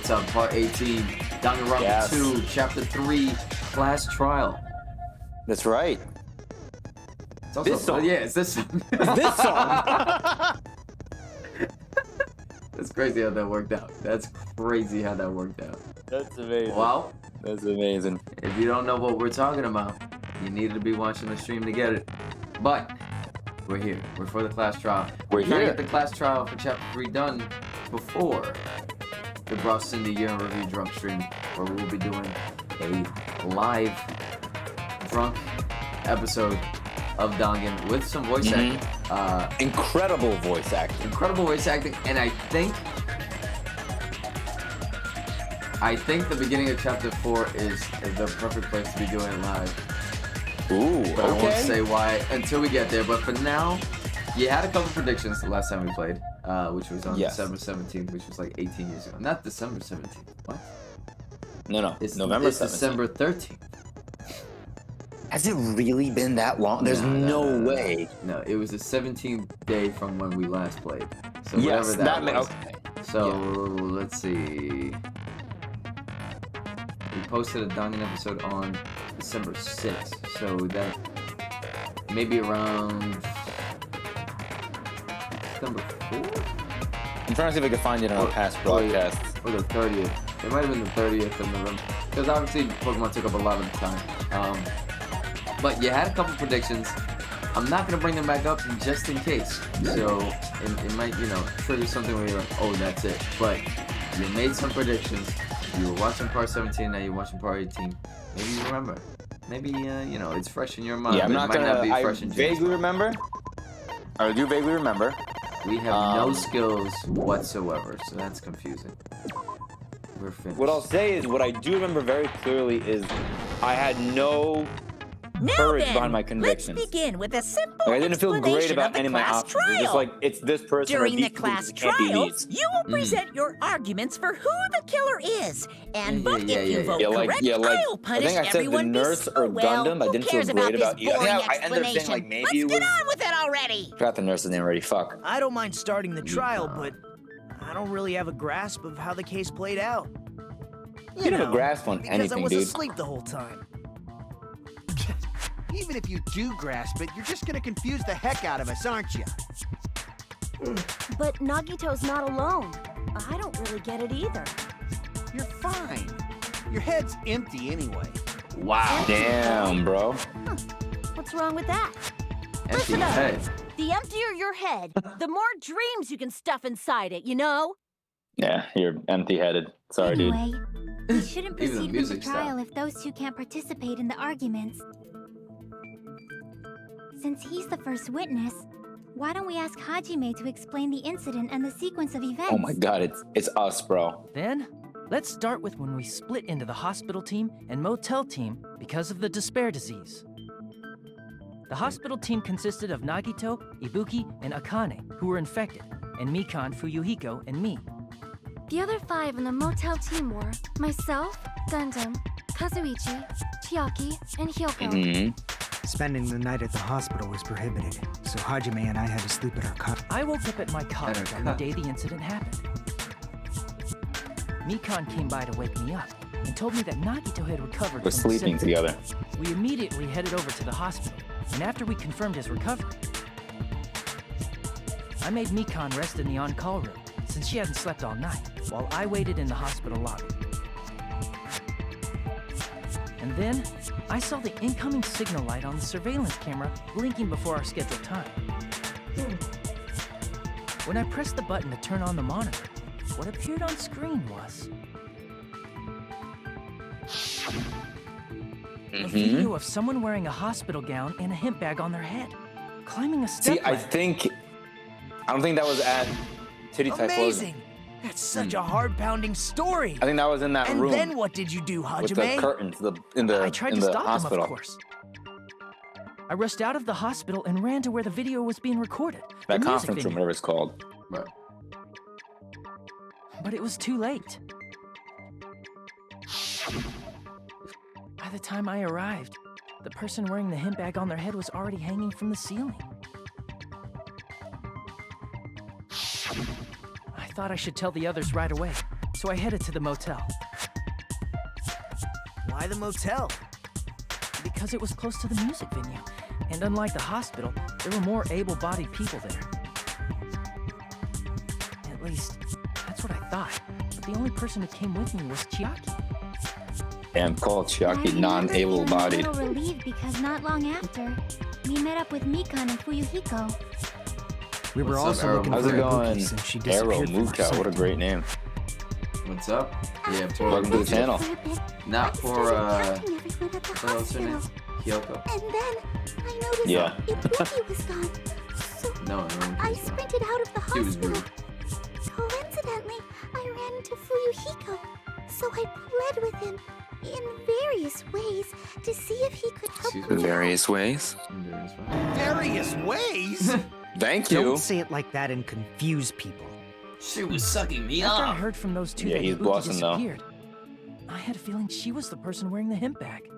What's up? Part 18, Dangan 2, Chapter 3, Class Trial. That's right. It's also, this song. Yeah, it's this song. It's this song. That's crazy how that worked out. That's crazy how that worked out. That's amazing. Well, that's amazing. If you don't know what we're talking about, you needed to be watching the stream to get it. But we're here. We're for the class trial. We're trying to here. get the class trial for Chapter 3 done before the BrothSydni Year in Review drunk stream, where we'll be doing a live drunk episode of Dangan with some voice acting. Incredible voice acting. Incredible voice acting, and I think the beginning of Chapter 4 is the perfect place to be doing it live. Ooh, But I won't say why until we get there. But for now, you had a couple predictions the last time we played, which was on December 17th, which was like 18 years ago. Not December 17th. What? No. It's November 17th. December 13th. Has it really been that long? There's no way. No, it was the 17th day from when we last played. So Yes, whatever that was. okay. So let's see. We posted a Dangan episode on December 6th. So that maybe around December 4th? I'm trying to see if I can find it on our past broadcasts. Or the 30th. It might have been the 30th of November. Because obviously Pokemon took up a lot of the time. But you had a couple predictions. I'm not going to bring them back up just in case. So it might, trigger something where you're like, oh, that's it. But you made some predictions. You were watching part 17, now you're watching part 18. Maybe you remember. Maybe, it's fresh in your mind. Yeah, I'm not gonna. I vaguely remember. I do vaguely remember. We have no skills whatsoever, so that's confusing. We're finished. What I'll say is, what I do remember very clearly is, I had no courage behind my convictions. Let's begin with a simple I didn't feel great about any of my class options. It's just like, it's this person or During these the class people, it can't be trial, these. you will present your arguments for who the killer is, and vote if you vote correct. I'll I punish think I said the everyone nurse or Gundam. I didn't feel great about you. Yeah, I ended up saying like maybe Let's it was. get on with it already. Forgot the nurse's name already. Fuck. I don't mind starting the trial, but I don't really have a grasp of how the case played out. You don't have a grasp on because anything, I was dude. asleep the whole time. Even if you do grasp it, you're just gonna confuse the heck out of us, aren't you? But Nagito's not alone. I don't really get it either. You're fine. Your head's empty anyway. Wow. Damn, bro. What's wrong with that? Empty Listen up. head. The emptier your head, the more dreams you can stuff inside it, you know? Yeah, you're empty-headed. Sorry, dude. Anyway, we shouldn't Even the proceed with the music trial style. if those two can't participate in the arguments. Since he's the first witness, why don't we ask Hajime to explain the incident and the sequence of events? Oh my god, it's us, bro. Then, let's start with when we split into the hospital team and motel team because of the despair disease. The hospital team consisted of Nagito, Ibuki, and Akane, who were infected, and Mikan, Fuyuhiko, and me. The other 5 in the motel team were myself, Gundam, Kazuichi, Chiaki, and Hyoko. Spending the night at the hospital was prohibited, so Hajime and I had to sleep at our cot. I woke up at my cottage on the day the incident happened. Mikan came by to wake me up and told me that Nagito had recovered We're from sleeping the together. We immediately headed over to the hospital, and after we confirmed his recovery, I made Mikan rest in the on-call room, since she hadn't slept all night, while I waited in the hospital lobby. And then, I saw the incoming signal light on the surveillance camera blinking before our scheduled time. When I pressed the button to turn on the monitor, what appeared on screen was a video of someone wearing a hospital gown and a hemp bag on their head, climbing a step See, I don't think that was at Titty Typhoon. Amazing! That's such a heart-pounding story. I think that was in that and room. then what did you do, Hajime? With the curtains in the I tried to stop hospital. them, of course. I rushed out of the hospital and ran to where the video was being recorded. That the music conference room, venue. whatever it's called. Right. But it was too late. By the time I arrived, the person wearing the hemp bag on their head was already hanging from the ceiling. I thought I should tell the others right away, so I headed to the motel. Why the motel? Because it was close to the music venue, and unlike the hospital, there were more able-bodied people there. At least, that's what I thought. But the only person who came with me was Chiaki. Damn, call Chiaki non-able-bodied. I was a little relieved because not long after, we met up with Mikan and Fuyuhiko. We were What's up, also looking How's for it going? Ibuki since she Arrow disappeared from our Muka, what a sight. great name. What's up? Yeah, Welcome to the channel. not for what's her name? Kyoko. And then I noticed Yeah. Ibuki was gone. So No, I sprinted out of the She was hospital. rude. Coincidentally, I ran into Fuyuhiko, so I pled with him in various ways to see if he could help me. Various ways. Various ways? Thank you. Don't say it like that and confuse people. She was sucking me After I off. heard from those two Yeah, that he's Ibuki bossing though. disappeared, I had a feeling she was the person wearing the hemp bag.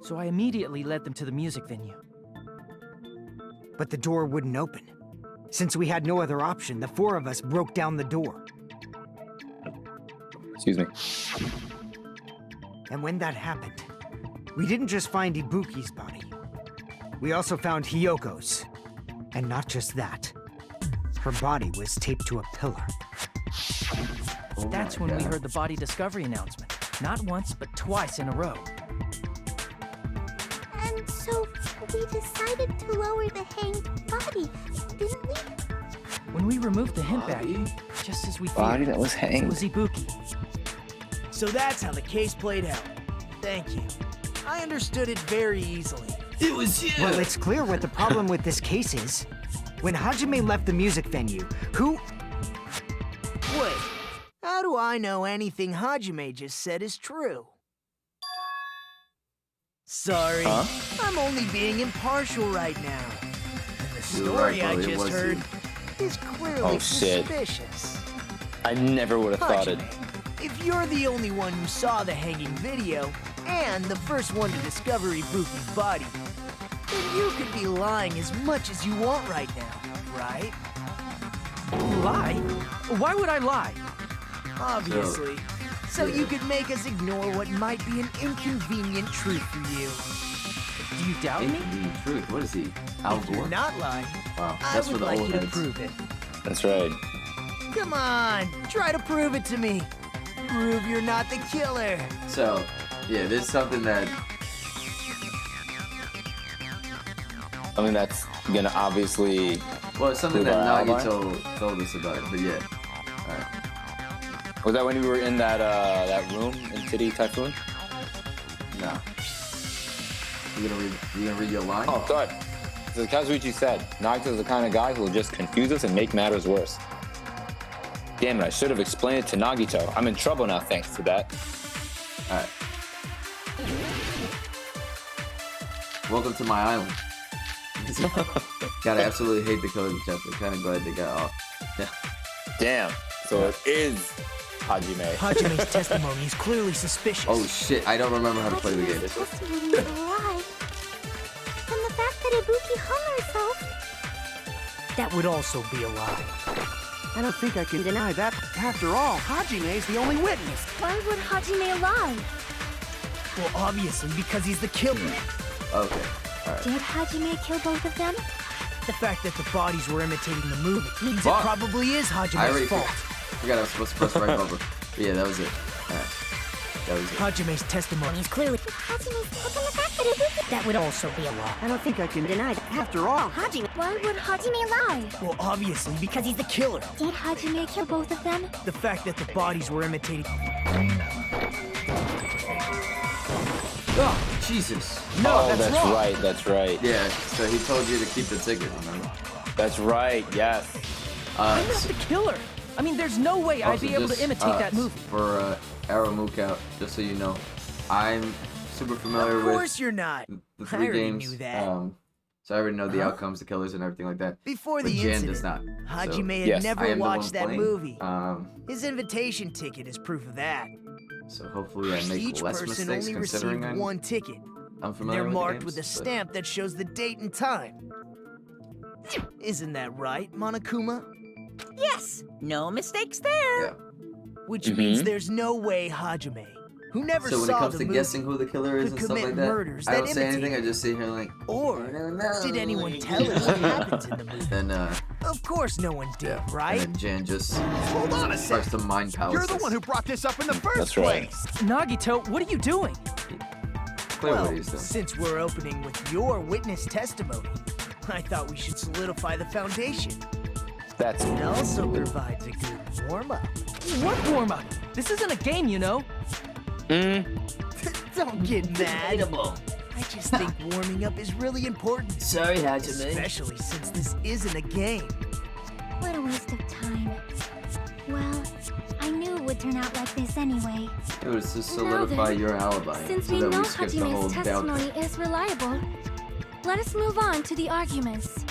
So I immediately led them to the music venue. But the door wouldn't open. Since we had no other option, the four of us broke down the door. Excuse me. And when that happened, we didn't just find Ibuki's body. We also found Hyoko's. And not just that. Her body was taped to a pillar. Oh That's my when we God. heard the body discovery announcement. Not once, but twice in a row. And so we decided to lower the hanged body, didn't we? When we removed the hemp Body? bag, just as we Body feared, that was it hanged. was Ibuki. So that's how the case played out. Thank you. I understood it very easily. It was you. Well, it's clear what the problem with this case is. When Hajime left the music venue, who... Wait, how do I know anything Hajime just said is true? Sorry, Huh? I'm only being impartial right now. And the You're story right, I bro, it just was heard you. is clearly Oh, shit. suspicious. I never would have thought it. Hajime, if you're the only one who saw the hanging video, and the first one to discover Ibuki's body, then you could be lying as much as you want right now, right? Lie? Why would I lie? Obviously. So you could make us ignore what might be an inconvenient truth for you. Do you doubt me? Inconvenient truth. What is he? Al If you're Gore? not lying, Wow, I that's for would the like old you to heads. prove it. That's right. Come on, try to prove it to me. Prove you're not the killer. So, yeah, this is something that I mean, that's gonna obviously. well, it's something Prove that our alibi? Nagito told us about it. But yeah, all right. Was that when we were in that room in City Typhoon? No. You gonna read your line? Oh, sorry. As Kazuichi said, Nagito's the kind of guy who will just confuse us and make matters worse. Damn it, I should have explained it to Nagito. I'm in trouble now thanks to that. All right. Welcome to my island. God, I absolutely hate the killer of the chapter. Kind of glad they got off. Yeah. Damn. So it is Hajime. Hajime's testimony is clearly suspicious. Oh shit! I don't remember how to play the game. Hajime's testimony is a lie. And the fact that Ibuki hung herself, That would also be a lie. I don't think I can deny that. After all, Hajime is the only witness. Why would Hajime lie? Well, obviously, because he's the killer. Okay. All right. Did Hajime kill both of them? The fact that the bodies were imitating the movie means Fuck. it probably is I Hajime's already fault. forgot I was supposed to press right bumper. Yeah, that was it. All right. That was it. Hajime's testimony is clearly... Hajime's taken the fact that Ibuki... That would also be a lie. I don't think I can deny that. After all, Hajime... Why would Hajime lie? well, obviously, because he's the killer. Did Hajime kill both of them? The fact that the bodies were imitating... Oh, Jesus. No, Oh, that's that's wrong. right. That's right. Yeah. So he told you to keep the ticket. Remember? That's right. Yes. I'm not the killer. I mean, there's no way I'd Also, be able just, to imitate that movie. For Arrow Mookout, just so you know, I'm super familiar Of with course you're not. the I three already games. knew that. So I already know the Huh? outcomes, the killers, and everything like that. Before But the Jan incident, does not. Hajime had Yes, I never am the one watched that playing. movie. His His invitation ticket is proof of that. So hopefully I make Each less person mistakes only considering received one ticket. I'm And familiar they're with the marked games, with a but- stamp that shows the date and time. Isn't that right, Monokuma? Yes, no mistakes there. Yeah. Which means there's no way Hajime, who never So when saw it comes the to movie, guessing who the killer is could and stuff commit like that, murders I that don't say anything. imitate I just sit here like, or I don't know. did anyone tell him what happens in the movie? Then Of course no one did, yeah. right? And then Jan just Hold on a starts sec. to mind palace. You're the one who brought this up in the first That's right. place. Nagito, what are you doing? Clear Well, what he's doing. since we're opening with your witness testimony, I thought we should solidify the foundation. That's It also provides a good warm-up. What warm-up? This isn't a game, you know. Don't get mad. I just think warming up is really important. Sorry, Hajime. Especially since this isn't a game. What a waste of time. Well, I knew it would turn out like this anyway. It was to Now solidify then, your alibi. Since so we that know we skip the whole Hajime's doubt testimony thing. is reliable, let us move on to the arguments.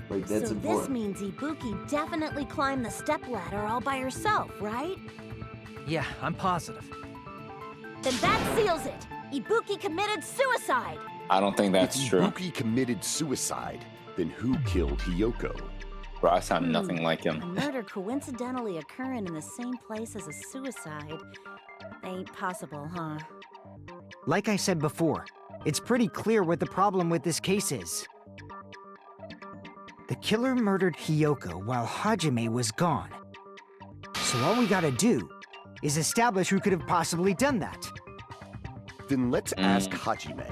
Like, that's So important. this means Ibuki definitely climbed the stepladder all by herself, right? Yeah, I'm positive. Then that seals it. Ibuki committed suicide. I don't think that's If true. Ibuki committed suicide, then who killed Hiyoko? Bro, I sound nothing like A him. murder coincidentally occurring in the same place as a suicide ain't possible, huh? Like I said before, it's pretty clear what the problem with this case is. The killer murdered Hiyoko while Hajime was gone. So all we gotta do is establish who could have possibly done that. Then let's ask Hajime.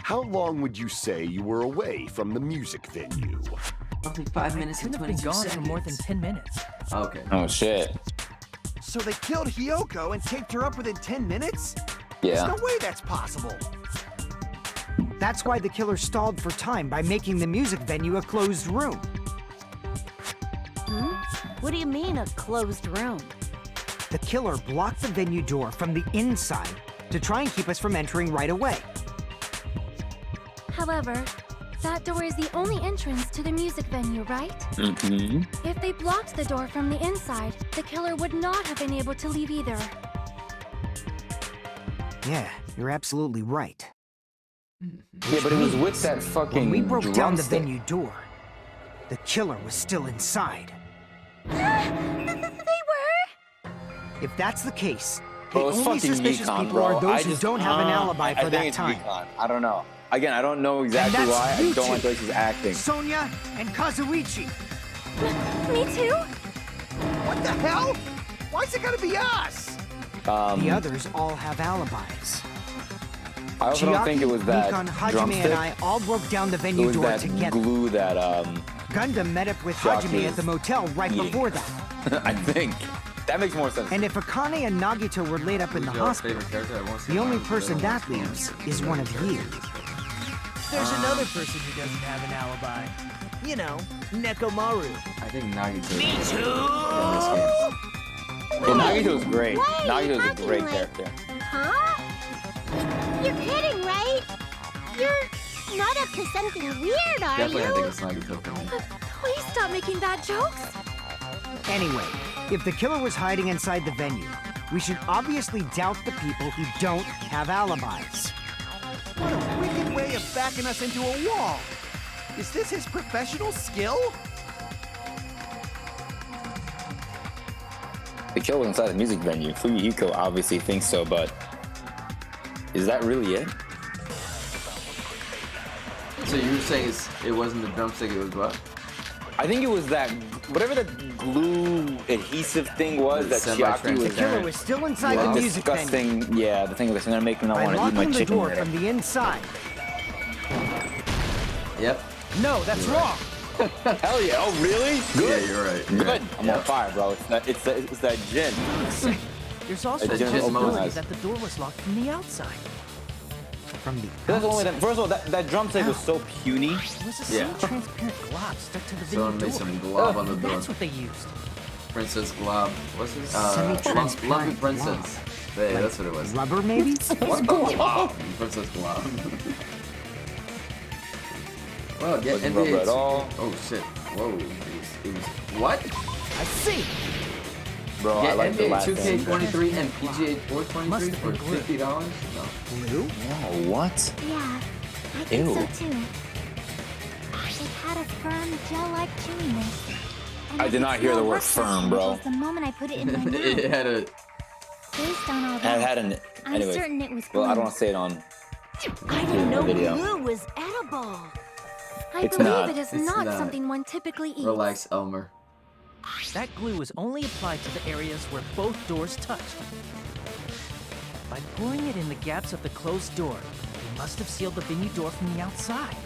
How long would you say you were away from the music venue? Only 5 minutes and Couldn't have 22 been gone seconds. for more than 10 minutes. Okay. Oh shit. So they killed Hiyoko and taped her up within 10 minutes? Yeah. There's no way that's possible. That's why the killer stalled for time by making the music venue a closed room. What do you mean, a closed room? The killer blocked the venue door from the inside to try and keep us from entering right away. However, that door is the only entrance to the music venue, right? If they blocked the door from the inside, the killer would not have been able to leave either. Yeah, you're absolutely right. Yeah, but it was with that fucking When we broke down the drumstick. venue door, the killer was still inside. They were? If that's the case, the Bro, it's only fucking suspicious Yukon, people bro. are those who don't have an alibi I for think that it's time. Yukon. I don't know. Again, I don't know exactly And that's why. you I don't like two. the way she's acting. Sonia and Kazuichi. Me too? What the hell? Why's it gotta be us? The others all have alibis. I also don't think it was that Nikon, Hajime, drumstick. and I all broke down the It venue was door that together. glue that Gundam met up with Shock Hajime is at the motel right eating. before that. I think that makes more sense. And if Akane and Nagito were laid up in the Who's your hospital, favorite character? I won't say the only mine, but I person don't that want to leaves spoil is it. one of you. There's another person who doesn't have an alibi. You know, Nekomaru. I think Nagito. Me in too! this game. Yeah, Nagito's great. Why are you Nagito's a talking great like- character. Huh? You're kidding, right? You're not up to something weird, are Definitely, I think you? it's Nagito for me. Please stop making bad jokes. Anyway, if the killer was hiding inside the venue, we should obviously doubt the people who don't have alibis. What a wicked way of backing us into a wall. Is this his professional skill? The killer was inside the music venue. Fumihiko obviously thinks so, but is that really it? So you were saying it wasn't the drumstick, it was what? I think it was that whatever that glue adhesive thing was that Chiaki The was killer was still inside the the music venue. disgusting. Yeah, the thing that's gonna make me not By want to eat my locking the chicken door later. from the inside. Yep. No, that's wrong. Hell yeah! Oh really? Good. Yeah, you're right. You're Good. right. I'm on fire, bro. It's that gin. There's also It's the just possibility open. that the door was locked from the outside. From the That's only outside. that. First of all, that drumstick was so puny. It was a Yeah. semi-transparent glob stuck to the Someone venue made door. some glob on the door. That's what they used. Princess Glob. What's his? Semi-transparent Lumpy Princess. Yeah, that's what it was. Rubber, maybe? Glob. Princess Glob. Well, get Wasn't NBA rubber at all. Oh shit. Whoa. It was what? I see. Bro, I Get like the NBA last 2K23 and PGA Must 423 have for been glue. $50? No. Blue? Oh, what? Yeah, I think Ew. so too. It had a firm, gel-like chewiness. I did not hear the word firm, bro. The moment I put it in my mouth. It had a. Based on all It that, had an. I'm Anyway, certain it was glue. well, I don't want to say it on I didn't know video. glue was edible. I It's believe not. it is It's not not. something one typically eats. Relax, Elmer. That glue was only applied to the areas where both doors touched. By pouring it in the gaps of the closed door, they must have sealed the venue door from the outside.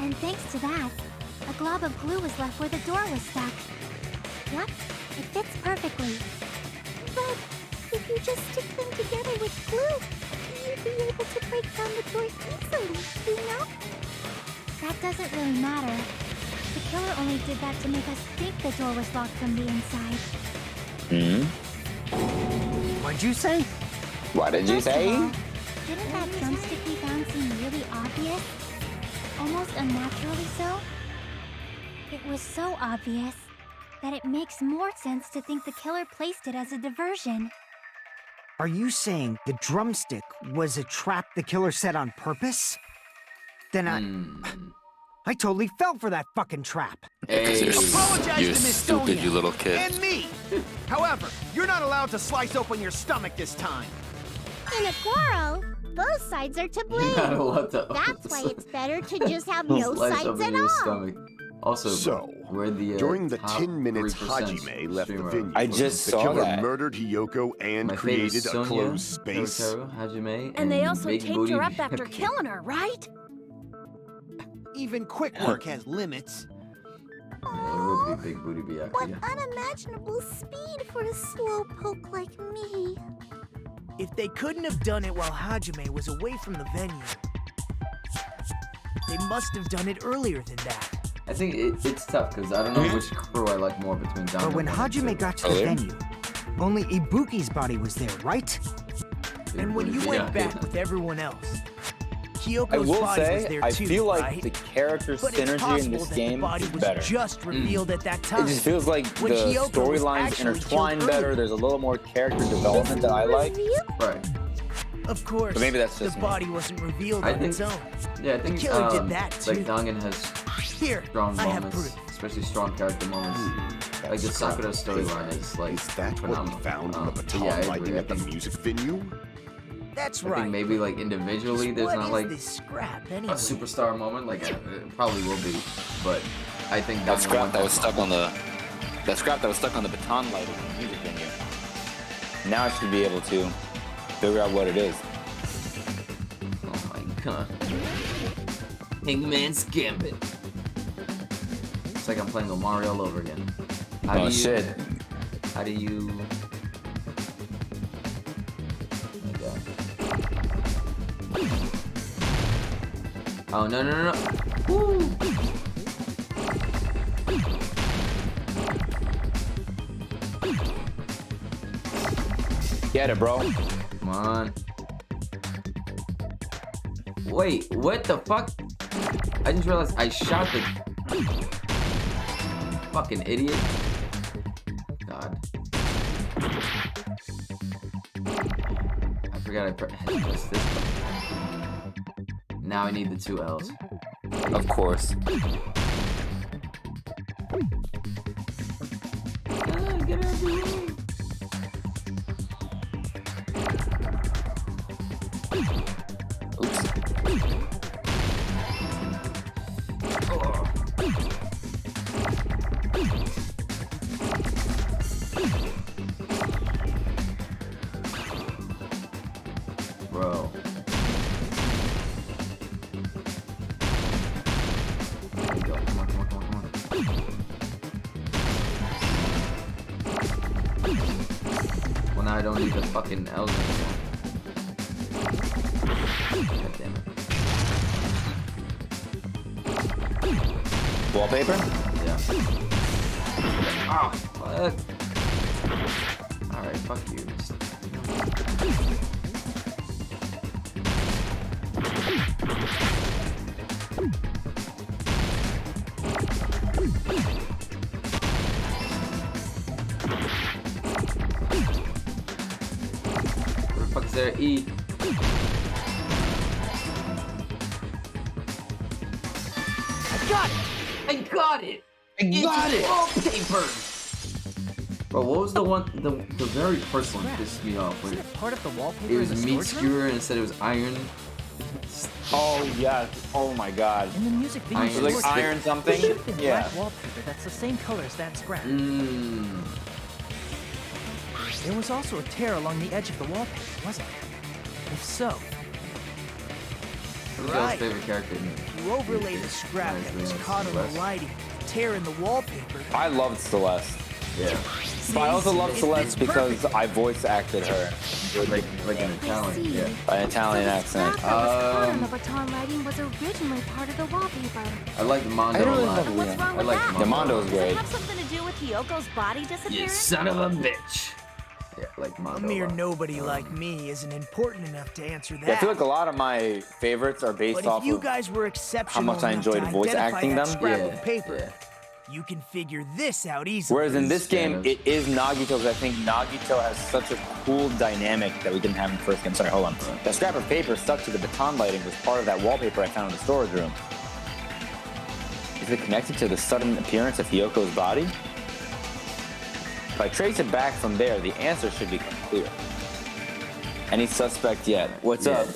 And thanks to that, a glob of glue was left where the door was stuck. Yep, it fits perfectly. But if you just stick them together with glue, you'd be able to break down the door easily, you know? That doesn't really matter. The killer only did that to make us think the door was locked from the inside. What'd you say? What did you First of say? all, didn't that drumstick we found seem really obvious? Almost unnaturally so? It was so obvious that it makes more sense to think the killer placed it as a diversion. Are you saying the drumstick was a trap the killer set on purpose? Then I totally fell for that fucking trap. Hey. Apologize You to Miss stupid, Sonia you little kid. and me. However, you're not allowed to slice open your stomach this time. In a quarrel, both sides are to blame. You're not allowed to That's why it's better to just have no slice sides open at your all. stomach. Also, So, we're the during the top 10 minutes 3% Hajime left the streamer. venue, I just the saw killer that. murdered Hiyoko and My favorite created a Sonia, closed space. Toru, Hajime, And they also Big taped Booty her up after Byakuya. killing her, right? Even quick work has limits. Yeah, it would be Big Booty What Byakuya. unimaginable speed for a slowpoke like me. If they couldn't have done it while Hajime was away from the venue, they must have done it earlier than that. I think it's tough because I don't know which crew I like more between Dangan But when and Hajime Toru. got to the venue, only Ibuki's body was there, right? Big And when Booty you went Byakuya. back with everyone else, I Hyoko's will body was say, there I too, feel like right? the character But it's synergy in possible this that game the body is was better. just revealed at that time. It just feels like when the Hiyoko was storylines actually intertwine killed better. early. There's a little more character development that I like. Right. Of course, But maybe that's just the me. body wasn't revealed I on think- its own. Yeah, I think killer did that, too. like Dangan has Here, strong I have moments, proof. especially strong character moments. Like the Sakura storyline is like Is that phenomenal. what we found on the baton yeah, I lighting agree. I at the think, music venue? That's I right. think maybe like individually there's What not is like this scrap a anyway? superstar moment. Like it probably will be, but I think That Dangan scrap won that was stuck moment. on the baton light in the music venue. Now I should be able to figure out what it is. Oh my god. Hangman's Gambit. It's like I'm playing with Mario all over again. Oh shit. How do you... Oh, no, no, no, no. Woo! Get it, bro. Come on. Wait, what the fuck? I just realized I shot the... Fucking idiot. God. I forgot I pressed this button. Now I need the 2 L's. Of course. Get out of the way. Bro. There we go. Come on, come on, come on, come on. Well, now I don't need the fucking L's anymore. God damn it. Wallpaper? Yeah. Oh, fuck. Alright, fuck you. Where the fuck is there? E. I got it! I got it! I got it! Wallpaper! Bro, what was the one, the very first one pissed me off? Wasn't it part of the wallpaper It was in the meat storage room? skewer and it said it was iron. Oh yeah. Oh my god. In the music video, Iron. Like iron something? Yeah. black wallpaper that's the same color as that scrap. Mmm. There was also a tear along the edge of the wallpaper, wasn't there? If so, Who's Right. your favorite character? You overlay the scrap that was caught on the lighting, tear in the wallpaper. I loved Celeste. Yeah. But I also love It Celeste fits because perfect. I voice acted her Like an I Italian, see. yeah. by an Italian So the accent. scrap that was caught on the baton lighting was originally part of the wallpaper. I like Mondo I don't a really lot. love What's wrong I with like that? Mondo. Mondo's Does it great. have something to do with Hyoko's body You disappearing? son of a bitch. Yeah, I like A Mondo. mere lot. nobody like me isn't important enough to answer that. Yeah, I feel like a lot of my favorites are based but off if you of guys were exceptional much I enough enjoyed to voice identify acting that them. scrap Yeah, of paper, yeah. you can figure this out easily. Whereas in this game, Shadows. it is Nagito, because I think Nagito has such a cool dynamic that we didn't have in the first game. Sorry, hold on. That scrap of paper stuck to the baton lighting was part of that wallpaper I found in the storage room. Is it connected to the sudden appearance of Hyoko's body? If I trace it back from there, the answer should become clear. Any suspect yet? What's Yeah. up?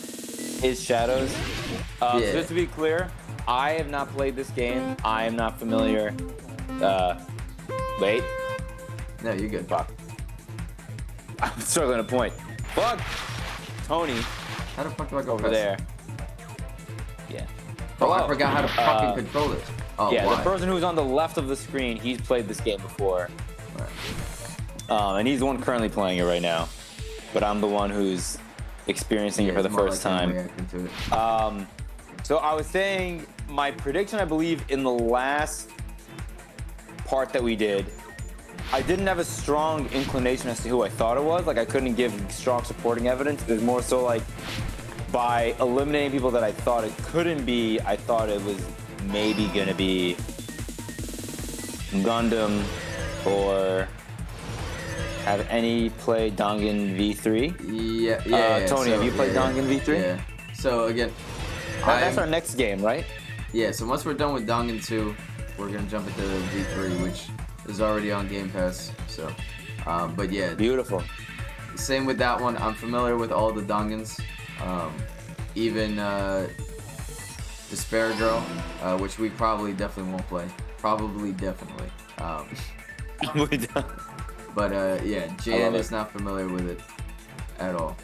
His Shadows? Yeah. Just to be clear, I have not played this game. I am not familiar. Wait. No, you're good. Fuck. I'm struggling to point. Fuck! Tony, How the fuck do I go over past there. it? Yeah. Oh, I Hello. forgot how to fucking control it. Oh, Yeah, why? the person who's on the left of the screen, he's played this game before. Right. And he's the one currently playing it right now. But I'm the one who's experiencing Yeah, it for the it's more first like I'm time. reacting to it. So I was saying, my prediction, I believe, in the last part that we did, I didn't have a strong inclination as to who I thought it was. Like, I couldn't give strong supporting evidence. It was more so like, by eliminating people that I thought it couldn't be, I thought it was maybe gonna be Gundam, or have any played Dangan V3? Yeah. Tony, have you played Dangan V3? Yeah. So again, That's our next game, right? Yeah, so once we're done with Dangan 2, we're gonna jump into V3, which is already on Game Pass. So, but yeah, Beautiful. same with that one. I'm familiar with all the Dangans, even Despair Girl, which we probably definitely won't play. Probably definitely. But yeah, Jan is not familiar with it at all.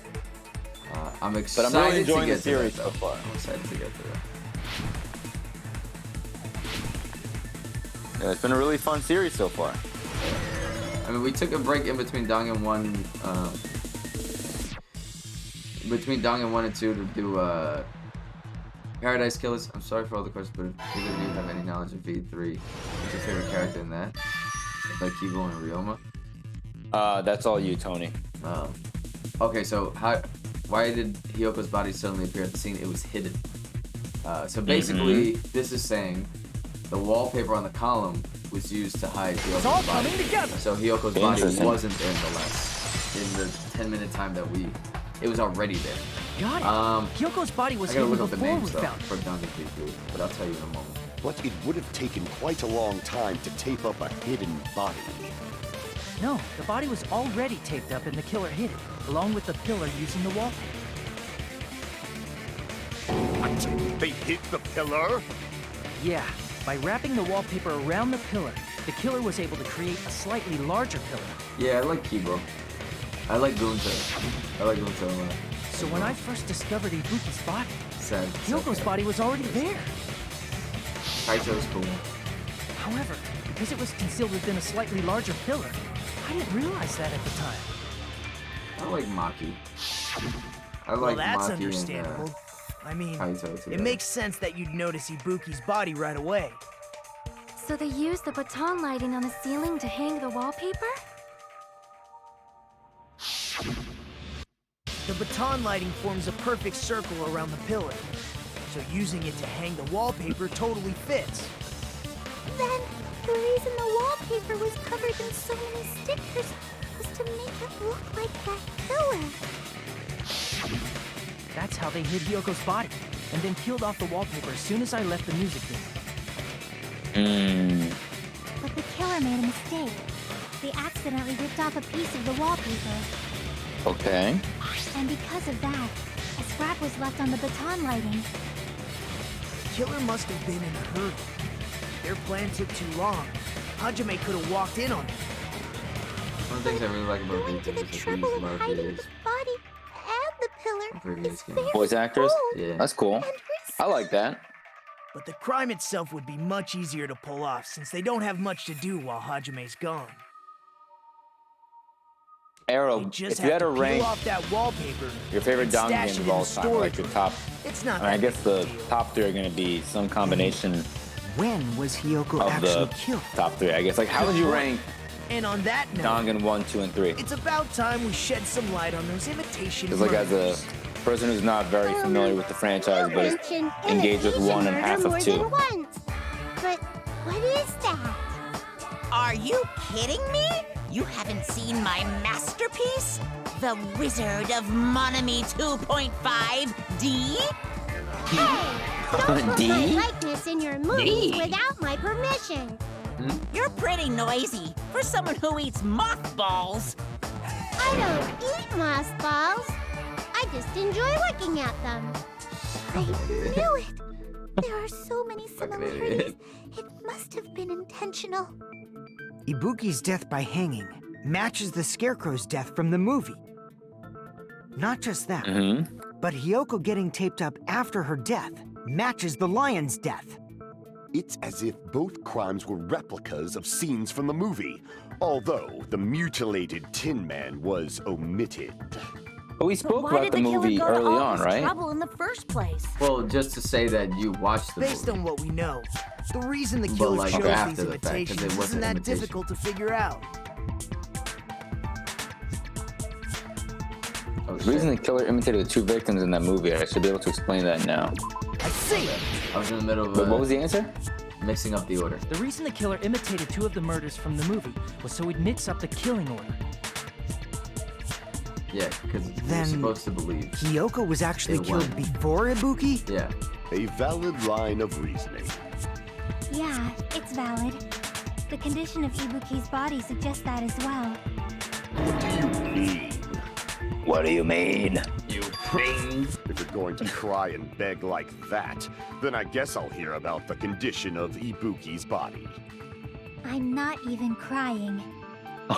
I'm excited But I'm really enjoying to get the series to that, so though. far. I'm excited to get to that. Yeah, it's been a really fun series so far. I mean, we took a break in between Dangan 1, between Dangan 1 and 2 to do Paradise Killers. I'm sorry for all the questions, but if either of you have any knowledge of V3, what's your favorite character in that? Like Kibo and Ryoma? That's all you, Tony. Okay, so why did Hyoko's body suddenly appear at the scene? It was hidden. So basically, this is saying the wallpaper on the column was used to hide It's all Hyoko's body. coming together. So Hyoko's body Interesting. wasn't there in the 10-minute time that it was already there. got it. Hyoko's body was I gotta hidden look up the before we names though found it. for Dangan V3, but I'll tell you in a moment. But it would have taken quite a long time to tape up a hidden body. No, the body was already taped up and the killer hid it, along with the pillar using the wallpaper. What? They hit the pillar? Yeah, by wrapping the wallpaper around the pillar, the killer was able to create a slightly larger pillar. Yeah, I like Kibo. I like Gunta. a lot. So when I first discovered Ibuki's body, Sad. Hyoko's body was already there. Kaito's cool. However, because it was concealed within a slightly larger pillar, I didn't realize that at the time. I like Maki. I Well, like that's Maki understandable. I mean, Kaito together. it makes sense that you'd notice Ibuki's body right away. So they used the baton lighting on the ceiling to hang the wallpaper? The baton lighting forms a perfect circle around the pillar, so using it to hang the wallpaper totally fits. Then, the reason the wallpaper was covered in so many stickers was to make it look like that killer. That's how they hid Hyoko's body, and then peeled off the wallpaper as soon as I left the music video. The killer made a mistake. They accidentally ripped off a piece of the wallpaper. Okay. And because of that, a scrap was left on the baton lighting. The killer must have been in a hurry. Their plan took too long. Hajime could have walked in on it. One of the things I really like about Going to the trouble of hiding the body and the pillar is very voice actors? bold Yeah. That's cool. and I like that. But the crime itself would be much easier to pull off since they don't have much to do while Hajime's gone. Arrow, They if just you had to have to rank peel off that wallpaper. your favorite and Dangan stash games it of in all the time, storage like your room. top, It's not I mean, I that guess big the a deal. top 3 are going to be some combination When was Hiyoko of actually the killed? top 3, I guess. Like, how would you rank And on that note, Dangan 1, 2, and 3? it's about time we shed some light on those imitation Because, like, as a murders. person who's not very familiar with the franchise, but is engaged with 1 and half of 2. But what is that? Are you kidding me? You haven't seen my masterpiece? The Wizard of Monami 2.5D? Don't put D? my likeness in your movies without my permission. You're pretty noisy for someone who eats mothballs. I don't eat mothballs. I just enjoy looking at them. I knew it. There are so many similarities. It must have been intentional. Ibuki's death by hanging matches the Scarecrow's death from the movie. Not just that, but Hiyoko getting taped up after her death matches the lion's death. It's as if both crimes were replicas of scenes from the movie, although the mutilated Tin Man was omitted. But we spoke Why about did the the killer movie go to early all on, this right? trouble in the first place? Well, just to say that you watched the Based movie. on what we know, the reason the But, killer like, chose after these the fact, 'cause it imitations wasn't isn't that imitation. difficult to figure out. Oh, The reason the killer imitated the 2 victims in that movie, I should be able to explain that now. I see. I was in the middle of But what was the answer? mixing up the order. The reason the killer imitated 2 of the murders from the movie was so he'd mix up the killing order. Yeah, because you're Then- supposed to believe. Hiyoko was actually It killed won. before Ibuki? Yeah. A valid line of reasoning. Yeah, it's valid. The condition of Ibuki's body suggests that as well. What do you mean? What do you mean? If you're going to cry and beg like that, then I guess I'll hear about the condition of Ibuki's body. I'm not even crying. I'll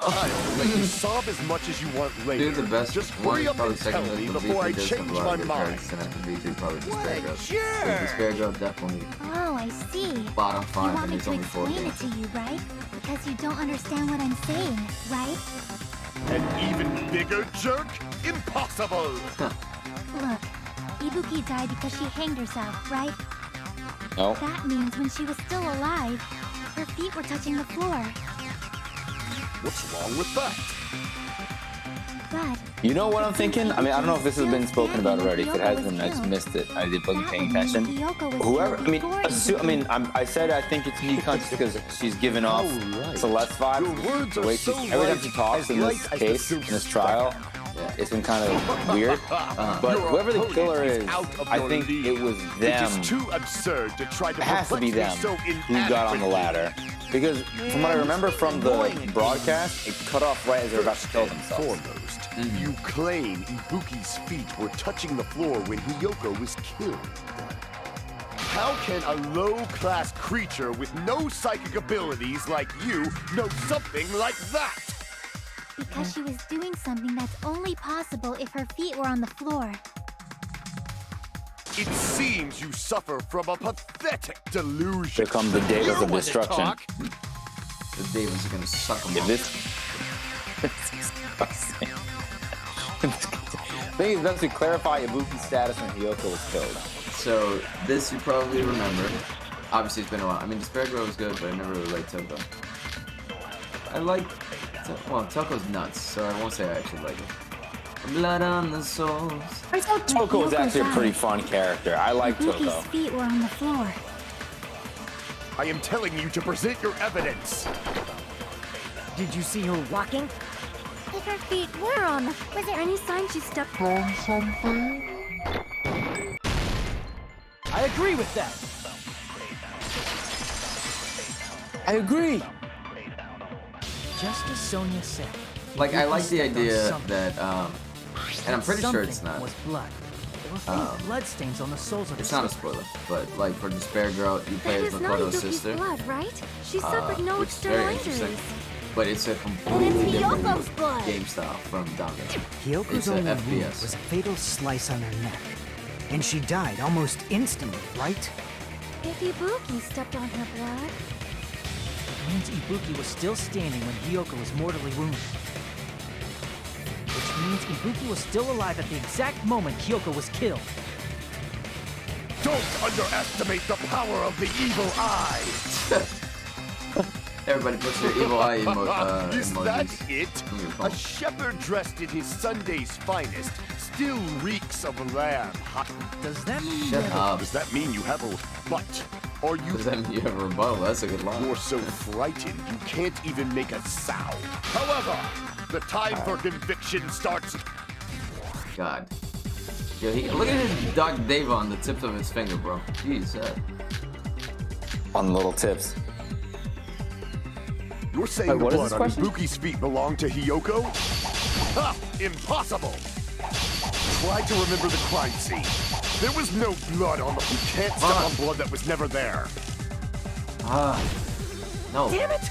let you sob as much as you want later. Dude, the best Just one hurry is up probably and tell second me to before I VP, change my mind. And after VP, probably the Spare Girl. Sure. The Spare Girl definitely Oh, I see. bottom You 5, want and me there's to only 4 explain it games. to you, right? Because you don't understand what I'm saying, right? An even bigger jerk? Impossible! Look, Ibuki died because she hanged herself, right? No. That means when she was still alive, her feet were touching the floor. What's wrong with that? But You know what I'm thinking? I mean, I don't know if this has been spoken about already. If it hasn't, I just missed it. I wasn't paying attention. Whoever, I mean, I said I think it's Nikon just because she's given off right. Celeste Your vibes. words The are way so she, every time right, she talks as in this light as the case, in silk this trial, it's been kind of weird. But Your whoever the opponent killer is is, out of I your think league. it was It them. is too absurd to try to It has to be perplex them me so who got on the inadequately. ladder. Because from what I remember from the broadcast, it cut off right as they were about to kill themselves. Foremost, you claim Ibuki's feet were touching the floor when Hiyoko was killed. How can a low-class creature with no psychic abilities like you know something like that? because she was doing something that's only possible if her feet were on the floor. It seems you suffer from a pathetic delusion. Here come the Davis You're of one to destruction. talk. The Davis are gonna suck them If off. this disgusting. I think it's best to clarify Ibuki's status when Hiyoko was killed. So, this you probably remember. Obviously, it's been a while. I mean, the Spare Girl was good, but I never really liked Toko. I like... Well, Toko's nuts, so I won't say I actually like it. Blood on the souls. I thought Toko was actually a pretty fun character. I like Toko. Ibuki's feet were on the floor. I am telling you to present your evidence. Did you see her walking? If her feet were on, was there any sign she stepped on something? I agree with that. I agree. Just as Sonia said. Like, I like the stepped on idea something. that, and I'm pretty sure it's Something not. was blood. There were faint bloodstains on the soles of It's her not a spoiler, but like for Despair Girl, you play That as is not Makoto's Ibuki's sister, blood, right? She suffered no which is external very interesting. injuries. But it's a completely different Hyoko's blood. game style from Dangan. Hyoko's It's a only wound FPS. was a fatal slice on her neck. And she died almost instantly, right? If Ibuki stepped on her blood, It means Ibuki was still standing when Hyoko was mortally wounded. Which means Ibuki was still alive at the exact moment Hyoko was killed. Don't underestimate the power of the evil eye! Everybody puts their evil eye Is that emojis it? on your A phone. shepherd dressed in his Sunday's finest still reeks of lamb. Does that mean Shut up. Does that mean you have a butt? Are you Does that mean you have a rebuttal? That's a good line. You're so frightened you can't even make a sound. However, the time for conviction starts. God. Yo, look at his Doc Dave on the tips of his finger, bro. Jeez. On little tips. You're saying Wait, the what is blood this on question? Ibuki's feet belonged to Hyoko? Ha! Impossible! Try to remember the crime scene. There was no blood on the... You can't step on blood that was never there. No. Damn it!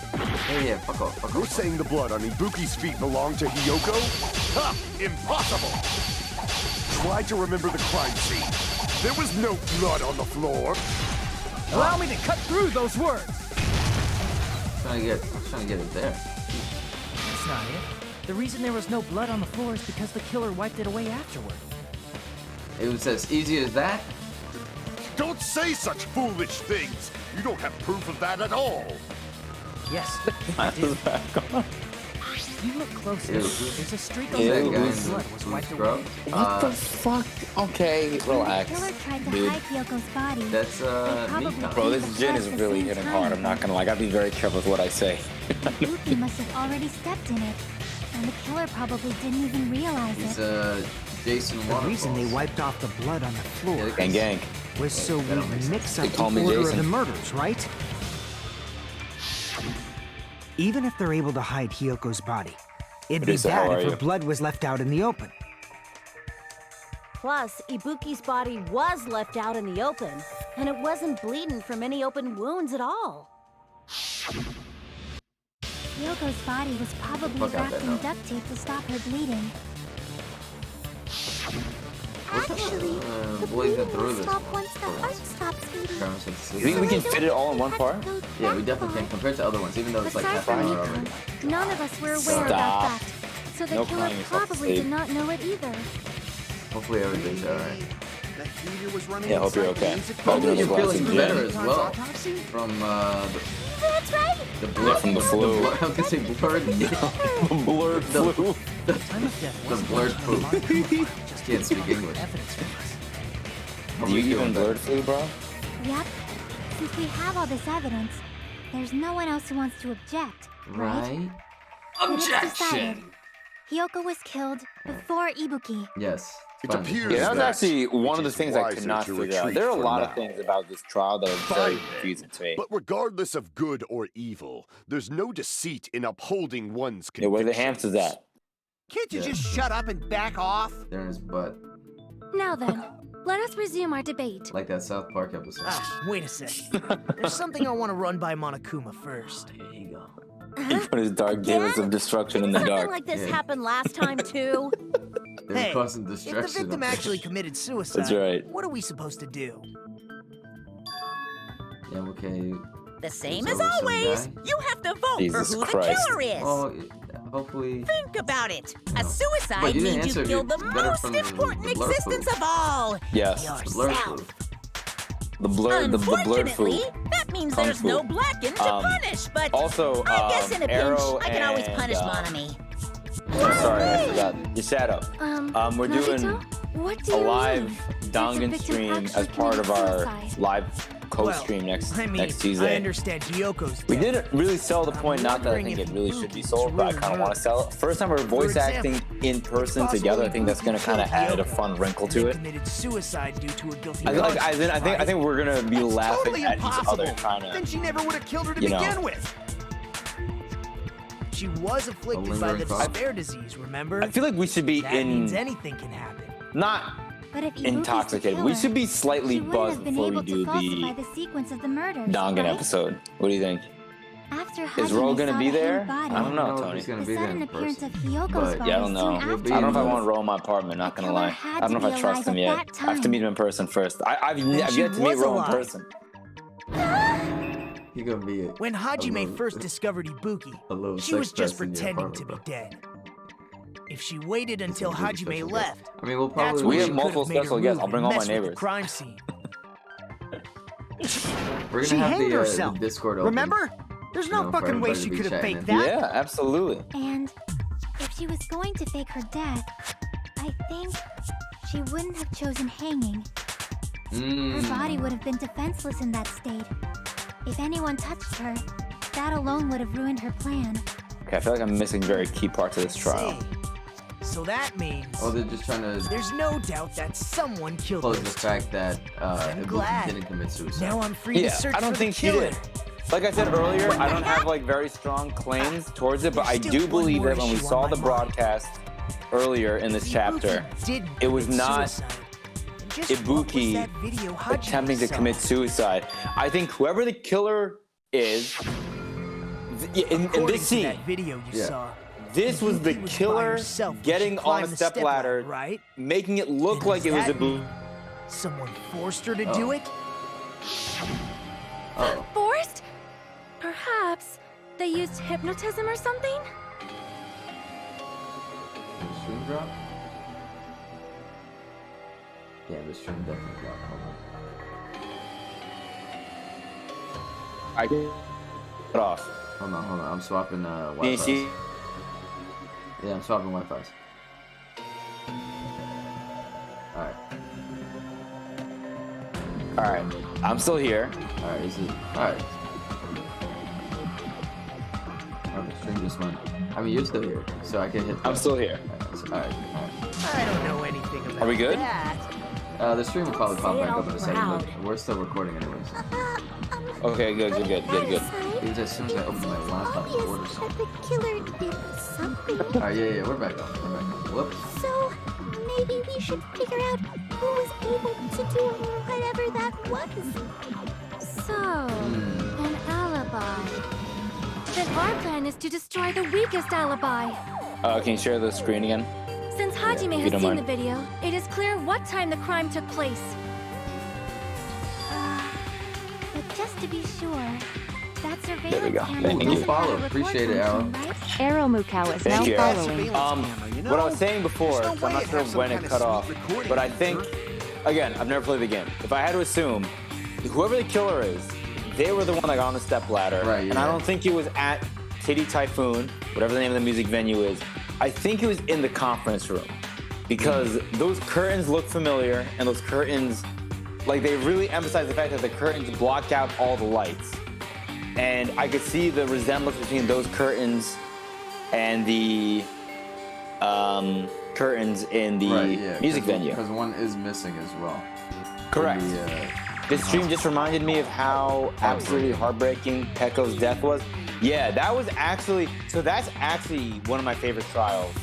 Yeah, fuck off, fuck You're off. saying the blood on Ibuki's feet belonged to Hyoko? Ha! Impossible! Try to remember the crime scene. There was no blood on the floor. Allow me to cut through those words! I'm trying to get it there. That's not it. The reason there was no blood on the floor is because the killer wiped it away afterward. It was as easy as that. Don't say such foolish things. You don't have proof of that at all. Yes, I did. If you look closer, Ew. there's a streak Is on that the guy floor in whose blood was blue wiped scrub? away. What the fuck? Okay, relax. The killer tried to dude. hide Hyoko's body. That's probably Mika. Bro, the this gin is blood at the really same hitting time. hard. I'm not gonna lie. I gotta be very careful with what I say. Ibuki must have already stepped in it, and the killer probably didn't even realize He's it. Jason The Waterfalls. reason they wiped off the blood on the floor Gang gang. was so that don't make we'd sense. mix up They the call me order of Jason. the murders, right? Even if they're able to hide Hyoko's body, it'd be Producer, how bad are if her you? blood was left out in the open. Plus, Ibuki's body was left out in the open, and it wasn't bleeding from any open wounds at all. Hyoko's body was probably Fuck out wrapped that in note. duct tape to stop her bleeding. Actually, the blazing bleeding through will this. stop once the heart stops beating. Terms of You think season. we can fit it all in one part? Yeah, we definitely can compared to other ones, even though it's like aside half an from hour Mika, already. none of us were aware Stop. about that. So the No killer crying yourself to probably sleep. did not know it either. Hopefully everything's alright. That heater was running Yeah, I hope you're inside the okay. music Probably Hopefully just you're watching feeling gin. better as well autopsy? from That's right. the blood from the flu. blood- I was gonna say blurred. Blurred flu. Time of death The wasn't blurred much poop. remarkable. Just Can't speak English. evidence from us. Do you even blurred flu, bro? Yep. Since we have all this evidence, there's no one else who wants to object, right? Right? But it's decided. Objection. Hyoko was killed before Ibuki. Yes. It finally. appears Yeah, that was that actually one it of the is things I wiser could not to figure out. retreat There are a for lot of now. things about this trial that are very Fine, confusing to me. But regardless of good or evil, there's no deceit in upholding one's Yeah, where convictions. the hamsters at? Can't you Yeah. just shut up and back off? There in his butt. Now then, let us resume our debate. Like that South Park episode. Wait a second. There's something I want to run by Monokuma first. Here you go. He put his dark demons of destruction in the Something dark. like this Yeah. happened last time, too. They were Hey, causing if the destruction. victim up there. actually committed suicide, That's right. what are we supposed to do? Yeah, okay. The same There's as always some always. guy. You have to vote Jesus for who Christ. the killer is. Oh, hopefully. Think about it. No. A suicide But you didn't means you answer killed the if you better most from the important blur existence food. of all. Yes. The blurred Yourself. food. The blurred Unfortunately, food. that means Kung there's fu. no Blacken to punish, but Also, I guess in a pinch, Arrow I can always and, punish Monami. Oh, sorry, I forgot. Your shadow. We're doing Nagito, what do a you live mean? Dangan Victim stream actually as part of our committed suicide. live co-stream next I mean, next I Tuesday. understand Hyoko's We dead. didn't really sell the I'm point, not that I wondering think if it really should be Ibuki's sold, but I really kind of hurt. want to sell it. First time we're voice For example, acting in person It's together, I possible think that's going to Ibuki kind of killed add a Hyoko fun wrinkle and to then it. committed suicide due to a guilty I think, conscience, I think we're going to be That's laughing totally at each impossible. other trying Then to. she never would have killed her to you know. begin with. She was afflicted by the lingering cough. despair disease, remember? I feel like we should be That means in anything can happen. not But if Ibuki's the intoxicated. We killer, should be slightly she wouldn't buzzed have been before we able do to falsify the the sequence of the murders, Dangan right? episode. What do you think? After Is Ro Hajime gonna saw be the there? hanged body, I don't know, if Tony. he's gonna the be there sudden in appearance person. of Hyoko's But- body Yeah, I don't soon know. after He'll be I don't know if I this. want Ro in my apartment. Not The gonna killer lie. had I don't know to if I be trust him alive yet. at I have to that meet him in person first. I've And yet she to meet was Ro in alive. person. You're gonna be When Hajime little- first discovered Ibuki, a little she was sex just pest in your pretending to apartment, be bro. dead. If she waited until gonna be a Hajime special left, guest. I mean, we'll that's probably when We she have could multiple made her special guests. move I'll bring and all my mess with the neighbors. crime scene. We're gonna She have hanged the herself. Discord open. Remember? There's no You know, for fucking way everybody she to be could have chatting faked in. that. Yeah, absolutely. And if she was going to fake her death, I think she wouldn't have chosen hanging. Her body would have been defenseless in that state. If anyone touched her, that alone would have ruined her plan. Okay, I feel like I'm missing very key parts of this trial. See, so that means Oh, they're just trying to there's no doubt that someone killed close the those two. fact that I'm Ibuki glad. didn't commit suicide. Now I'm free to Yeah, search I don't for think the she killer. did. Like I said earlier, I don't have like very strong claims towards it, but I There's do still one believe more that when we issue on saw my the mind. broadcast earlier in this Ibuki chapter, didn't it was commit not suicide. And just what was Ibuki that video Hajime attempting to saw? commit suicide. I think whoever the killer is, in According this to scene, that video you Yeah. saw, this was the Ibuki by killer herself when getting she on climbed a the step ladder, right? making it look And like does it was that Ibuki. mean someone forced her to do it? Oh, Forced? Perhaps they used hypnotism or something? did the stream drop? Yeah, the stream definitely dropped. Hold I cut off. on, I'm swapping Can you Wi-Fi. see? Yeah, I'm swapping Wi-Fi. Alright, All right, I'm still here. alright, is it? Alright. Oh, the stream just went. I mean, you're still here, so I can hit. I'm still here. Alright. I don't know anything about Are we good? that. The stream will probably pop Say it back all up in a second, but proud. we're still recording anyways. Okay, good. Because as soon as I open my laptop, the order Obvious something. that the killer did something. Alright, yeah, we're back up. Whoops. So maybe we should figure out who was able to do whatever that was. So, an alibi. Then our plan is to destroy the weakest alibi. Can you share the screen again? Since Hajime if you has don't seen mind. the video, it is clear what time the crime took place. But just to be sure, that surveillance There we go. camera Thank you. doesn't Follow. have a record Appreciate it, function, Arrow. right? Arrow Mukau is Thank now you. following. What I was saying before, There's no so I'm way not it sure has some when it kind of cut sweet off, recording but I think, again, I've never played the game. If I had to assume, whoever the killer is, they were the one that got on the step ladder, Right, and I yeah. don't think it was at Titty Typhoon, whatever the name of the music venue is. I think it was in the conference room, because those curtains look familiar, and those curtains, like they really emphasize the fact that the curtains blocked out all the lights. And I could see the resemblance between those curtains and the curtains in the Right, yeah. music venue. Because one is missing as well. Correct. The, This stream just reminded me of how absolutely heartbreaking Pecco's death was. Yeah, that was actually, so that's actually one of my favorite trials.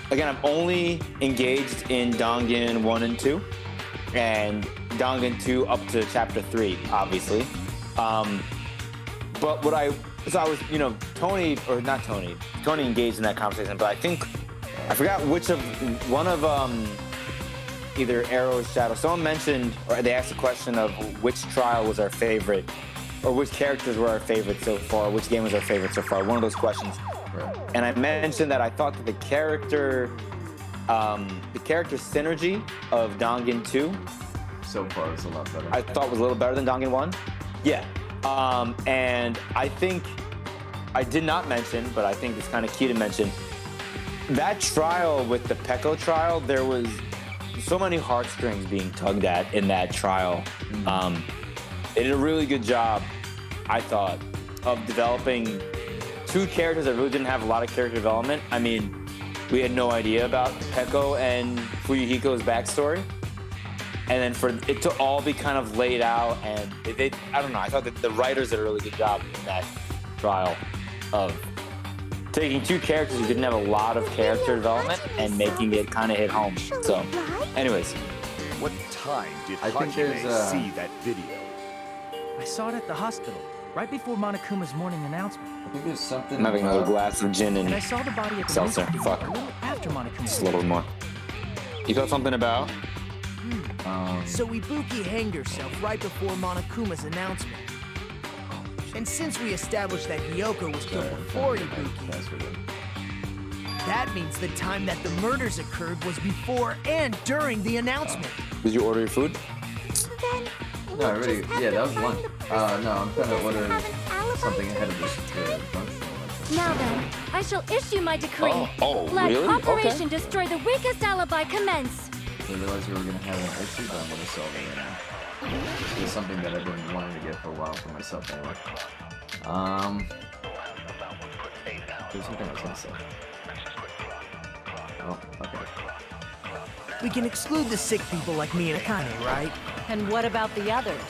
Again, I'm only engaged in Dangan 1 and 2, and Dangan 2 up to chapter 3, obviously. But what I was, Tony engaged in that conversation, but I think, I forgot one of either Arrow or Shadow, someone mentioned, or they asked a question of which trial was our favorite, or which characters were our favorite so far, which game was our favorite so far, one of those questions. right. And I mentioned that I thought that the character synergy of Dangan 2, So far, it's a lot better. I thought was a little better than Dangan 1. Yeah. And I think I did not mention, but I think it's kind of key to mention, that trial with the Pecco trial, there was so many heartstrings being tugged at in that trial. They did a really good job, I thought, of developing two characters that really didn't have a lot of character development. I mean, we had no idea about Pecco and Fuyuhiko's backstory. And then for it to all be kind of laid out, and I don't know, I thought that the writers did a really good job in that trial of taking two characters who didn't have a lot of character development and making it kind of hit home. So, anyways. What time did I think Hajime there's, see that video? I saw it at the hospital, right before Monokuma's morning announcement. I think there's something. I'm having another glass of gin And I and saw the body at the seltzer. movie Fuck. a little after Monokuma's Just a little more. You thought something about? So Ibuki hanged herself right before Monokuma's announcement. And since we established that Hiyoko was killed before Ibuki, that means the time that the murders occurred was before and during the announcement. Did you order your food? Then No, I we'll already. just have Yeah, to that was find lunch. the person No, I'm who trying to doesn't order have an alibi something ahead of tonight. this lunch. Now then, I shall issue my decree. Oh, Let really? Operation Okay. Destroy the Weakest Alibi commence. I realized we were gonna have an issue, but I'm gonna solve it right now. It's something that I've been wanting to get for a while for myself anyway. There's something I was gonna say. Oh, okay. We can exclude the sick people like me and Akane, right? And what about the others?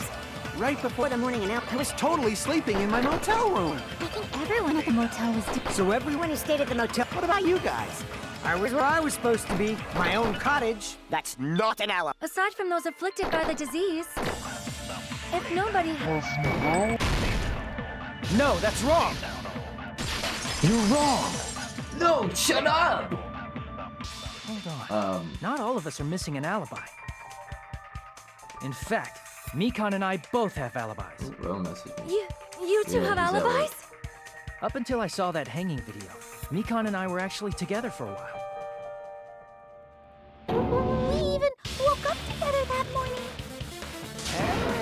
Right before the morning announcement, I was totally sleeping in my motel room. I think everyone at the motel was So everyone who stayed at the motel, what about you guys? I was where I was supposed to be, my own cottage. That's not an alibi. Aside from those afflicted by the disease, if nobody No, that's wrong! You're wrong! No, shut up! Hold on. Not all of us are missing an alibi. In fact, Mikan and I both have alibis. Bro messaged me. you two Yeah, have he's alibis? Up until I saw that hanging video, Mikan and I were actually together for a while. We even woke up together that morning.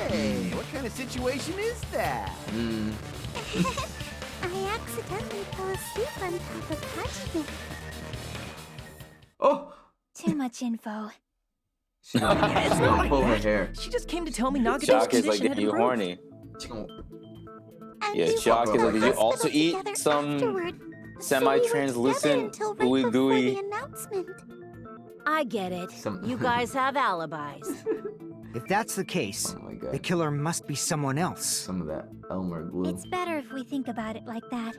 Hey, what kind of situation is that? I accidentally fell asleep on top of Hajime. Oh! too much info. She gonna pull her hair. She just came to tell me Nagato's Shock is like condition had getting you improved. horny. She gonna... And Yeah, we Shock went is to like, the did you also hospital eat together some afterward. semi-translucent So we were together until right ooey gooey? before the announcement. I get it. You guys have alibis. If that's the case, Oh my god. the killer must be someone else. Some of that Elmer glue. It's better if we think about it like that.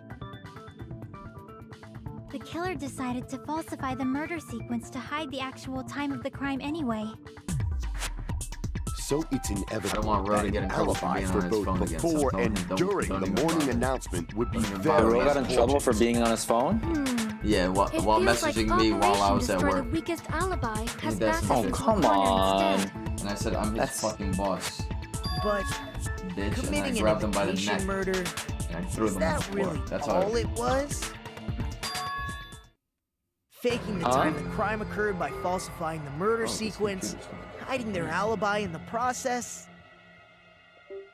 The killer decided to falsify the murder sequence to hide the actual time of the crime anyway. So it's I don't inevitable want Ro to that get in an trouble for alibi being for on his both phone again, so before don't- and don't during even the morning bother. announcement would be Don't even very bother. Ro got in trouble for unfortunate. being on his phone? Yeah, while It feels messaging like me while I Operation was at Destroy work. the Weakest Alibi has that's backed the us thing. into Oh, come a corner on. instead. And I said, I'm his That's- fucking boss, But bitch. And I committing an grabbed him by the imitation neck murder, and I threw is them on the that floor. really That's how all it was? Faking the Huh? time the crime occurred by falsifying the murder sequence, hiding their alibi in the process.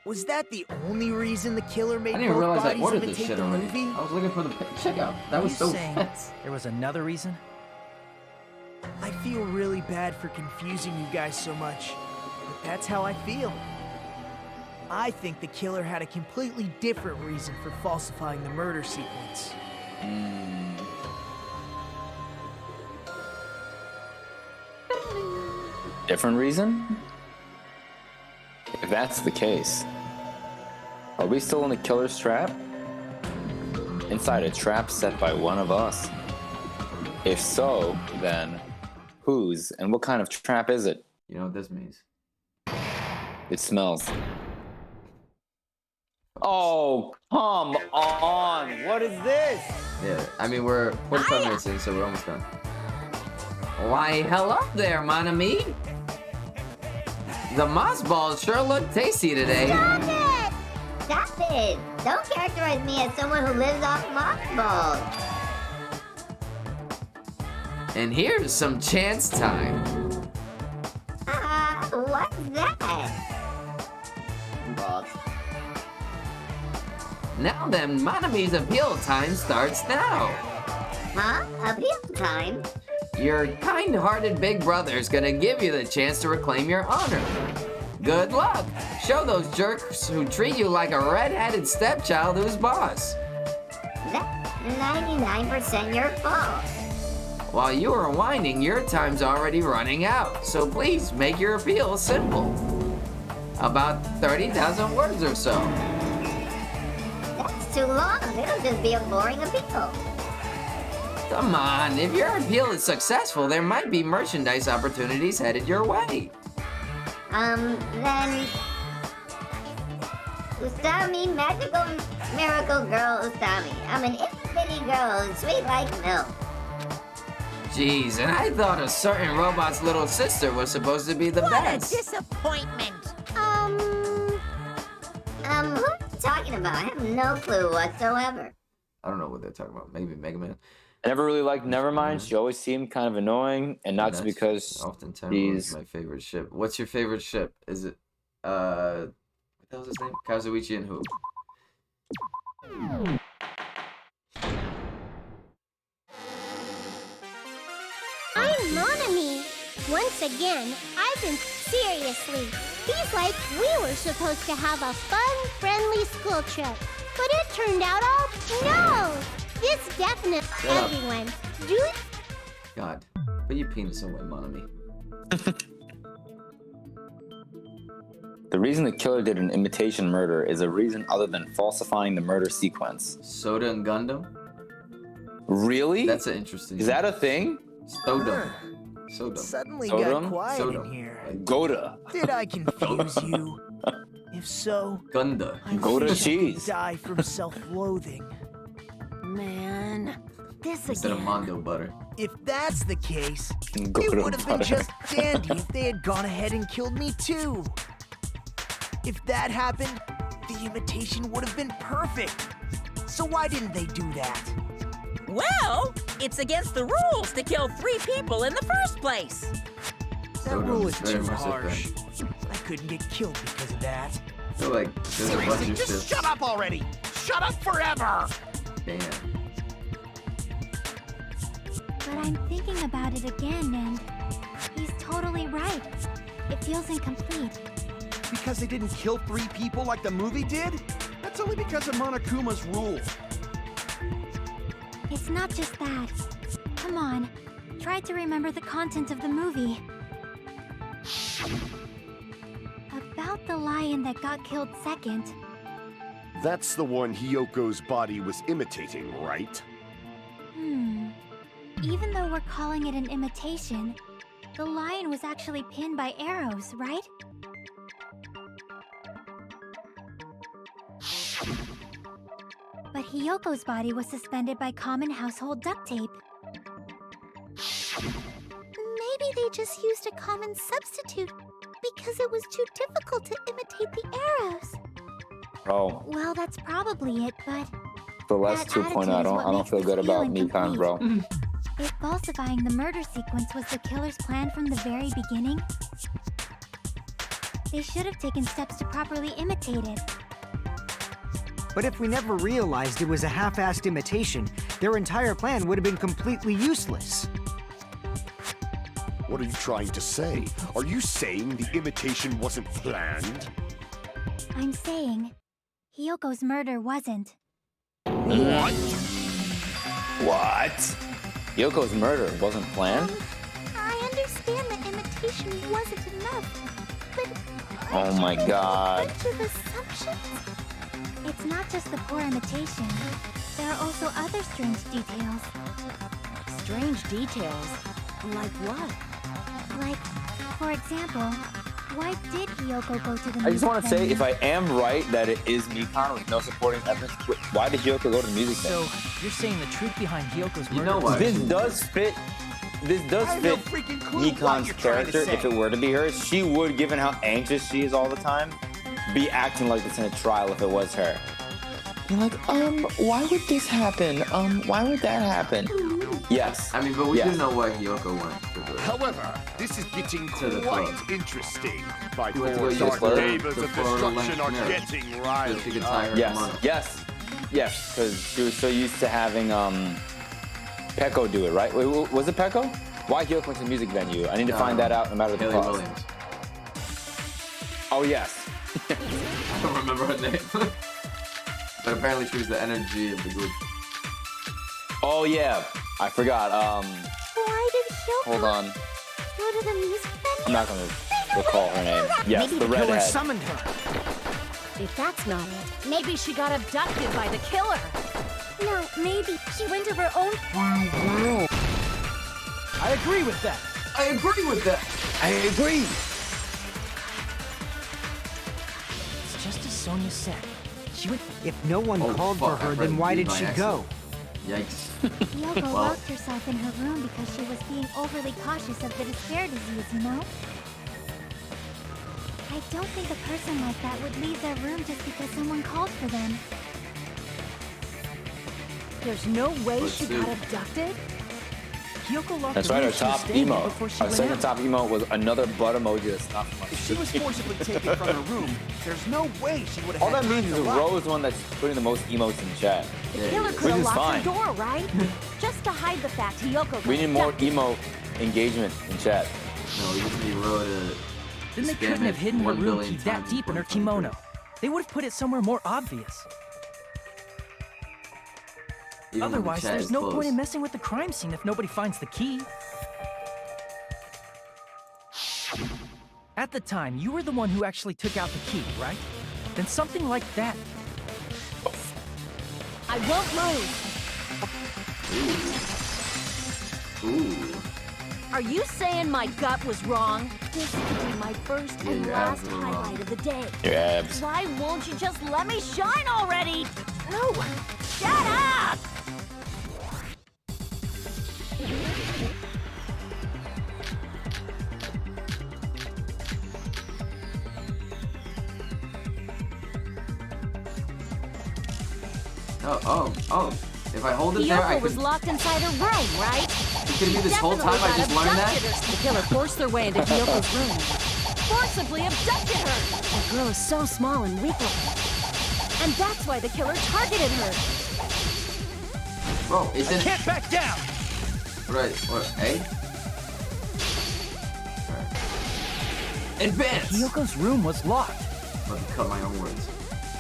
Was that the only reason the killer made I didn't both realize I bodies ordered this imitate shit the already. movie? I was looking for the checkout. That was You so saying- fast. There was another reason? I feel really bad for confusing you guys so much, but that's how I feel. I think the killer had a completely different reason for falsifying the murder sequence. Different reason? If that's the case, are we still in the killer's trap? Inside a trap set by one of us? If so, then whose and what kind of trap is it? You know what this means? It smells. Oh, come on! What is this? Yeah, I mean, we're 45 minutes in, so we're almost done. Why, hello there, mon ami. The moss balls sure look tasty today. Stop it! Stop it! Don't characterize me as someone who lives off mothballs. And here's some chance time. What's that? Balls. Now then, mon ami's appeal time starts now. Huh? Appeal time? Your kind-hearted big brother's gonna give you the chance to reclaim your honor. Good luck! Show those jerks who treat you like a red-headed stepchild who's boss. That's 99% your fault. While you are whining, your time's already running out, so please make your appeal simple. About 30,000 words or so. That's too long. It'll just be a boring appeal. Come on, if your appeal is successful, there might be merchandise opportunities headed your way. Then... Usami, magical miracle girl Usami. I'm an itty-bitty girl, sweet like milk. Jeez, and I thought a certain robot's little sister was supposed to be the best. What a disappointment. Who are you talking about? I have no clue whatsoever. I don't know what they're talking about. Maybe Mega Man. I never really liked Nevermind. She always seemed kind of annoying, and not just because often is my favorite ship. What's your favorite ship? Is it what the hell's his name? Kazuichi and who? I'm Monami. Once again, I've been seriously. Feels like we were supposed to have a fun, friendly school trip. But it turned out no! This definitely everyone. Do it. God, put your penis away, Monami. The reason the killer did an imitation murder is a reason other than falsifying the murder sequence. Soda and Gundam? Really? That's an interesting. Is that a thing? Sodom. It suddenly Sodom? got quiet Sodom. in here. Goda. Did I confuse you? If so, Gunda. Goda cheese. Die from self-loathing. Man, this Instead of again. Mondo butter. If that's the case, it Goda would have been butter. just dandy if they had gone ahead and killed me too. If that happened, the imitation would have been perfect. So why didn't they do that? Well, it's against the rules to kill 3 people in the first place. That Sodom rule is is very too much a harsh. I couldn't get killed because of that. I feel like there's a bunch Seriously, of just ships. shut up already! Shut up forever! Damn. But I'm thinking about it again, and he's totally right. It feels incomplete. Because they didn't kill 3 people like the movie did? That's only because of Monokuma's rule. It's not just that. Come on, try to remember the content of the movie. About the lion that got killed second. That's the one Hyoko's body was imitating, right? Even though we're calling it an imitation, the lion was actually pinned by arrows, right? But Hyoko's body was suspended by common household duct tape. Maybe they just used a common substitute because it was too difficult to imitate the arrows. Oh, Well, that's probably it, but the last that 2.0. attitude I is what don't makes feel this good about feel Nikon, bro. if falsifying the murder sequence was the killer's plan from the very beginning, they should have taken steps to properly imitate it. But if we never realized it was a half-assed imitation, their entire plan would have been completely useless. What are you trying to say? Are you saying the imitation wasn't planned? I'm saying, Hyoko's murder wasn't. What? What? Yoko's murder wasn't planned? I understand the imitation wasn't enough, but Oh my god. bunch of assumptions. It's not just the poor imitation. There are also other strange details. Strange details? Like what? Like, for example, why did Hyoko go to the I just want to say, venue? if I am right that it is Nikon with no supporting evidence, why did Hyoko go to the music So, venue? you're saying the truth behind Hyoko's murder? You know what? This does fit. This does I have no fit freaking clue what Nikon's you're trying to character. say. If it were to be her, she would, given how anxious she is all the time, be acting like this in a trial if it was her. You're like, why would this happen? Why would that happen? Yes. I mean, but we Yes. do know why Hyoko went to the... However, this is getting To the quite club. interesting. My You went to go force, use our Florida? neighbors The of Florida destruction are Lynch Mirror. getting So riled she could up. tie her Yes. to Mono. Yes, because she was so used to having Pecco do it, right? Wait, was it Pecco? Why Hyoko went to the music venue? I need to find that out no matter the Haley cost. Williams. Oh yes. I don't remember her name. But apparently she was the energy of the group. Oh yeah, I forgot. Why did Hyoko Hold on. go to the music venue? I'm not gonna recall her name. Yes, Maybe the the killer redhead. Summoned her. If that's not it, maybe she got abducted by the killer. No, maybe she went of her own. I agree with that. I agree with that. I agree. It's just as Sonia said. She went. If no one called for her, then why did she go? Yikes. Yoko locked herself in her room because she was being overly cautious of the despair disease, you know? I don't think a person like that would leave their room just because someone called for them. There's no way Let's she see. got abducted? Kyoko locked That's the right, room our she was top staying in emote. before she Our went second out. top emote was another butt emoji that's not much. If she was forcibly taken from her room, there's no way she would have All had that means time is to lock. Ro is the one that's putting the most emotes in the chat. The killer Which could have is locked fine. her door, right? Just to hide the fact Hiyoko got We need more abducted. emo engagement in chat. No, we just need Ro to. Then they spam couldn't have it hidden her 1 room billion key that times deep in her before it kimono. They would have put it somewhere more obvious. Even when the Otherwise, chat there's is no closed. point in messing with the crime scene if nobody finds the key. At the time, you were the one who actually took out the key, right? Then something like that. I won't move. Ooh. Are you saying my gut was wrong? This could be my first and your last abs were wrong. highlight of the day. Your abs. Why won't you just let me shine already? No! Shut up! Oh. If I hold it there, I Hiyoko was could. locked inside her room, right? It could be this whole time I just learned that? The killer forced their way into Hiyoko's room. Forcibly abducted her! That girl is so small and weak-looking. And that's why the killer targeted her. Bro, is I it. can't back down. Right, what? A? Alright. Advance! Hiyoko's room was locked. Let me cut my own words.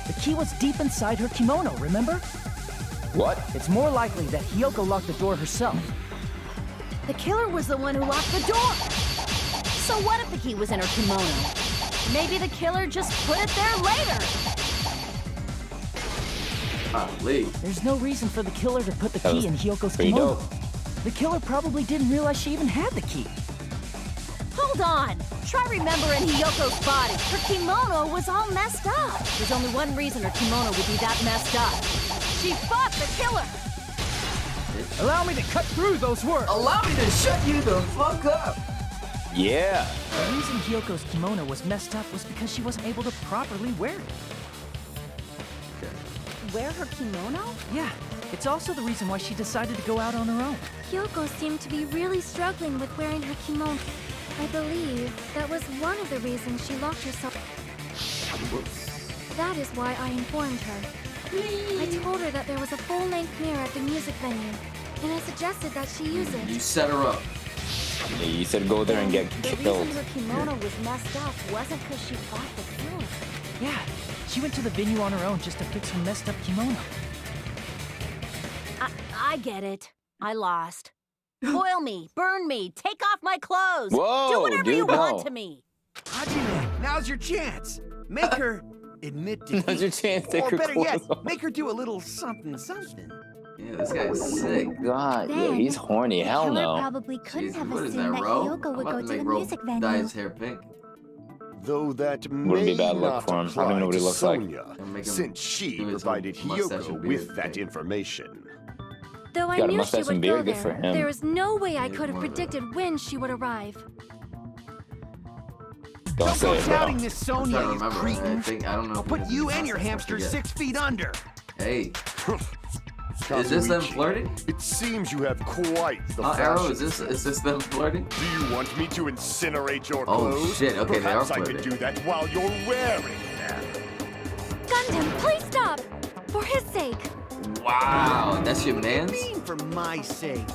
The key was deep inside her kimono, remember? What? It's more likely that Hiyoko locked the door herself. The killer was the one who locked the door. So what if the key was in her kimono? Maybe the killer just put it there later. Lee. There's no reason for the killer to put the That key was in Hyoko's pretty kimono. dope. The killer probably didn't realize she even had the key. Hold on. Try remembering Hiyoko's body. Her kimono was all messed up. There's only one reason her kimono would be that messed up. She fought the killer. Allow me to cut through those words. Allow me to shut you the fuck up! Yeah. The reason Hyoko's kimono was messed up was because she wasn't able to properly wear it. Wear her kimono? Yeah, it's also the reason why she decided to go out on her own. Hyoko seemed to be really struggling with wearing her kimono. I believe that was one of the reasons she locked herself. Whoops. That is why I informed her. I told her that there was a full-length mirror at the music venue, and I suggested that she use it. You set her up. Yeah, you said go there and get The killed. reason her kimono was messed up wasn't because she fought the killer. Yeah, she went to the venue on her own just to fix her messed up kimono. I get it. I lost. Boil me, burn me, take off my clothes. Whoa, do whatever dude, you want no. to me. Hajime, now's your chance. Make her admit defeat. Now's your chance, take or her better yet, clothes off. make her do a little something. Yeah, this guy's sick. God, yeah, Then, he's horny. The Hell killer no. probably couldn't Jeez, have what is assumed that, that Ro? Hyoko I'm would about go to to the make Ro music dye venue. his hair pink. Though that Wouldn't be may bad luck not for him. I don't apply know what he to looks like. Sonia, And make him since she do his provided whole mustache Hiyoko and with beard that thing. information. Though I Got a knew she mustache would and go beard, good for there, him. there is no way I Maybe could have more of a- predicted when she would arrive. Don't Don't say go it, bro. doubting this I'm Sonia, trying to you remember. cretin. I don't know. I'll if put he has you any and your mustache, I hamster forget. 6 feet under. Hey, is this them Kazuichi, flirting? It seems you have quite the Arrow, fashion. is this them flirting? Do you want me to incinerate your Oh, clothes? shit, okay, they are Perhaps I can flirting. do that while you're wearing them. Gundam, please stop! For his sake! Wow, that's your man's? Mean for my sake.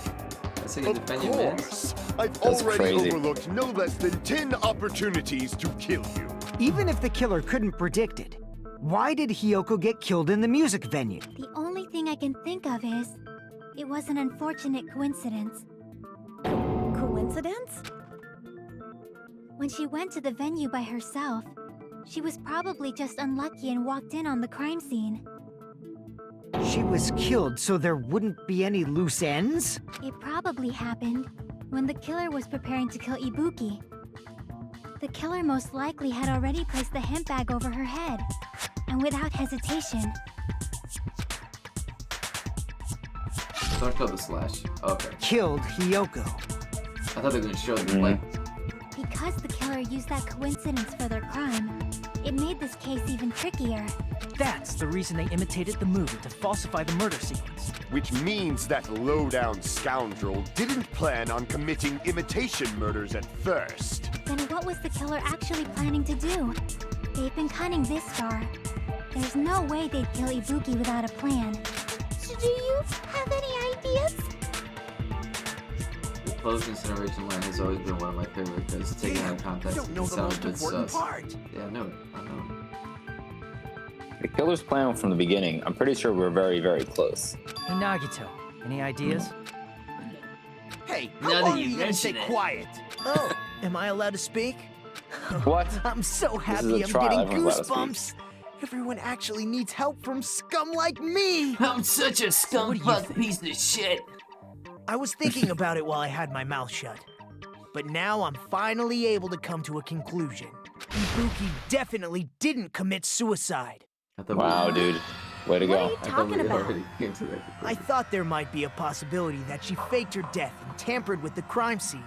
That's how you Of defend your man's? course. I've That's already crazy. overlooked no less than 10 opportunities to kill you. Even if the killer couldn't predict it, why did Hiyoko get killed in the music venue? The only thing I can think of is, it was an unfortunate coincidence. Coincidence? When she went to the venue by herself, she was probably just unlucky and walked in on the crime scene. She was killed so there wouldn't be any loose ends? It probably happened when the killer was preparing to kill Ibuki. The killer most likely had already placed the hemp bag over her head, and without hesitation. Don't kill the slash. Okay. Killed Hiyoko. I thought they were gonna show the like. Because the killer used that coincidence for their crime, it made this case even trickier. That's the reason they imitated the movie to falsify the murder sequence. Which means that low-down scoundrel didn't plan on committing imitation murders at first. Then what was the killer actually planning to do? They've been cunning this far. There's no way they'd kill Ibuki without a plan. Do you have any ideas? The closed incineration line has always been one of my favorite because taken out of context, You don't know it the sounds most a bit important sus. part. Yeah, I know. The killer's plan from the beginning, I'm pretty sure we're very, very close. Hey, Nagito, any ideas? Hey, Now how that long are you you gonna stay mention it. quiet? Oh, am I allowed to speak? What? I'm so is happy a I'm trial, getting everyone's allowed to goosebumps. Everyone actually needs help from scum like me. I'm such a scumfuck piece of shit. I was thinking about it while I had my mouth shut. But now I'm finally able to come to a conclusion. Ibuki definitely didn't commit suicide. Wow, dude. Way to go. I thought there might be a possibility that she faked her death and tampered with the crime scene.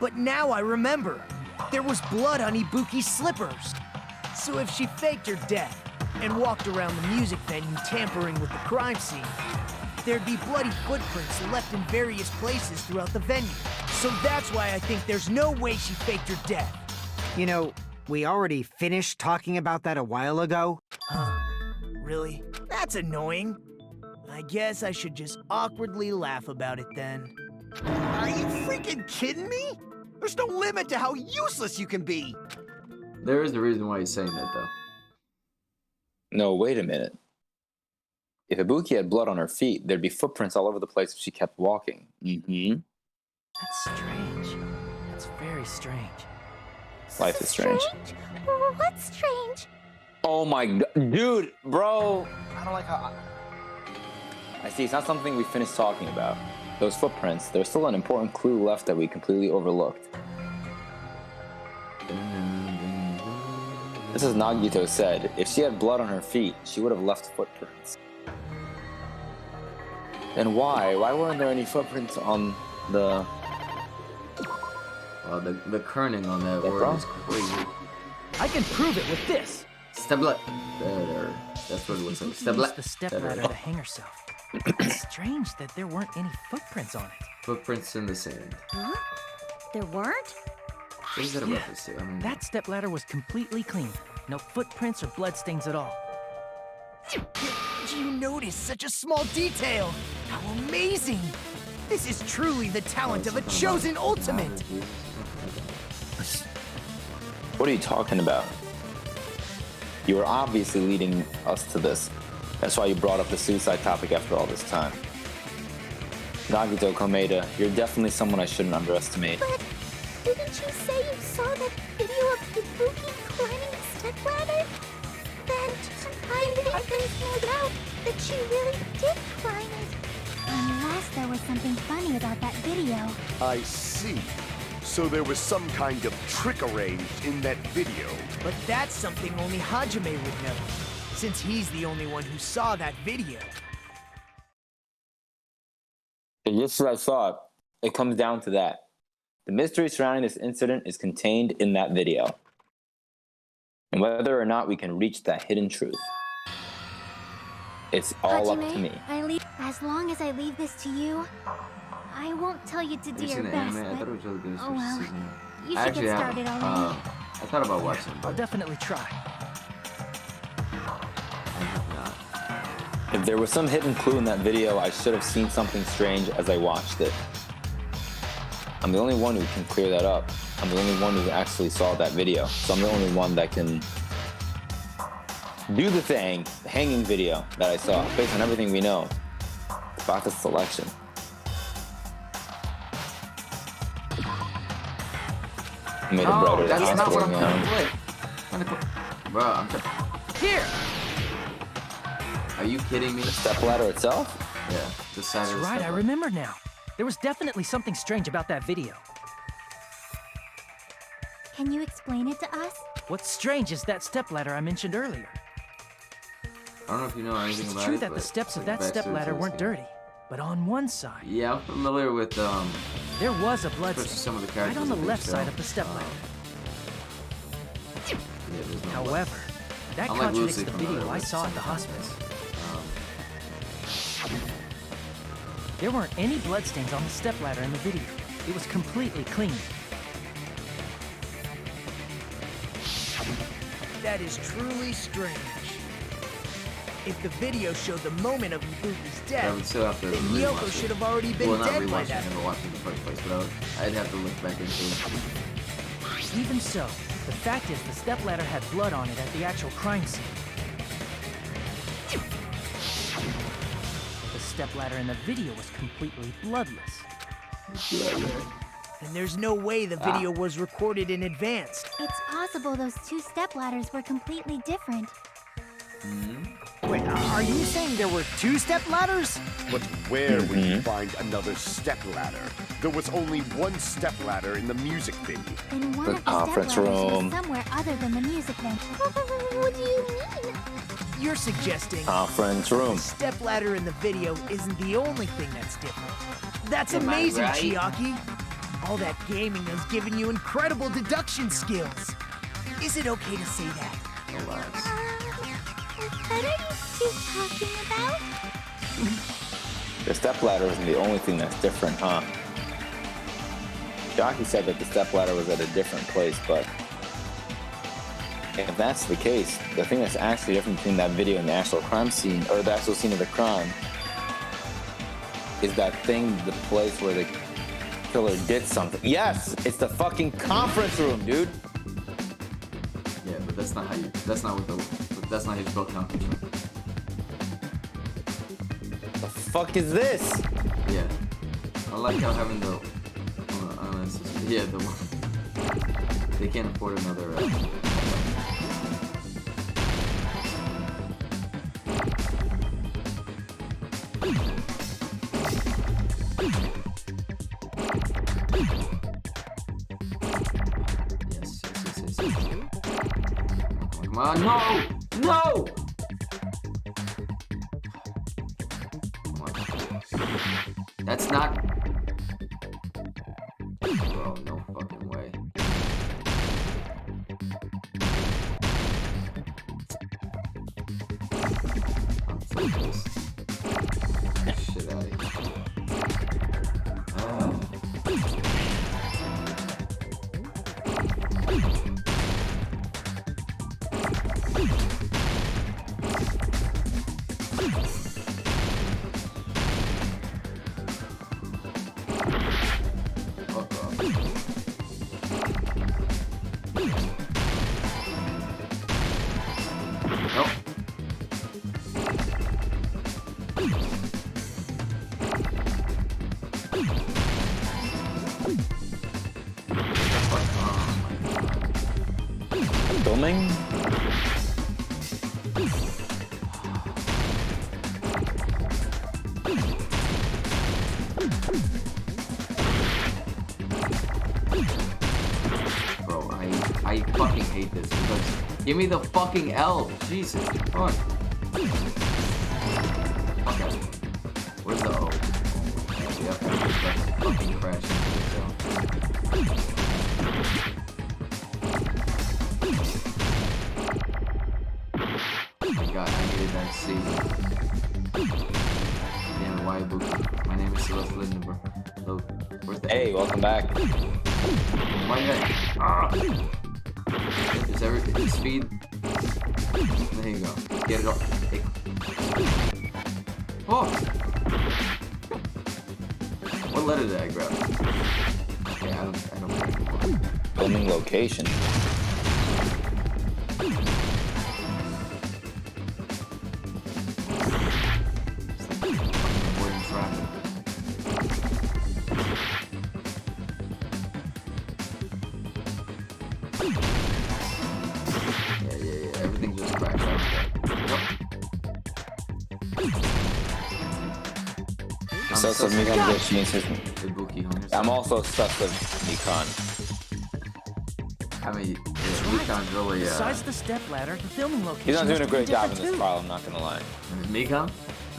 But now I remember. There was blood on Ibuki's slippers. So if she faked her death and walked around the music venue tampering with the crime scene, there'd be bloody footprints left in various places throughout the venue. So that's why I think there's no way she faked her death. You know, we already finished talking about that a while ago. Huh. Really? That's annoying. I guess I should just awkwardly laugh about it then. Are you freaking kidding me? There's no limit to how useless you can be. There is a reason why he's saying that, though. No, wait a minute. If Ibuki had blood on her feet, there'd be footprints all over the place if she kept walking. Mm-hmm. That's strange. That's very strange. Life is strange. What's strange? Oh my god. Dude, bro. I don't like how... I see, it's not something we finished talking about. Those footprints, there's still an important clue left that we completely overlooked. This is Nagito said, if she had blood on her feet, she would have left footprints. Then why? Why weren't there any footprints on the... Well, the kerning on that word is crazy. I can prove it with this. Steplet. There. That's what it looks like. Ibuki Steplet. used the stepladder to hang herself. It's strange that there weren't any footprints on it. Footprints in the sand. Huh? There weren't? What is that a reference to? I mean, That stepladder was completely clean. No footprints or bloodstains at all. Did you notice such a small detail? How amazing! This is truly the talent of a chosen ultimate! What are you talking about? You were obviously leading us to this. That's why you brought up the suicide topic after all this time. Nagito Komeda, you're definitely someone I shouldn't underestimate. But didn't you say you saw that video of Ibuki climbing the stepladder? Then I think there's no doubt that she really did climb it. Unless there was something funny about that video. I see. So there was some kind of trick arranged in that video. But that's something only Hajime would know, since he's the only one who saw that video. Just as I thought, it comes down to that. The mystery surrounding this incident is contained in that video. And whether or not we can reach that hidden truth, it's all up to me. As long as I leave this to you, I won't tell you to have do you your seen the best, anime? I thought it was really good. oh well. You should Actually, get started already. I thought about watching it, I'll but definitely try. I have not. If there was some hidden clue in that video, I should have seen something strange as I watched it. I'm the only one who can clear that up. I'm the only one who actually saw that video. So I'm the only one that can do the thing, the hanging video that I saw, based on everything we know about the selection. I made it brighter than that's not what I'm hospital trying to play. Bro, I'm trying. Here! Are you kidding me? The stepladder itself? Yeah, the side That's of the right, I stepladder. remember now. There was definitely something strange about that video. Can you explain it to us? What's strange is that stepladder I mentioned earlier. I don't know if you know anything It's about true it, that the but steps of like that backstory stepladder to this weren't game. dirty, but on one side, Yeah, I'm familiar with there was a blood especially stain some of the right characters on the that they left show. side of the stepladder. Yeah, there's no However, that I'm, like, contradicts loosely the familiar video I with saw at some the of hospital. Um, There weren't any bloodstains on the stepladder in the video. It was completely clean. That is truly strange. If the video showed the moment of Ibuki's I would death, still have to then rewatch Hiyoko it. should have already been well, not dead by rewatch it, that I never watched it in the first place, but I'd have to look back into it. Even so, the fact is the stepladder had blood on it at the actual crime scene. The stepladder in the video was completely bloodless. And there's no way the video was recorded in advance. It's possible those two stepladders were completely different. Wait, are you saying there were two stepladders? But where would you find another stepladder? There was only one stepladder in the music venue. Then one The of the conference stepladders room. was somewhere other than the music venue. What do you mean? You're suggesting Conference room. the stepladder in the video isn't the only thing that's different. That's Am I amazing, right? Chiaki. All that gaming has given you incredible deduction skills. Is it okay to say that? Alas. What are you two talking about? The stepladder isn't the only thing that's different, huh? Jockey said that the stepladder was at a different place, but if that's the case, the thing that's actually different between that video and the actual crime scene, or the actual scene of the crime, is that thing, the place where the killer did something. Yes, it's the fucking conference room, dude. Yeah, but that's not how you build conference room. The fuck is this? Yeah. I like how having the yeah, the one they can't afford another yes. Come on, no! No! Come on. That's not. Bro, no fucking way. I'm so close. Shit out of here. Nope. Filming? Bro, I fucking hate this because give me the fucking L. Jesus. Fuck. Okay. Where's the O? Yep, I just fucking crash into the Oh my god, I needed that C. Damn, why Ibuki? My name is Celeste Lindenberg. Look, where's the Hey, welcome back. Why did is speed? There you go. Get it off. Hey. Oh! What letter did I grab? Okay, I don't care anymore. Filming location. Avoiding traffic. Yeah. Everything just crashed out. Yep. sus of Mikan because she needs his. Ibuki hunger. I'm also sus of Mikan. I mean, Mikan's really. Besides the stepladder, the filming location. He's not doing a must have been great job in different this too. trial. I'm not gonna lie. Mikan?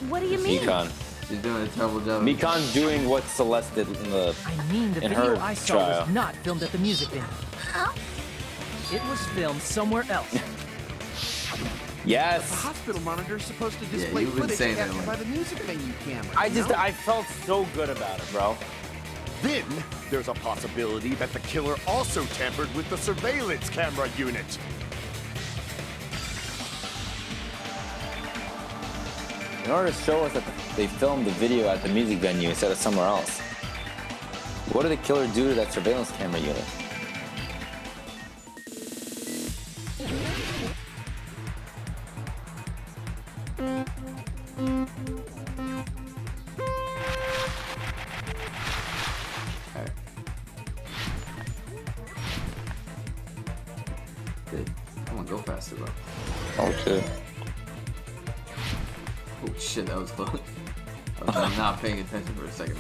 What do you mean? Mikan. She's doing a terrible job. Mikan's doing what Celeste did in the. I mean, the in video her I saw trial. was not filmed at the music venue. Huh? It was filmed somewhere else. Yes. The hospital monitor is supposed to Yeah, display you've been footage saying that, captured like- by the music venue camera. I felt so good about it, bro. Then, there's a possibility that the killer also tampered with the surveillance camera unit. In order to show us that they filmed the video at the music venue instead of somewhere else. What did the killer do to that surveillance camera unit? Alright. Good. Come on, go faster, bro. Oh shit. Oh shit, that was close. I was like, not paying attention for a second.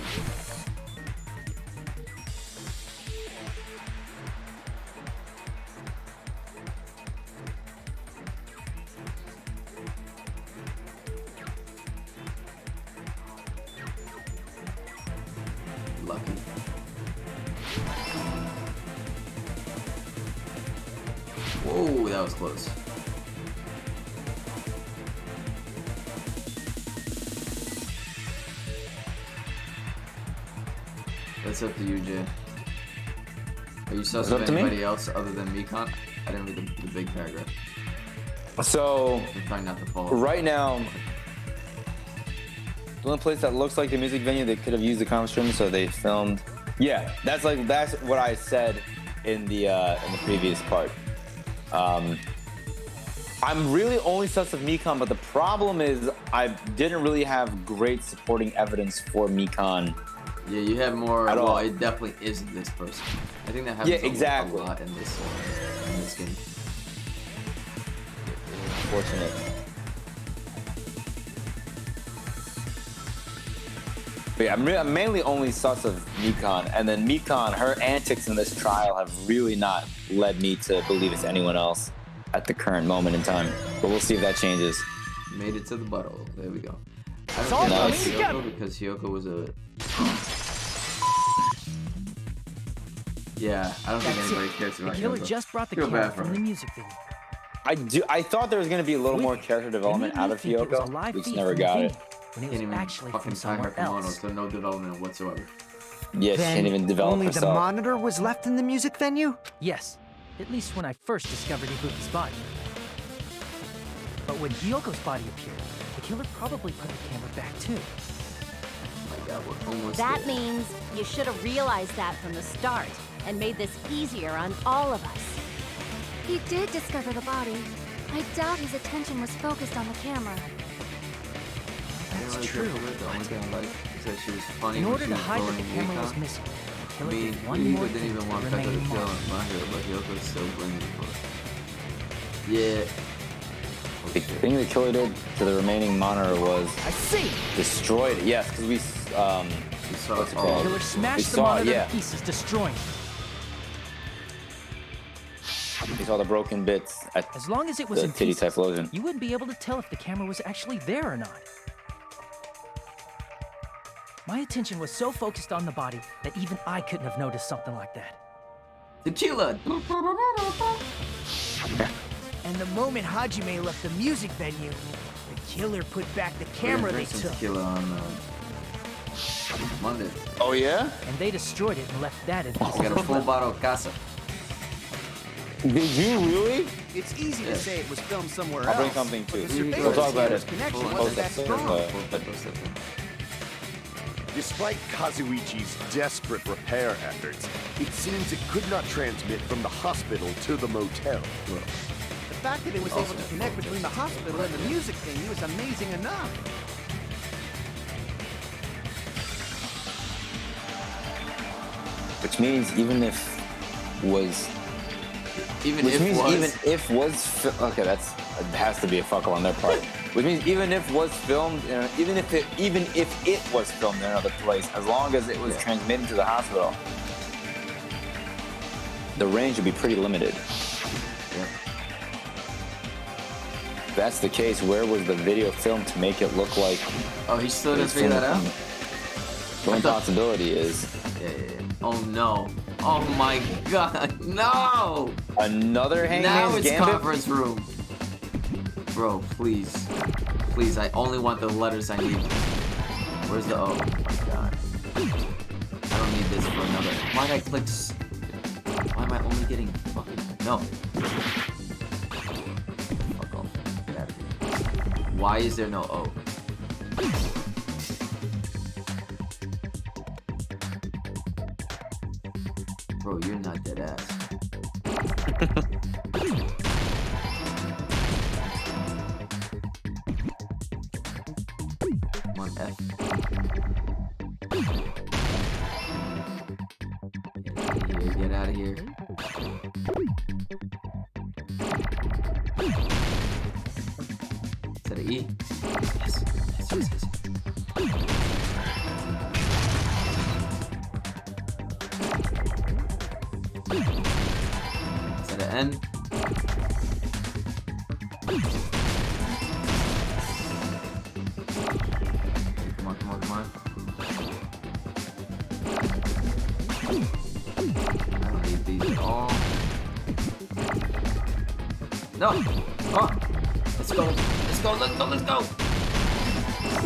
Lucky. Whoa, that was close. That's up to you, Jay. Are you sus It's of up to me? anybody else other than Mikan? I didn't read the big paragraph. So I'm trying not to follow. right now, the only place that looks like the music venue they could have used the conference room, so they filmed. Yeah, that's what I said in the previous part. I'm really only sus of Mikan, but the problem is I didn't really have great supporting evidence for Mikan. Yeah, you have more. At Well, all. it definitely isn't this person. I think that happens Yeah, exactly. a lot in this game. Unfortunate. But yeah, I'm mainly only sus of Mikan, and then Mikan, her antics in this trial have really not led me to believe it's anyone else at the current moment in time. But we'll see if that changes. Made it to the butthole. There we go. I It's don't all care about coming Hyoko because Hyoko was a. Yeah, I don't think That's anybody it. cares The about killer Hyoko. just brought the Feel camera bad for from the her. music venue. I thought there was going to be a little more character development out of It was a Hyoko. live We just feed never from the got venue, it. when it Can't was even actually fucking from tie her somewhere kimono, else. so no development whatsoever. Yeah, she Then can't even develop only herself. the monitor was left in the music venue? Yes, at least when I first discovered Ibuki's body. But when Hyoko's body appeared, the killer probably put the camera back too. Oh my god, we're almost That there. means you should have realized that from the start and made this easier on all of us. He did discover the body. I doubt his attention was focused on the camera. That's true, The only thing I like is that she was funny In when order she to was hide that the bullying camera Mikan. was missing, the I killer mean, did one Hyoko more didn't thing even to want Pekka to remaining kill monster. my hero, but Hyoko's still blaming him for it. Yeah. The thing the killer did to the remaining monitor was I see! destroyed it. Yes, because we saw what's it all called? of The killer it. smashed We the saw it, monitor yeah. to pieces, destroying it. We saw the broken bits at As long as it was the in titty pieces, typhlosion. you wouldn't be able to tell if the camera was actually there or not. My attention was so focused on the body that even I couldn't have noticed something like that. Tequila! And the moment Hajime left the music venue, the killer put back the camera they took. Tequila on Monday. Oh yeah? And they destroyed it and left that in pieces. He got a full bottle of casa. Did you really? It's easy to say it was filmed somewhere I'll bring else, something but too. the We'll talk about surveillance it. connection Full wasn't that episode, strong. Despite Kazuichi's desperate repair efforts, it seems it could not transmit from the hospital to the motel. The fact that it was able to connect between the hospital and the music venue is amazing enough. Which means even if was Even which if means was. even if was okay, that's It has to be a fuck up on their part. Which means even if it was filmed, even if it was filmed in another place, as long as it was transmitted to the hospital, the range would be pretty limited. If that's the case, where was the video filmed to make it look like? Oh, he still didn't figure that out? The only possibility is. Yeah. Oh no. Oh my god. No! Another Hangman's Now it's Gambit? conference room. Bro, please. Please, I only want the letters I need. Where's the O? Oh my god. I don't need this for another. Why did I click? Why am I only getting fucking. No. Fuck off. Get out of here. Why is there no O? Bro, you're not dead ass. Come on, F. Get out of here. Is that an E? Yes. Yes. Is that an N? Come on. I don't need these at all. No! Oh! Let's go!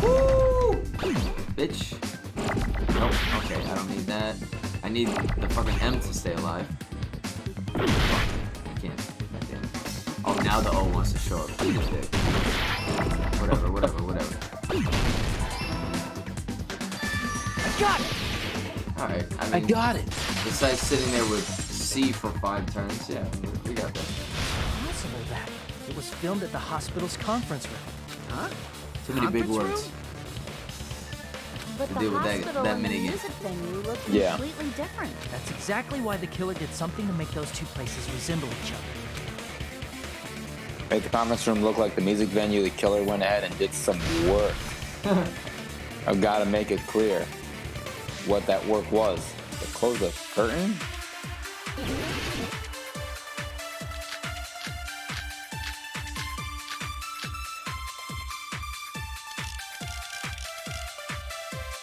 Woo! Bitch. Nope. Okay, I don't need that. I need the fucking M to stay alive. I can't. Goddamn. Oh, now the O wants to show up. Eat his dick. Whatever. I got it! Alright, I got it. Besides sitting there with C for 5 turns, yeah, we got that. Possible that it was filmed at the hospital's conference room. Huh? Too many big Conference words. But To the deal with hospital that and the minigame. music venue look Yeah. completely different. That's exactly why the killer did something to make those two places resemble each other. Make the conference room look like the music venue. The killer went ahead and did some work. I've got to make it clear what that work was. To close the curtain?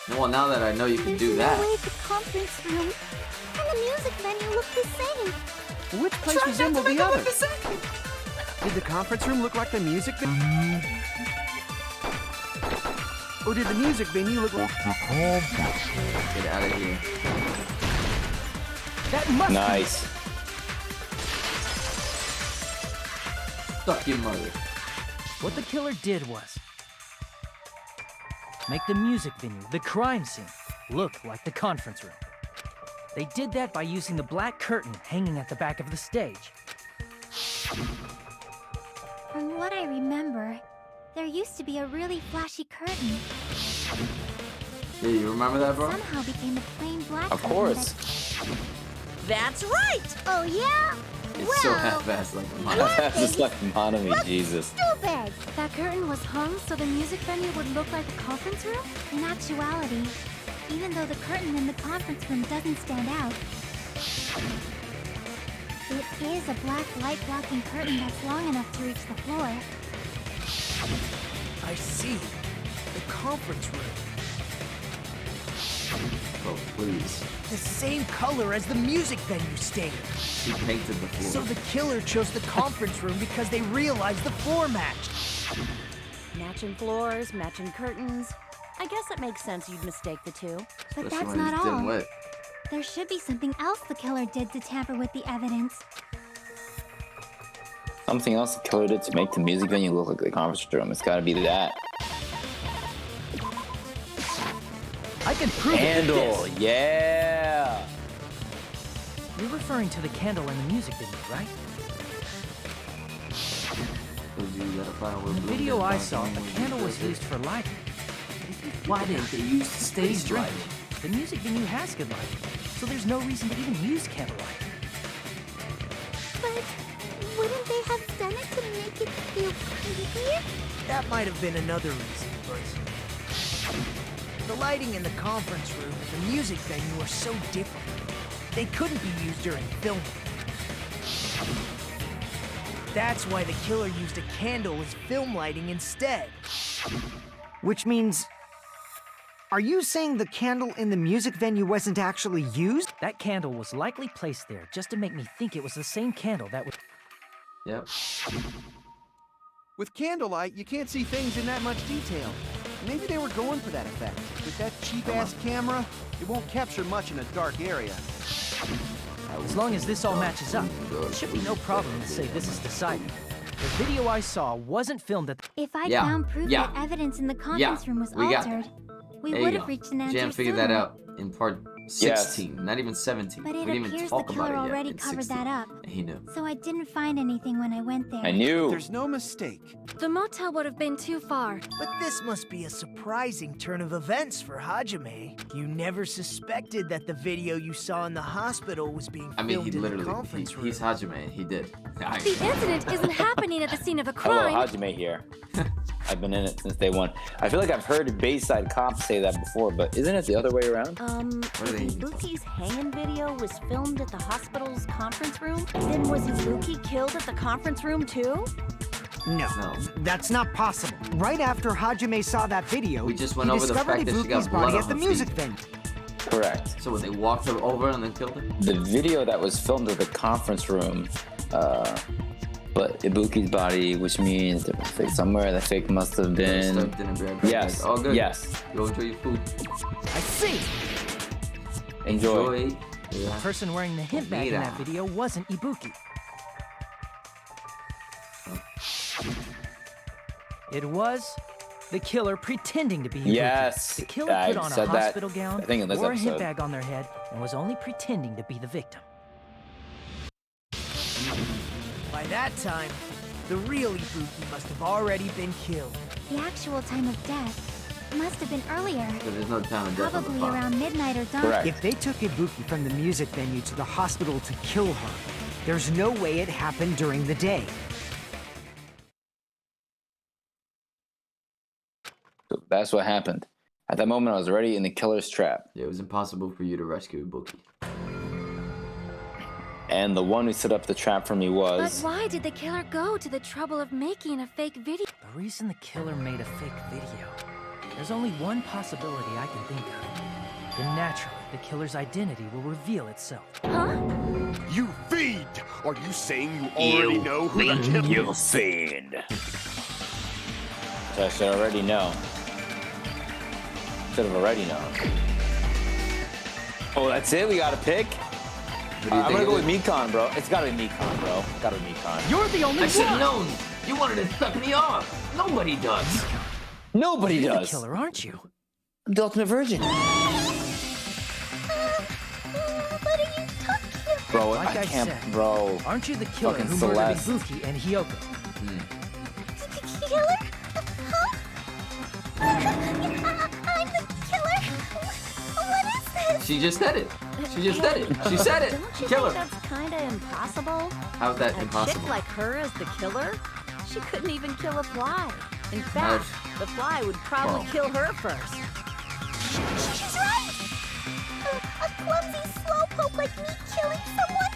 Well, now that I know you can do that. No way the conference room and the music venue look the same. Which place resembled the other? Did the conference room look like the music venue? Or did the music venue look like the conference room? Get out of here. That must Nice. Fuck your mother. What the killer did was make the music venue, the crime scene, look like the conference room. They did that by using the black curtain hanging at the back of the stage. From what I remember, there used to be a really flashy curtain. Yeah, you remember that, bro? Somehow became a plain black Of curtain course. That's right! Oh yeah? It's so Well, half-assed like a That's just like Monami, Jesus. stupid. That curtain was hung so the music venue would look like a conference room? In actuality, even though the curtain in the conference room doesn't stand out, it is a black light-blocking curtain that's long enough to reach the floor. I see. The conference room. Bro, please. The same color as the music venue stage. He painted the floor. So the killer chose the conference room because they realized the floor matched. Matching floors, matching curtains. I guess it makes sense you'd mistake the two. But Especially that's when not he's dim all. lit. There should be something else the killer did to tamper with the evidence. Something else the killer did to make the music venue look like the conference room. It's got to be that. I can prove Candle, it with this. yeah. You're referring to the candle in the music video, right? In the video I saw, a candle was used for lighting. Why didn't they use the stage Strange. lighting? The music venue has good lighting, so there's no reason to even use candlelight. But wouldn't they have done it to make it feel creepier? That might have been another reason, but the lighting in the conference room and the music venue were so different. They couldn't be used during filming. That's why the killer used a candle as film lighting instead. Which means... Are you saying the candle in the music venue wasn't actually used? That candle was likely placed there just to make me think it was the same candle that was... Yep. With candlelight, you can't see things in that much detail. Maybe they were going for that effect. With that cheap-ass camera, it won't capture much in a dark area. As long as this all matches up, it should be no problem to say this is decided. The video I saw wasn't filmed at... If I'd found proof that evidence in the conference room was altered, we would have reached an answer Jan figured sooner. that out in part 16, not even 17. But we it didn't even appears the talk about killer it yet already in covered 16. that up. He knew. So I didn't find anything when I went there. I knew. There's no mistake. The motel would have been too far. But this must be a surprising turn of events for Hajime. You never suspected that the video you saw in the hospital was being I mean, filmed he in the literally, conference room. he's Hajime, he did. The incident isn't happening at the scene of a Hello, crime. Hajime here. I've been in it since day one. I feel like I've heard Bayside cops say that before, but isn't it the other way around? If Ibuki's hanging video was filmed at the hospital's conference room, then was Ibuki killed at the conference room too? No, that's not possible. Right after Hajime saw that video, We just went he over the discovered fact that she got Ibuki's blood body on at the her music feet. venue. Correct. So when they walked her over and then killed her? The video that was filmed at the conference room, but Ibuki's body, which means there was fake somewhere. The fake must have been. Yes. All good. Yes. Go enjoy your food. I see! Enjoy. The person wearing the hint bag in that video wasn't Ibuki. It was the killer pretending to be Ibuki. Yes, The killer I put on a said that, hospital gown, I think in this wore a hint episode. bag on their head, and was only pretending to be the victim. By that time, the real Ibuki must have already been killed. The actual time of death must have been earlier. So there's no time of death on the Probably file. around midnight or dawn. If they took Ibuki from the music venue to the hospital to kill her, there's no way it happened during the day. So that's what happened. At that moment, I was already in the killer's trap. Yeah, it was impossible for you to rescue Ibuki. And the one who set up the trap for me But was... why did the killer go to the trouble of making a fake video? The reason the killer made a fake video, there's only one possibility I can think of. Then naturally, the killer's identity will reveal itself. Huh? You fiend! Are you saying you already know who the killer is? You fiend. So I should already know. Should have already known. Oh, that's it? We got to pick? I'm gonna go with Mekon, bro. It's gotta be Mekon, bro. Gotta be Mekon. You're the only I one! should have known! You wanted to cut me off! Nobody does! Nobody You're does. the killer, aren't you? I'm the ultimate virgin. Bro, Like I I can't, said, bro. Aren't you the killer Fucking who murdered Celeste. Ibuki and Hyoko? Killer? Huh? I'm the killer? What is this? She just said it! She just said it! She said it! Don't you Killer! think that's kind of impossible? How's that A impossible? chick like her as the killer? She couldn't even kill a fly. In fact, the fly would probably kill her first. She's right! A clumsy slowpoke like me killing someone?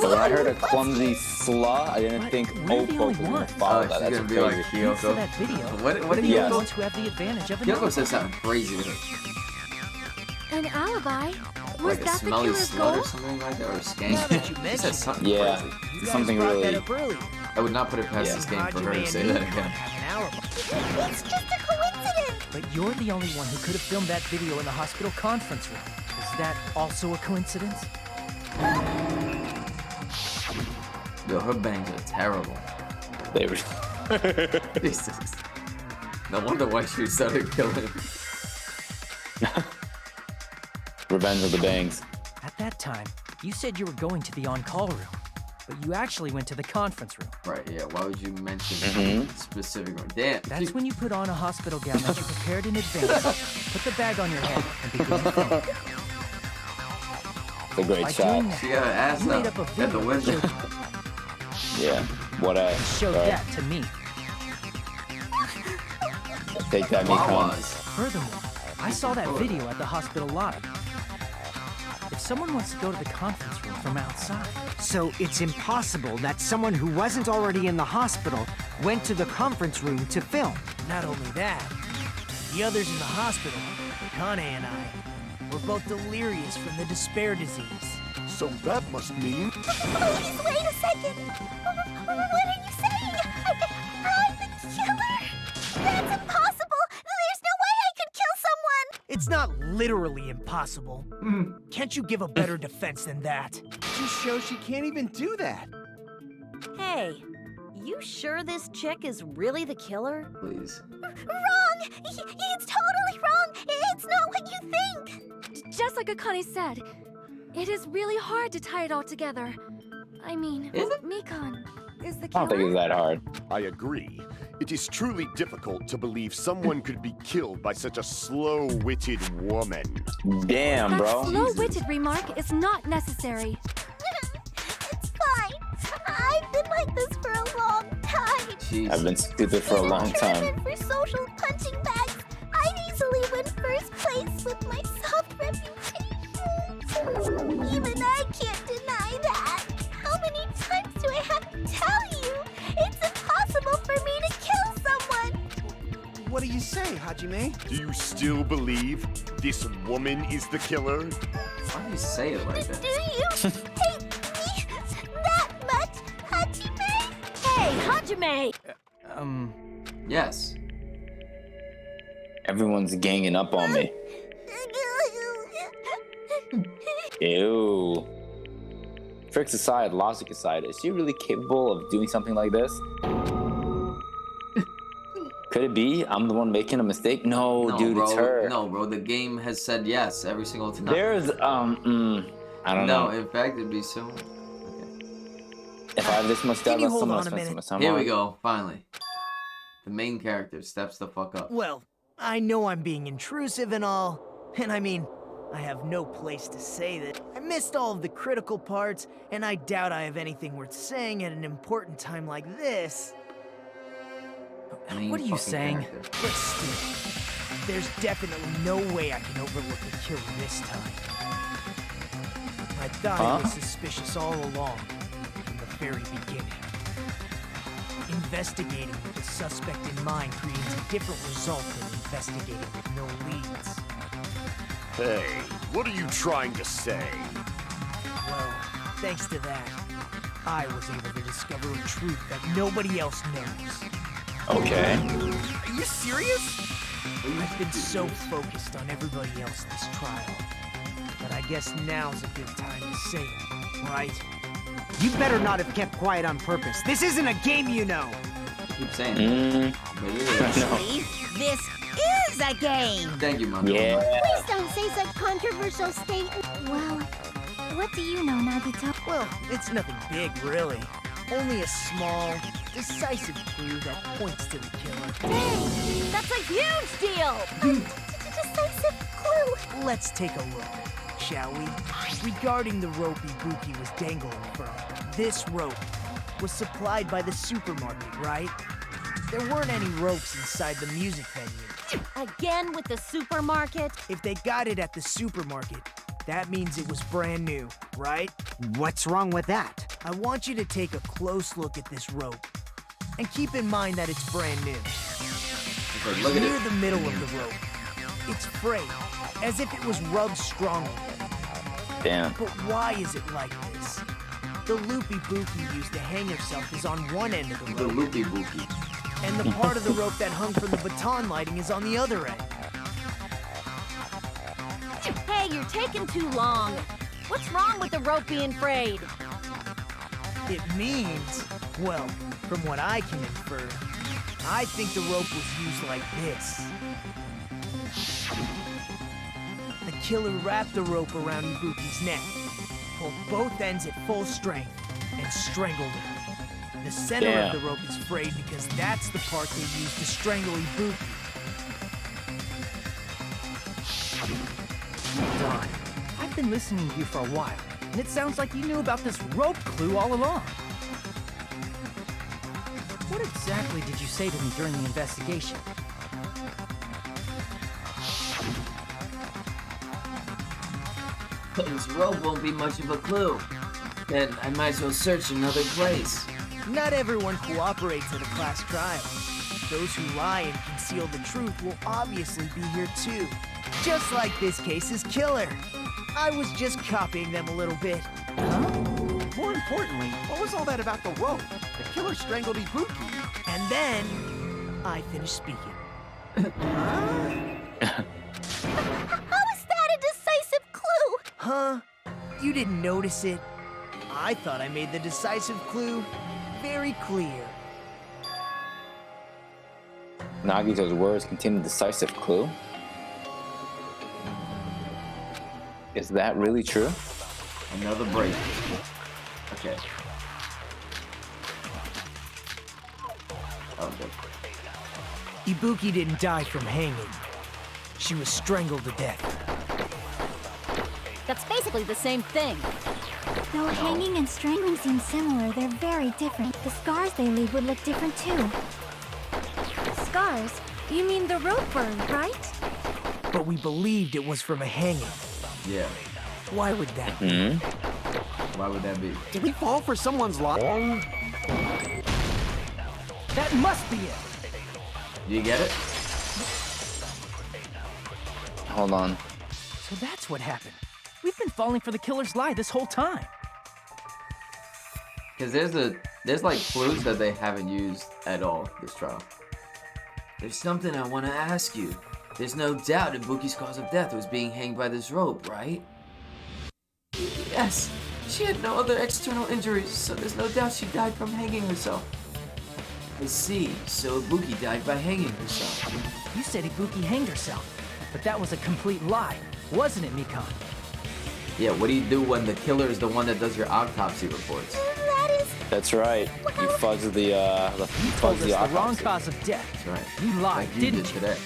So when I heard a clumsy slaw, I didn't think we're the Oppo only was gonna ones. follow that. she's That's gonna be crazy. like Thanks to Hyoko. that video, What did we're the Hyoko only ones who have the advantage of an Hyoko alibi. said something crazy to her. An alibi? Was Like a that the smelly killer's slut goal? or something like that, or a Now skank. that you She mention said it, something Yeah. crazy. you guys Something brought really- that up earlier. I would not put it past Yeah. this game for her to Hajime say and that Mekon again. have an alibi. It's just a coincidence! But you're the only one who could have filmed that video in the hospital conference room. Is that also a coincidence? Yo, her bangs are terrible. They were. Jesus. No wonder why she started killing. Revenge of the Bangs. At that time, you said you were going to the on-call room, but you actually went to the conference room. Right, yeah, why would you mention specific room? Damn. That's when you put on a hospital gown that you prepared in advance, put the bag on your head, and began filming. It's a great By shot. doing that, She got her ass you made up up a at the video window. Yeah. What a Showed that to me. Take that, Mikon. Furthermore, I saw that video at the hospital lobby. If someone wants to go to the conference room from outside... So it's impossible that someone who wasn't already in the hospital went to the conference room to film. Not only that, the others in the hospital, Akane and I, were both delirious from the despair disease. So that must mean... Please, wait a second. What are you saying? I'm the killer? That's impossible. There's no way I could kill someone. It's not literally impossible. Can't you give a better defense than that? Just shows she can't even do that. Hey, you sure this chick is really the killer? Please. Wrong. It's totally wrong. It's not what you think. Just like Akane said, it is really hard to tie it all together. I mean, Mikon is the I killer. don't think it's that hard. I agree. It is truly difficult to believe someone could be killed by such a slow-witted woman. Damn, That bro. slow-witted remark is not necessary. It's fine. I've been like this for a long time. Jeez. I've been stupid for a long time. For social punching bags, I'd easily win first place with my soft reputation. Even I can't deny that. How many times do I have to tell you? It's impossible for me to kill someone. What do you say, Hajime? Do you still believe this woman is the killer? Why do you say it like that? Do you hate me that much, Hajime? Hey, Hajime! Yes. Everyone's ganging up on me. Ew. Tricks aside, logic aside, is she really capable of doing something like this? Could it be I'm the one making a mistake? No, dude, bro. it's her. No, bro. The game has said yes every single time. There's I don't know. No, in fact, it'd be so. Okay. If I have this much doubt, Can you that's hold someone on a spend so minute? much time Here on. we go. Finally, the main character steps the fuck up. Well, I know I'm being intrusive and all, and I mean, I have no place to say that. I missed all of the critical parts, and I doubt I have anything worth saying at an important time like this. Main What are you fucking saying? character. But still, there's definitely no way I can overlook the killer this time. I thought it was suspicious all along, from the very beginning. Investigating with the suspect in mind creates a different result than investigating with no leads. Hey, what are you trying to say? Well, thanks to that, I was able to discover a truth that nobody else knows. Okay. Are you serious? I've been so focused on everybody else this trial, but I guess now's a good time to say it, right? You better not have kept quiet on purpose. This isn't a game, you know. Keep saying that. But it is. Actually, this is a game. Thank you, Mom. Yeah. Please don't say such controversial statements. Well, what do you know, Nagito? Well, it's nothing big, really. Only a small, decisive clue that points to the killer. Hey, that's a huge deal! Decisive clue. Let's take a look, shall we? Regarding the rope Ibuki was dangling from, this rope was supplied by the supermarket, right? There weren't any ropes inside the music venue. Again with the supermarket? If they got it at the supermarket, that means it was brand new, right? What's wrong with that? I want you to take a close look at this rope. And keep in mind that it's brand new. Okay, look at Near it. the middle of the rope, it's frayed, as if it was rubbed strongly. Damn. But why is it like this? The loop Ibuki used to hang herself is on one end of the The rope, loopy bookie. and the part of the rope that hung from the baton lighting is on the other end. Hey, you're taking too long. What's wrong with the rope being frayed? It means, well, from what I can infer, I think the rope was used like this. The killer wrapped the rope around Ibuki's neck, pulled both ends at full strength, and strangled her. The center of the rope is frayed because that's the part they used to strangle Ibuki. Don, I've been listening to you for a while, and it sounds like you knew about this rope clue all along. What exactly did you say to me during the investigation? This rope won't be much of a clue. Then I might as well search another place. Not everyone cooperates at a class trial. Those who lie and conceal the truth will obviously be here too. Just like this case's killer. I was just copying them a little bit. More importantly, what was all that about the rope? The killer strangled Ibuki. And then, I finished speaking. How is that a decisive clue? Huh? You didn't notice it? I thought I made the decisive clue very clear. Nagito's words contain a decisive clue? Is that really true? Another break. Okay. Oh, good. Ibuki didn't die from hanging. She was strangled to death. That's basically the same thing. Though hanging and strangling seem similar, they're very different. The scars they leave would look different too. Scars? You mean the rope burn, right? But we believed it was from a hanging. Yeah. Why would that be? Why would that be? Did we fall for someone's lie? That must be it! Do you get it? Hold on. So that's what happened. We've been falling for the killer's lie this whole time. Because there's like clues that they haven't used at all this trial. There's something I want to ask you. There's no doubt Ibuki's cause of death was being hanged by this rope, right? Yes. She had no other external injuries, so there's no doubt she died from hanging herself. I see. So Ibuki died by hanging herself. You said Ibuki hanged herself, but that was a complete lie, wasn't it, Mikan? Yeah, what do you do when the killer is the one that does your autopsy reports? That is... That's right. You fudge the You told us the wrong autopsy. cause of death. That's right. You lied, Like you didn't did you? today.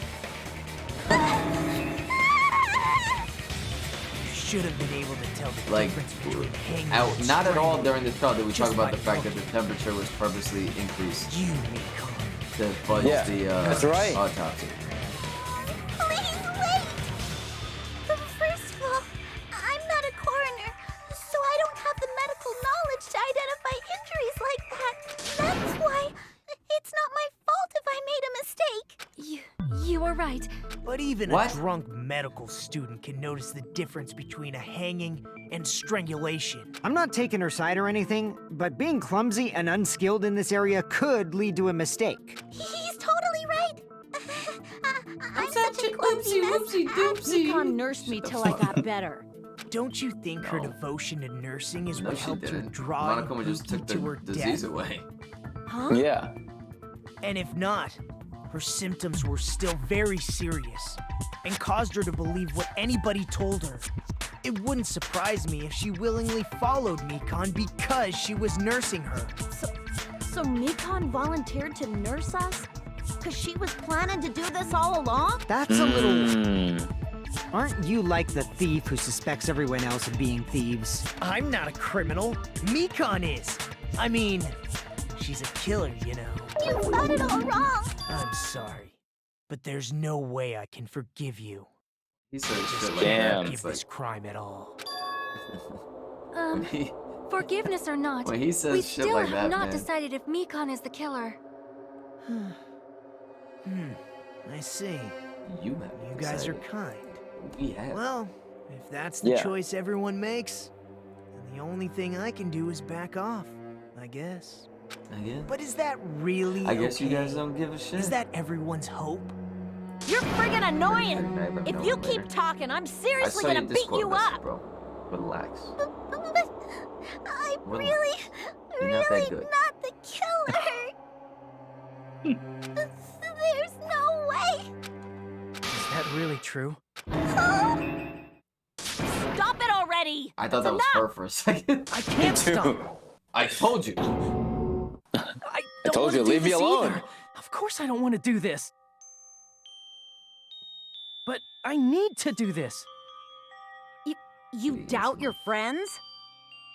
You should have been able to tell the Like, difference between hanging and not at all strangling. during this trial did we talk Just about by the fact that looking. the temperature was purposely increased You, Mikan. to fudge Yeah, the that's right. autopsy. Please wait! First of all, I'm not a coroner, so I don't have the medical knowledge to identify injuries like that. That's why it's not my fault if I made a mistake. You were right. But even What? a drunk medical student can notice the difference between a hanging and strangulation. I'm not taking her side or anything, but being clumsy and unskilled in this area could lead to a mistake. He's totally right. I'm such a clumsy mess. Mikan nursed me till I got better. Don't you think her devotion to nursing is No, what she helped her didn't. draw Monokuma just Ibuki took to the her disease death? away. Huh? Yeah. And if not, her symptoms were still very serious and caused her to believe what anybody told her. It wouldn't surprise me if she willingly followed Mikan because she was nursing her. So Mikan volunteered to nurse us? Because she was planning to do this all along? That's a little... Hmm. Aren't you like the thief who suspects everyone else of being thieves? I'm not a criminal. Mikan is. I mean, she's a killer, you know. You got it all wrong. I'm sorry, but there's no way I can forgive you. He said shit like Damn. that. Give It's this like, crime at all. Forgiveness or not, when he says we shit still like have that, not man. decided if Mikan is the killer. I see. You have You guys are kind. We have. Well, if that's the Yeah. choice everyone makes, then the only thing I can do is back off, I guess. Again? But is that really I guess you okay? guys don't give a shit. Is that everyone's hope? You're friggin' annoying! I If know you it keep later. talking, I'm I seriously saw gonna your beat Discord you message, up! bro. Relax. But I'm Relax. really You're not that really good. not the killer. There's no way. Is that really true? Stop it already! I thought It's that was enough. her for a second. I can't stop. I told you. I don't told wanna you, do leave me this alone. either. Of course I don't want to do this. But I need to do this. You doubt your friends?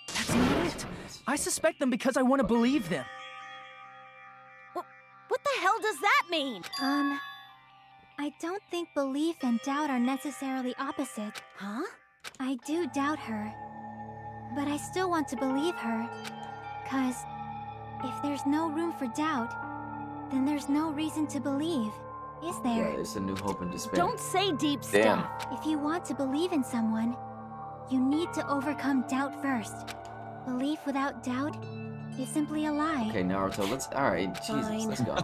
That's not it. I suspect them because I want to believe them. What the hell does that mean? I don't think belief and doubt are necessarily opposite. Huh? I do doubt her, but I still want to believe her. 'Cause if there's no room for doubt, then there's no reason to believe, is there? Yeah, it's a new hope and despair. Don't say deep Damn. stuff. If you want to believe in someone, you need to overcome doubt first. Belief without doubt is simply a lie. Okay, Naruto, alright, Jesus, Fine. let's go.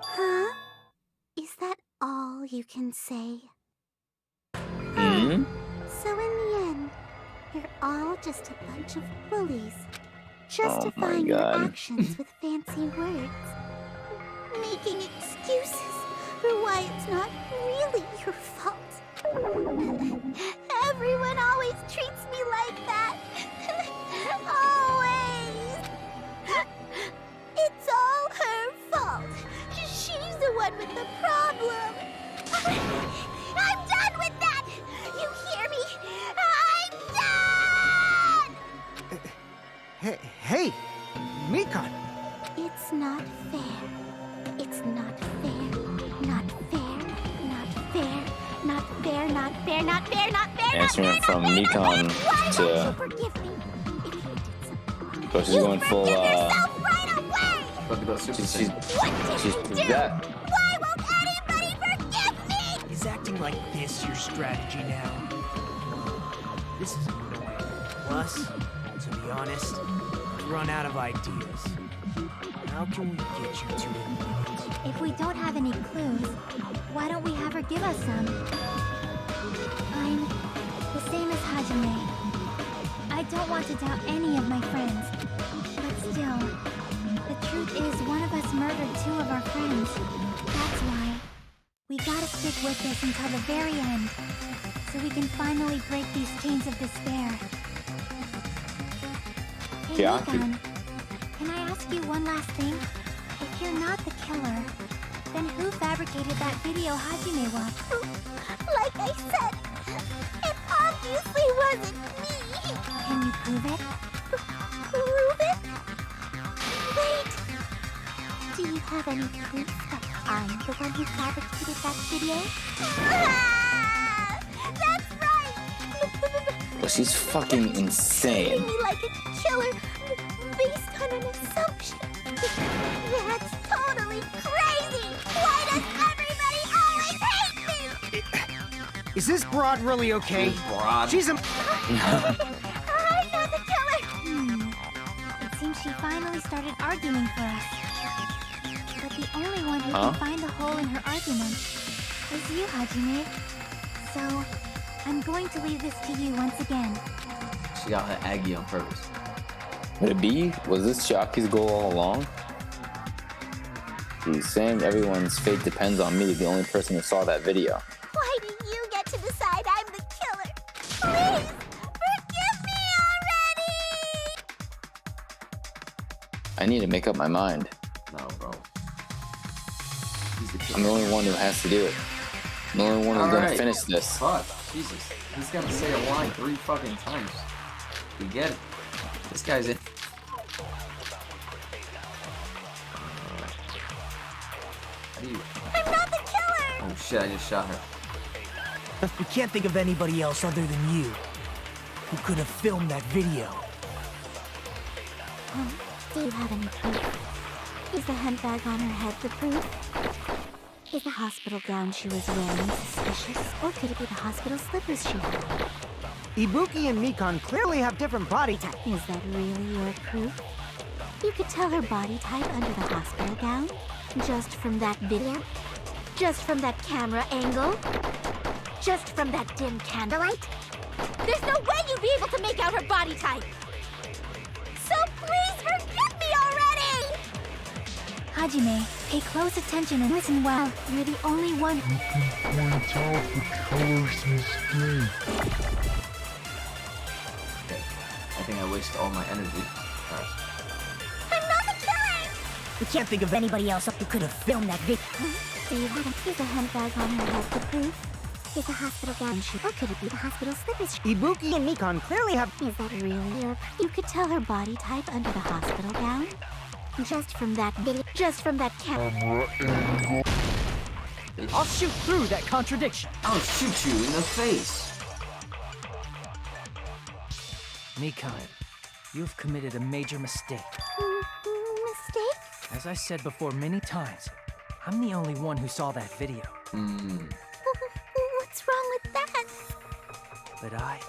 Huh? Is that all you can say? Hmm? So in the end, you're all just a bunch of bullies. Oh Justifying my your God. actions with fancy words. Making excuses for why it's not really your fault. Everyone always treats me like that. Always. It's all her fault. She's the one with the problem. I'm done with that! You hear me? I'm done! Hey, Mikon. It's not fair. It's not fair. Not fair. Not fair. Not fair. Not fair. Not fair. Not fair. Answering from Nikon to. Forgive me. If you did something. So she's going full. Yourself right away! About to go Super She's Saiyan. What did she's you do? that. Why won't anybody forgive me? Is acting like this your strategy now? This is annoying. Plus, to be honest, I've run out of ideas. How can we get you to admit? If we don't have any clues, why don't we have her give us some? I'm the same as Hajime. I don't want to doubt any of my friends. But still, the truth is one of us murdered two of our friends. That's why we gotta stick with this until the very end, so we can finally break these chains of despair. Hey, Yeah. Nikon, can I ask you one last thing? If you're not the killer, then who fabricated that video Hajime watched? Like I said, it obviously wasn't me. Can you prove it? Prove it? Wait. Do you have any proof that I'm the one who fabricated that video? Ah, that's right. Well, she's fucking insane. Treating me like a killer based on an assumption. That's totally crazy. Why does everybody always hate me? Is this broad really okay? Broad. She's a... I'm not the killer. It seems she finally started arguing for us. But the only one who Huh? can find the hole in her argument is you, Hajime. So, I'm going to leave this to you once again. She got her Aggie on purpose. Would it be? Was this Chiaki's goal all along? He's saying everyone's fate depends on me, the only person who saw that video. Why do you get to decide I'm the killer? Please, forgive me already! I need to make up my mind. No, bro. He's the I'm killer. the only one who has to do it. I'm the only one who's gonna Alright. finish this. Fuck, Jesus. He's gonna say a line 3 fucking times. We get it. This guy's in. How do you... I'm not the killer! Oh shit, I just shot her. We can't think of anybody else other than you who could have filmed that video. Do you have any proof? Is the handbag on her head the proof? Is the hospital gown she was wearing suspicious? Or could it be the hospital slippers she had? Ibuki and Mikon clearly have different body types. Is that really your proof? You could tell her body type under the hospital gown? Just from that video? Just from that camera angle? Just from that dim candlelight? There's no way you'd be able to make out her body type! So please forgive me already! Hajime, pay close attention and listen well. You're the only one who Point out the killer's mistake. I think I wasted all my energy. Alright. I'm not the killer! We can't think of anybody else who could have filmed that video. Do you have is the handbag on her head the proof? Is the hospital gown she... Or could it be the hospital slippers she... Ibuki and Mikon clearly have... Is that really your... You could tell her body type under the hospital gown? Just from that video, just from that camera. I'll shoot through that contradiction. I'll shoot you in the face. Mikan, you've committed a major mistake. Mistake? As I said before many times, I'm the only one who saw that video. What's wrong with that? But I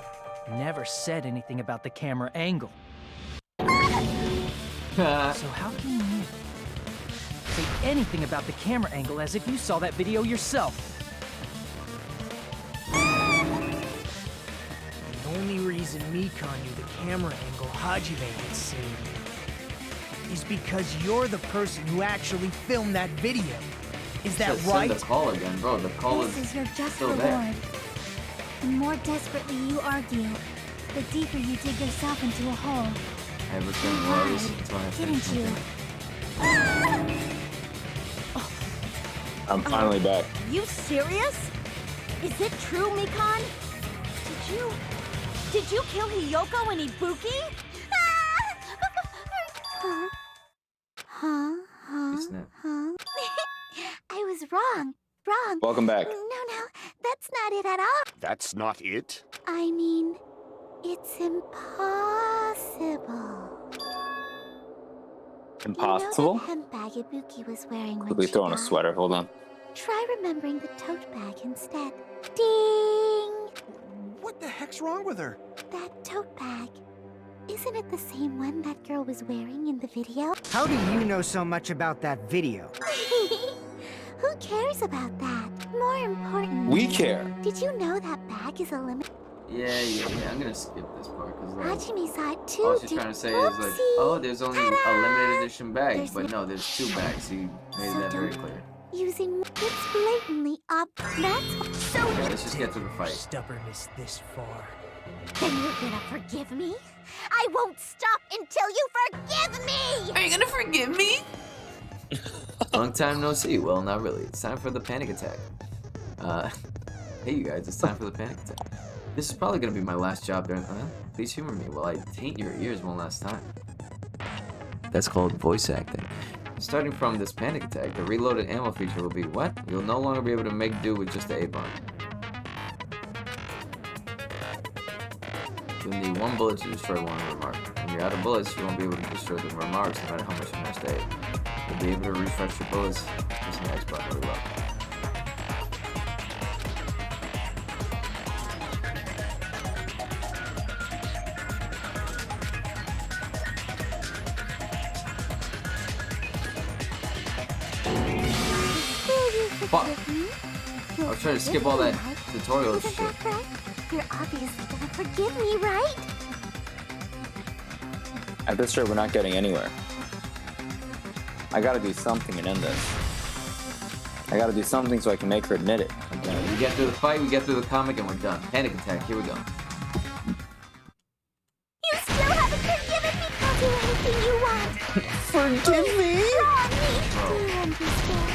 never said anything about the camera angle. So how can you say anything about the camera angle as if you saw that video yourself? The only reason Mikan knew the camera angle Hajime had seen is because you're the person who actually filmed that video. Is that right? Send the call again, bro. The call This is your just still reward. there. The more desperately you argue, the deeper you dig yourself into a hole. Everything was until I Didn't finished you? I'm finally back. You serious? Is it true, Mikan? Did you kill Hiyoko and Ibuki? I was wrong. Wrong. Welcome back. No, that's not it at all. That's not it? I mean, it's impossible. Impossible? You know that handbag Ibuki was wearing when Quickly she throw on a died? sweater. Hold on. Try remembering the tote bag instead. Ding! What the heck's wrong with her? That tote bag. Isn't it the same one that girl was wearing in the video? How do you know so much about that video? Who cares about that? More important. We care. Did you know that bag is a limit? Yeah. I'm gonna skip this part because Hajime saw it too. all she's trying to say is like, oh, there's only a limited edition bag, There's but no, there's 2 bags. So you made that very clear. Using it's blatantly up. That's so. Yeah, let's just get to the fight. Stubbornness this far. Then you're gonna forgive me? I won't stop until you forgive me! Are you gonna forgive me? Long time no see. Well, not really. It's time for the panic attack. Hey you guys, it's time for the panic attack. This is probably gonna be my last job during. Please humor me while I taint your ears one last time. That's called voice acting. Starting from this panic attack, the reloaded ammo feature will be what? You'll no longer be able to make do with just the A-bomb. You'll need 1 bullet to destroy 1 remark. When you're out of bullets, you won't be able to destroy the remarks no matter how much you must aid. You'll be able to refresh your bullets using the X button to reload. Fuck! I was trying to skip all that tutorial Isn't shit. that right? You're obviously gonna forgive me, right? At this rate, we're not getting anywhere. I gotta do something and end this. I gotta do something so I can make her admit it. Okay, we get through the fight, we get through the comic, and we're done. Panic attack, here we go. You still haven't forgiven me. I'll do anything you want. Forgive me? Draw me. Do you understand?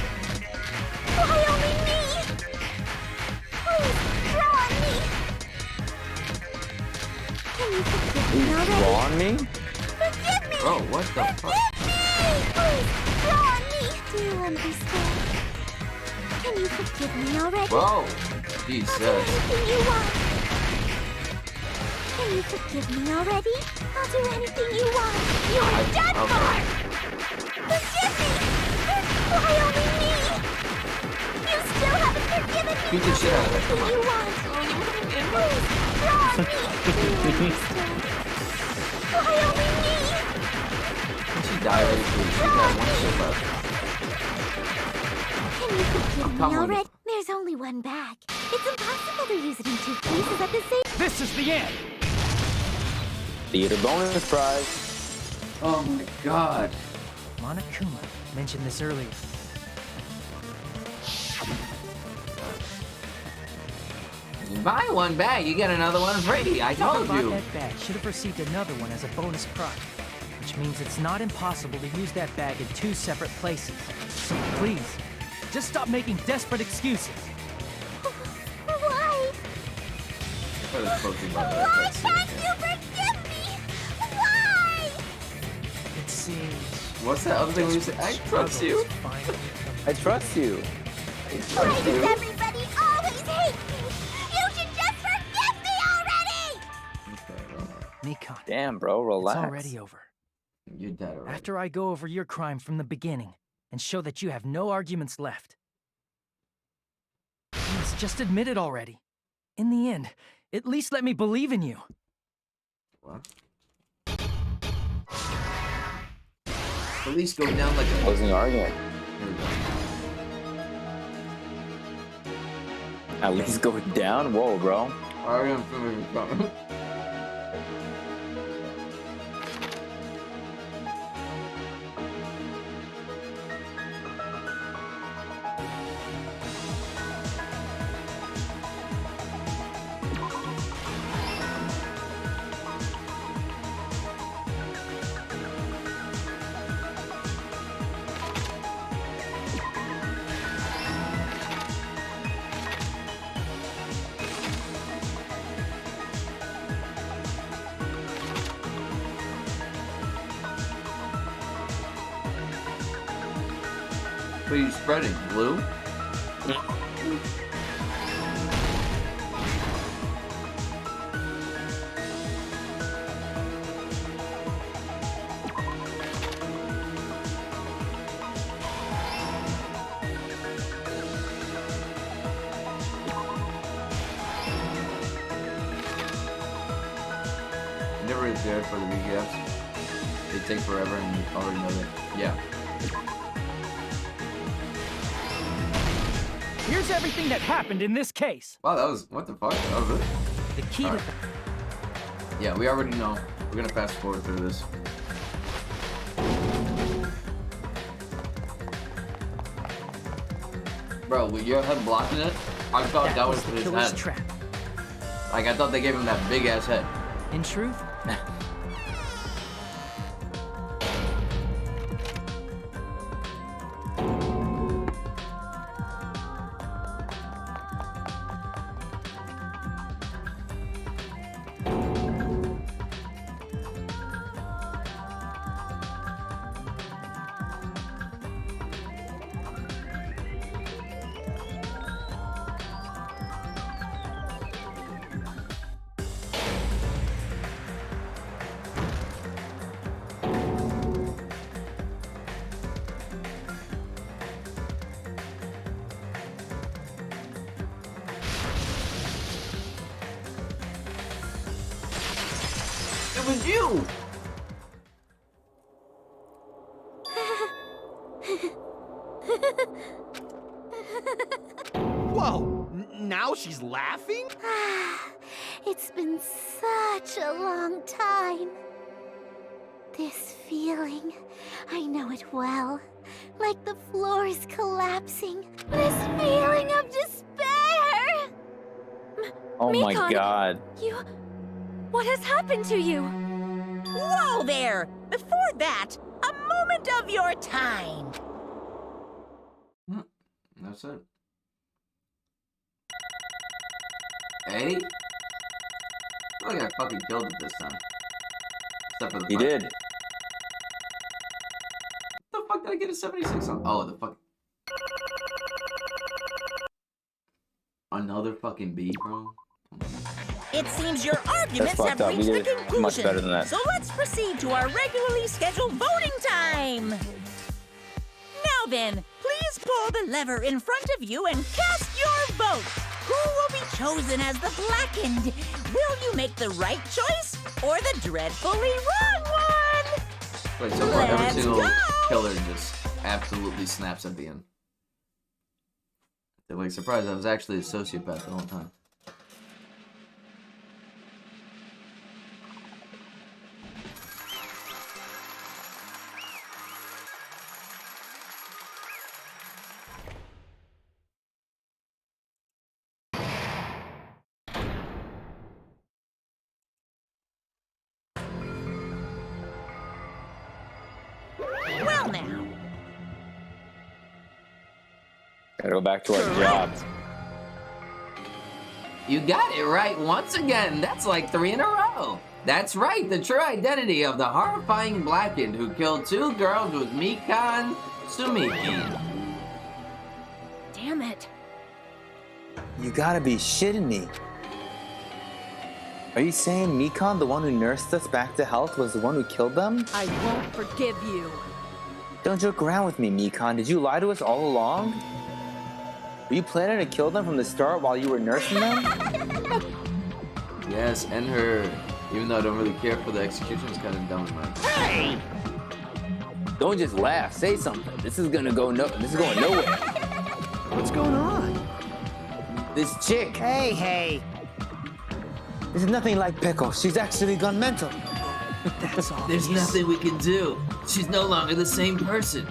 Why only me? Please, draw me. Can you forgive me already? Draw on me? Forgive me! Oh, what the fuck? Please, draw me. Do you understand? Can you forgive me already? Whoa! I'll do Jesus. anything you want. Can you forgive me already? I'll do anything you want. You're done for! Forgive me! Why only me? You still haven't forgiven me. Beat the shit out of her, come on. You want. Please, draw me. Do you understand? Why only me? Can she die already, please? She's got 1 shit left. Can you forgive me Come on. already? There's only 1 bag. It's impossible to use it in 2 pieces at the same. This is the end! Theater bonus prize. Oh my god. Monokuma mentioned this earlier. You buy 1 bag, you get another one free. I told Whoever you. bought that bag should have received another one as a bonus prize, which means it's not impossible to use that bag in 2 separate places. So please, just stop making desperate excuses. Why? Why Why can't you forgive me? Why? It seems What's that other thing when you say, I trust you? I trust you. Why does everybody always hate me? You should just forgive me already! Mikon. Damn, bro, relax. It's already over. You're dead already. After I go over your crime from the beginning and show that you have no arguments left. Please, just admit it already. In the end, at least let me believe in you. What? At least go down like a closing argument. At least go down? Whoa, bro. Argument. What are you spreading? Blue? Never is there for the recaps. They take forever and you already know that. Yeah. Here's everything that happened in this case. Wow, that was, what the fuck? That was it? The key to... Yeah, we already know. We're gonna fast forward through this. Bro, with your head blocking it, I thought that was his head. Trap. Like, I thought they gave him that big-ass head. In truth... It was you! Whoa! Now she's laughing? It's been such a long time. This feeling, I know it well. Like the floor is collapsing. This feeling of despair! Oh my Mikon, god. What has happened to you? Whoa there! Before that, a moment of your time. That's it. Hey? I think I fucking killed it this time. Except for the He did. What the fuck did I get a 76 on? Oh, the fuck. Another fucking B, bro? It seems your arguments have fucked up. reached We a did conclusion. much better than that. So let's proceed to our regularly scheduled voting time. Now then, please pull the lever in front of you and cast your vote. Who will be chosen as the blackened? Will you make the right choice or the dreadfully wrong one? Wait, so far every Let's single go. killer just absolutely snaps at the end. They're like, surprised I was actually a sociopath the whole time. Well now. Gotta go back to our job. You got it right once again. That's like 3 in a row. That's right, the true identity of the horrifying Blackened who killed 2 girls with Mikan Sumiki. Damn it. You gotta be shitting me. Are you saying Mikan, the one who nursed us back to health, was the one who killed them? I won't forgive you. Don't joke around with me, Mikan. Did you lie to us all along? Were you planning to kill them from the start while you were nursing them? Yes, and her. Even though I don't really care for the execution, it's kind of dumb, man. Hey! Don't just laugh. Say something. This is going nowhere. What's going on? This chick. Hey. This is nothing like Pickle. She's actually gone mental. That's all. There's nothing we can do. She's no longer the same person.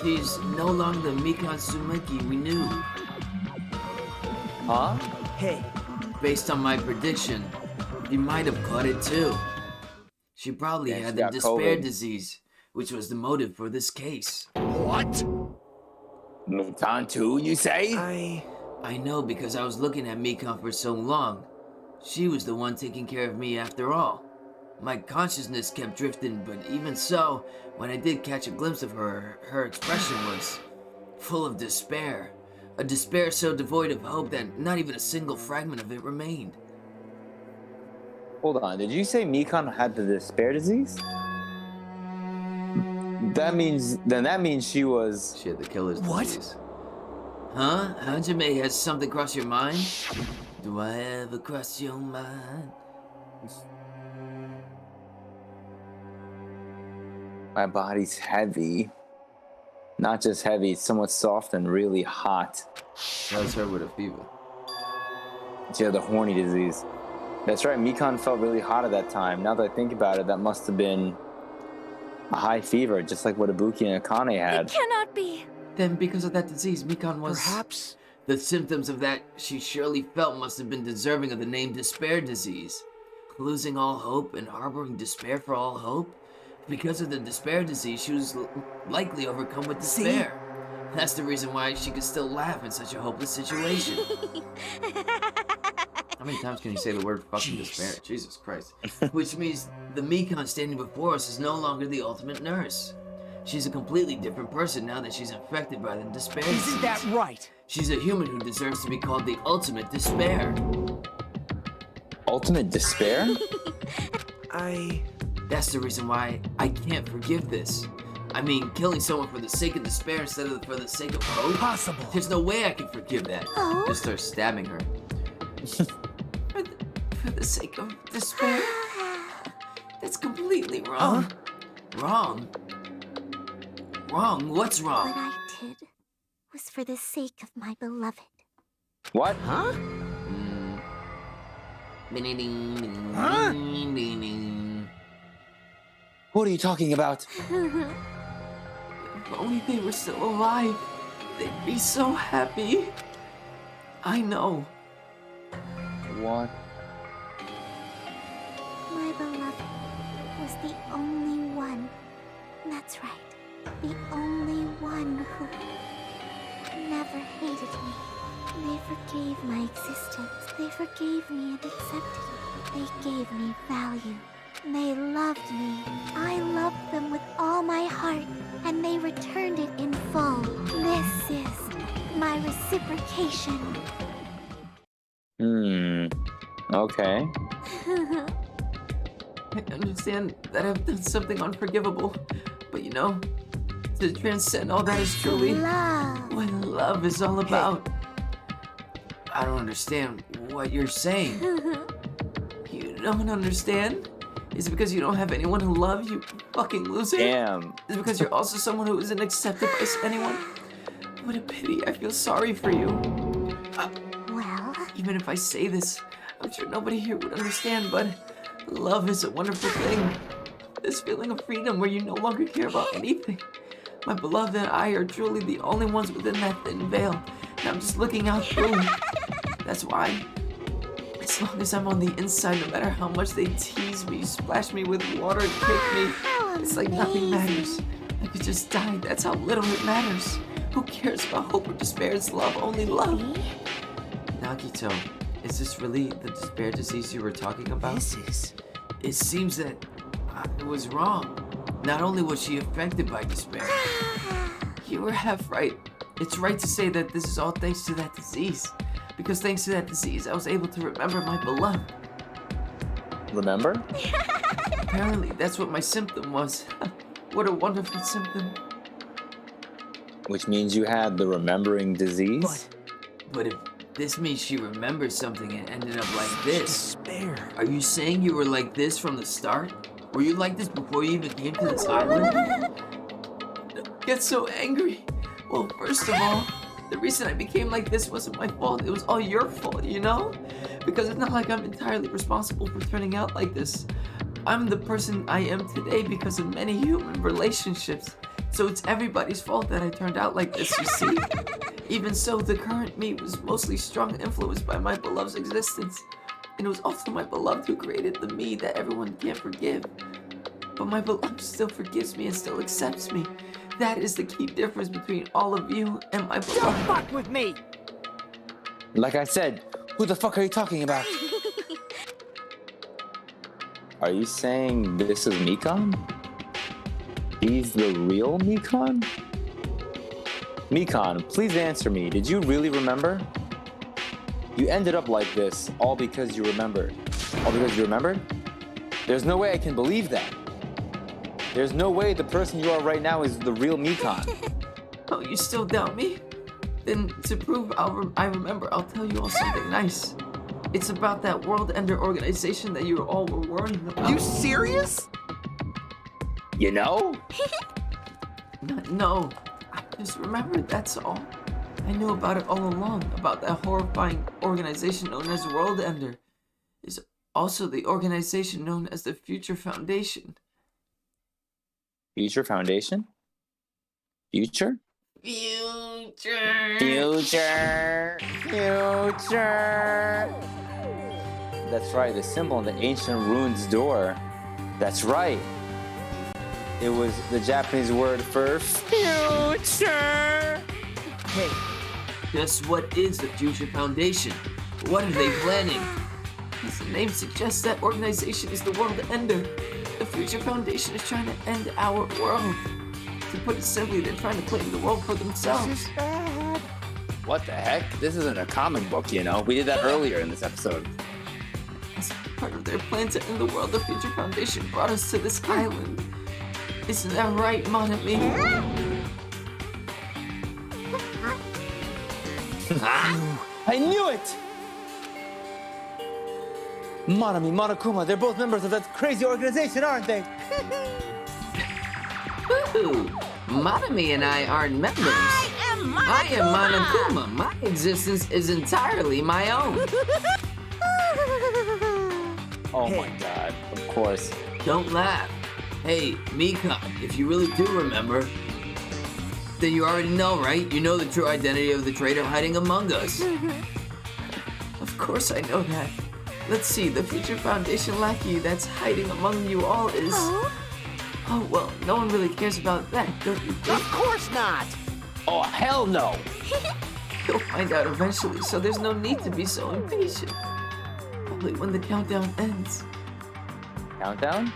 She's no longer the Mikan Sumiki we knew. Huh? Hey. Based on my prediction, you might have caught it too. She probably Yeah, had she the got despair COVID. disease, which was the motive for this case. What? Mikan too, you say? I know because I was looking at Mikan for so long. She was the one taking care of me after all. My consciousness kept drifting, but even so, when I did catch a glimpse of her, her expression was full of despair. A despair so devoid of hope that not even a single fragment of it remained. Hold on. Did you say Mikan had the despair disease? That means she was... She had the killer's disease. Huh? Hajime, has something crossed your mind? Do I ever cross your mind? My body's heavy. Not just heavy, it's somewhat soft and really hot. That was her with a fever. She had the horny disease. That's right, Mikan felt really hot at that time. Now that I think about it, that must have been a high fever, just like what Ibuki and Akane had. It cannot be. Then because of that disease, Mikan was... Perhaps. The symptoms of that she surely felt must have been deserving of the name despair disease. Losing all hope and harboring despair for all hope? Because of the despair disease, she was likely overcome with despair. That's the reason why she could still laugh in such a hopeless situation. How many times can you say the word fucking despair? Jesus Christ. Which means the Mikan standing before us is no longer the ultimate nurse. She's a completely different person now that she's infected by the despair disease. Isn't that right? She's a human who deserves to be called the ultimate despair. Ultimate despair? That's the reason why I can't forgive this. I mean, killing someone for the sake of despair instead of for the sake of hope? Possible. There's no way I can forgive that. Oh. Just start stabbing her. for the sake of despair? That's completely wrong. Wrong? Wrong? What's wrong? What I did was for the sake of my beloved. What? Huh? Huh? What are you talking about? If only they were still alive, they'd be so happy. I know. What? My beloved was the only one. That's right. The only one who never hated me. They forgave my existence. They forgave me and accepted me. They gave me value. They loved me. I loved them with all my heart, and they returned it in full. This is my reciprocation. Okay. I understand that I've done something unforgivable, but you know, to transcend all that is truly Love. what love is all about. I don't understand what you're saying. You don't understand? Is it because you don't have anyone to love, you fucking loser? Damn. Is it because you're also someone who isn't accepted by anyone? What a pity. I feel sorry for you. Well, even if I say this, I'm sure nobody here would understand, but love is a wonderful thing. This feeling of freedom where you no longer care about anything. My beloved and I are truly the only ones within that thin veil, and I'm just looking out through. That's why, as long as I'm on the inside, no matter how much they tease me, splash me with water, kick me, it's like nothing matters. I could just die. That's how little it matters. Who cares about hope or despair? It's love, only love. Nagito, is this really the despair disease you were talking about? This is it seems that I was wrong. Not only was she affected by despair, you were half right. It's right to say that this is all thanks to that disease. Because thanks to that disease, I was able to remember my beloved. Remember? Apparently, that's what my symptom was. What a wonderful symptom. Which means you had the remembering disease? But if this means she remembers something and ended up like this, Despair. are you saying you were like this from the start? Were you like this before you even came to this island? Don't get so angry. Well, first of all, the reason I became like this wasn't my fault. It was all your fault, you know? Because it's not like I'm entirely responsible for turning out like this. I'm the person I am today because of many human relationships. So it's everybody's fault that I turned out like this, you see? Even so, the current me was mostly strongly influenced by my beloved's existence. And it was also my beloved who created the me that everyone can't forgive. But my beloved still forgives me and still accepts me. That is the key difference between all of you and my beloved. Don't fuck with me! Like I said, who the fuck are you talking about? Are you saying this is Mikan? He's the real Mikan? Mikan, please answer me. Did you really remember? You ended up like this all because you remembered. All because you remembered? There's no way I can believe that. There's no way the person you are right now is the real Mikan. Oh, you still doubt me? Then to prove I remember, I'll tell you all something nice. It's about that World Ender organization that you all were worrying about. You serious? You know? No, I just remembered, that's all. I knew about it all along, about that horrifying organization known as World Ender. It's also the organization known as the Future Foundation. Future Foundation? Future? Future! Future! Future! That's right, the symbol on the ancient ruins door. That's right. It was the Japanese word for future! Hey, just what is the Future Foundation? What are they planning? As the name suggests, that organization is the World Ender. The Future Foundation is trying to end our world. To put it simply, they're trying to claim the world for themselves. What the heck? This isn't a comic book, you know? We did that earlier in this episode. As part of their plan to end the world, the Future Foundation brought us to this island. Isn't that right, Monami? I knew it! Monami, Monokuma, they're both members of that crazy organization, aren't they? Woohoo! Monami and I aren't members. I am Monokuma. My existence is entirely my own. Oh my god, of course. Don't laugh. Hey, Mika, if you really do remember, then you already know, right? You know the true identity of the traitor hiding among us. Of course I know that. Let's see, the Future Foundation lackey that's hiding among you all is... Oh, well, no one really cares about that, don't you think? Of course not! Oh, hell no! You'll find out eventually, so there's no need to be so impatient. Probably when the countdown ends. Countdown?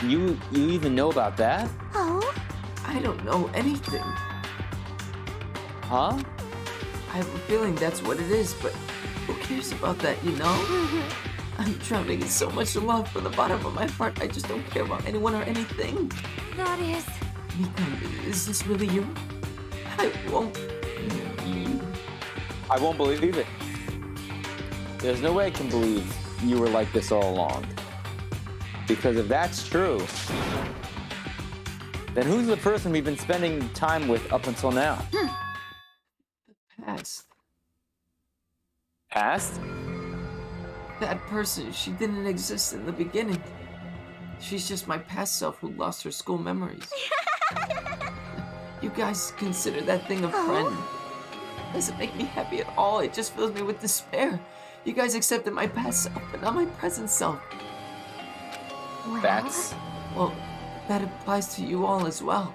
You even know about that? Oh? I don't know anything. Huh? I have a feeling that's what it is, but who cares about that, you know? I'm drowning in so much love from the bottom of my heart. I just don't care about anyone or anything. That is... Mika, is this really you? I won't. I won't believe it. There's no way I can believe you were like this all along. Because if that's true, then who's the person we've been spending time with up until now? Past. Past? That person, she didn't exist in the beginning. She's just my past self who lost her school memories. You guys consider that thing a friend. Doesn't make me happy at all. It just fills me with despair. You guys accepted my past self, but not my present self. That's... Well, that applies to you all as well.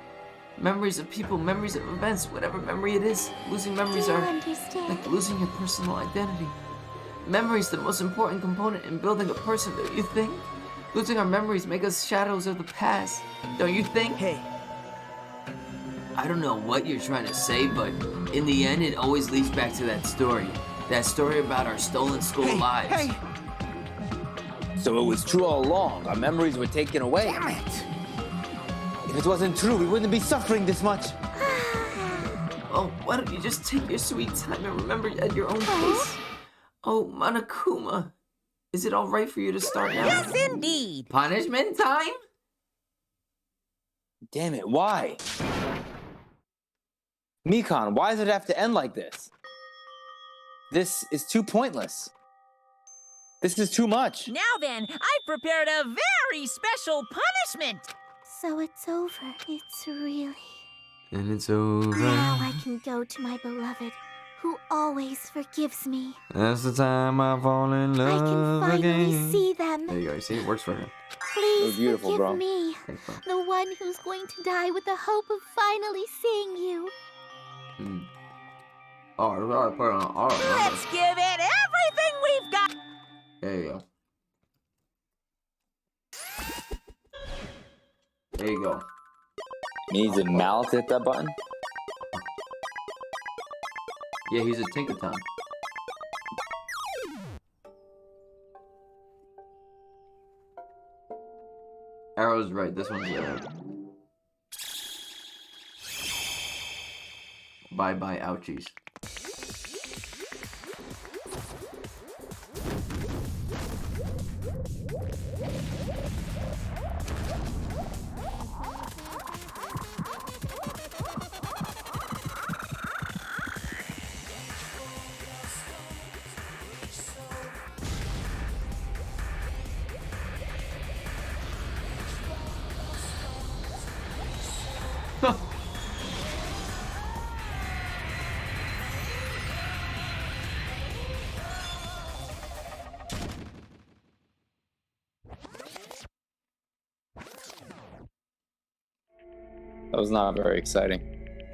Memories of people, memories of events, whatever memory it is. Losing memories are like losing your personal identity. Memory's the most important component in building a person, don't you think? Losing our memories make us shadows of the past, don't you think? Hey. I don't know what you're trying to say, but in the end, it always leads back to that story. That story about our stolen school lives. Hey! So it was true all along. Our memories were taken away. Damn it! If it wasn't true, we wouldn't be suffering this much. Oh, why don't you just take your sweet time and remember at your own pace? Oh, Monokuma, is it all right for you to start now? Yes, indeed. Punishment time? Damn it, why? Mikan, why does it have to end like this? This is too pointless. This is too much. Now then, I've prepared a very special punishment. So it's over. It's really... And it's over. Now I can go to my beloved, who always forgives me. That's the time I fall in I love can finally again. see them. There you go, you see, it works for her. Please beautiful, forgive bro. me, Thanks, bro. the one who's going to die with the hope of finally seeing you. Oh, I gotta put it on all of them. Let's give it everything we've got. There you go. There you go. Means it mouth hit that button? Yeah, he's a Tinkaton. Arrow's right, this one's bye-bye ouchies. That was not very exciting.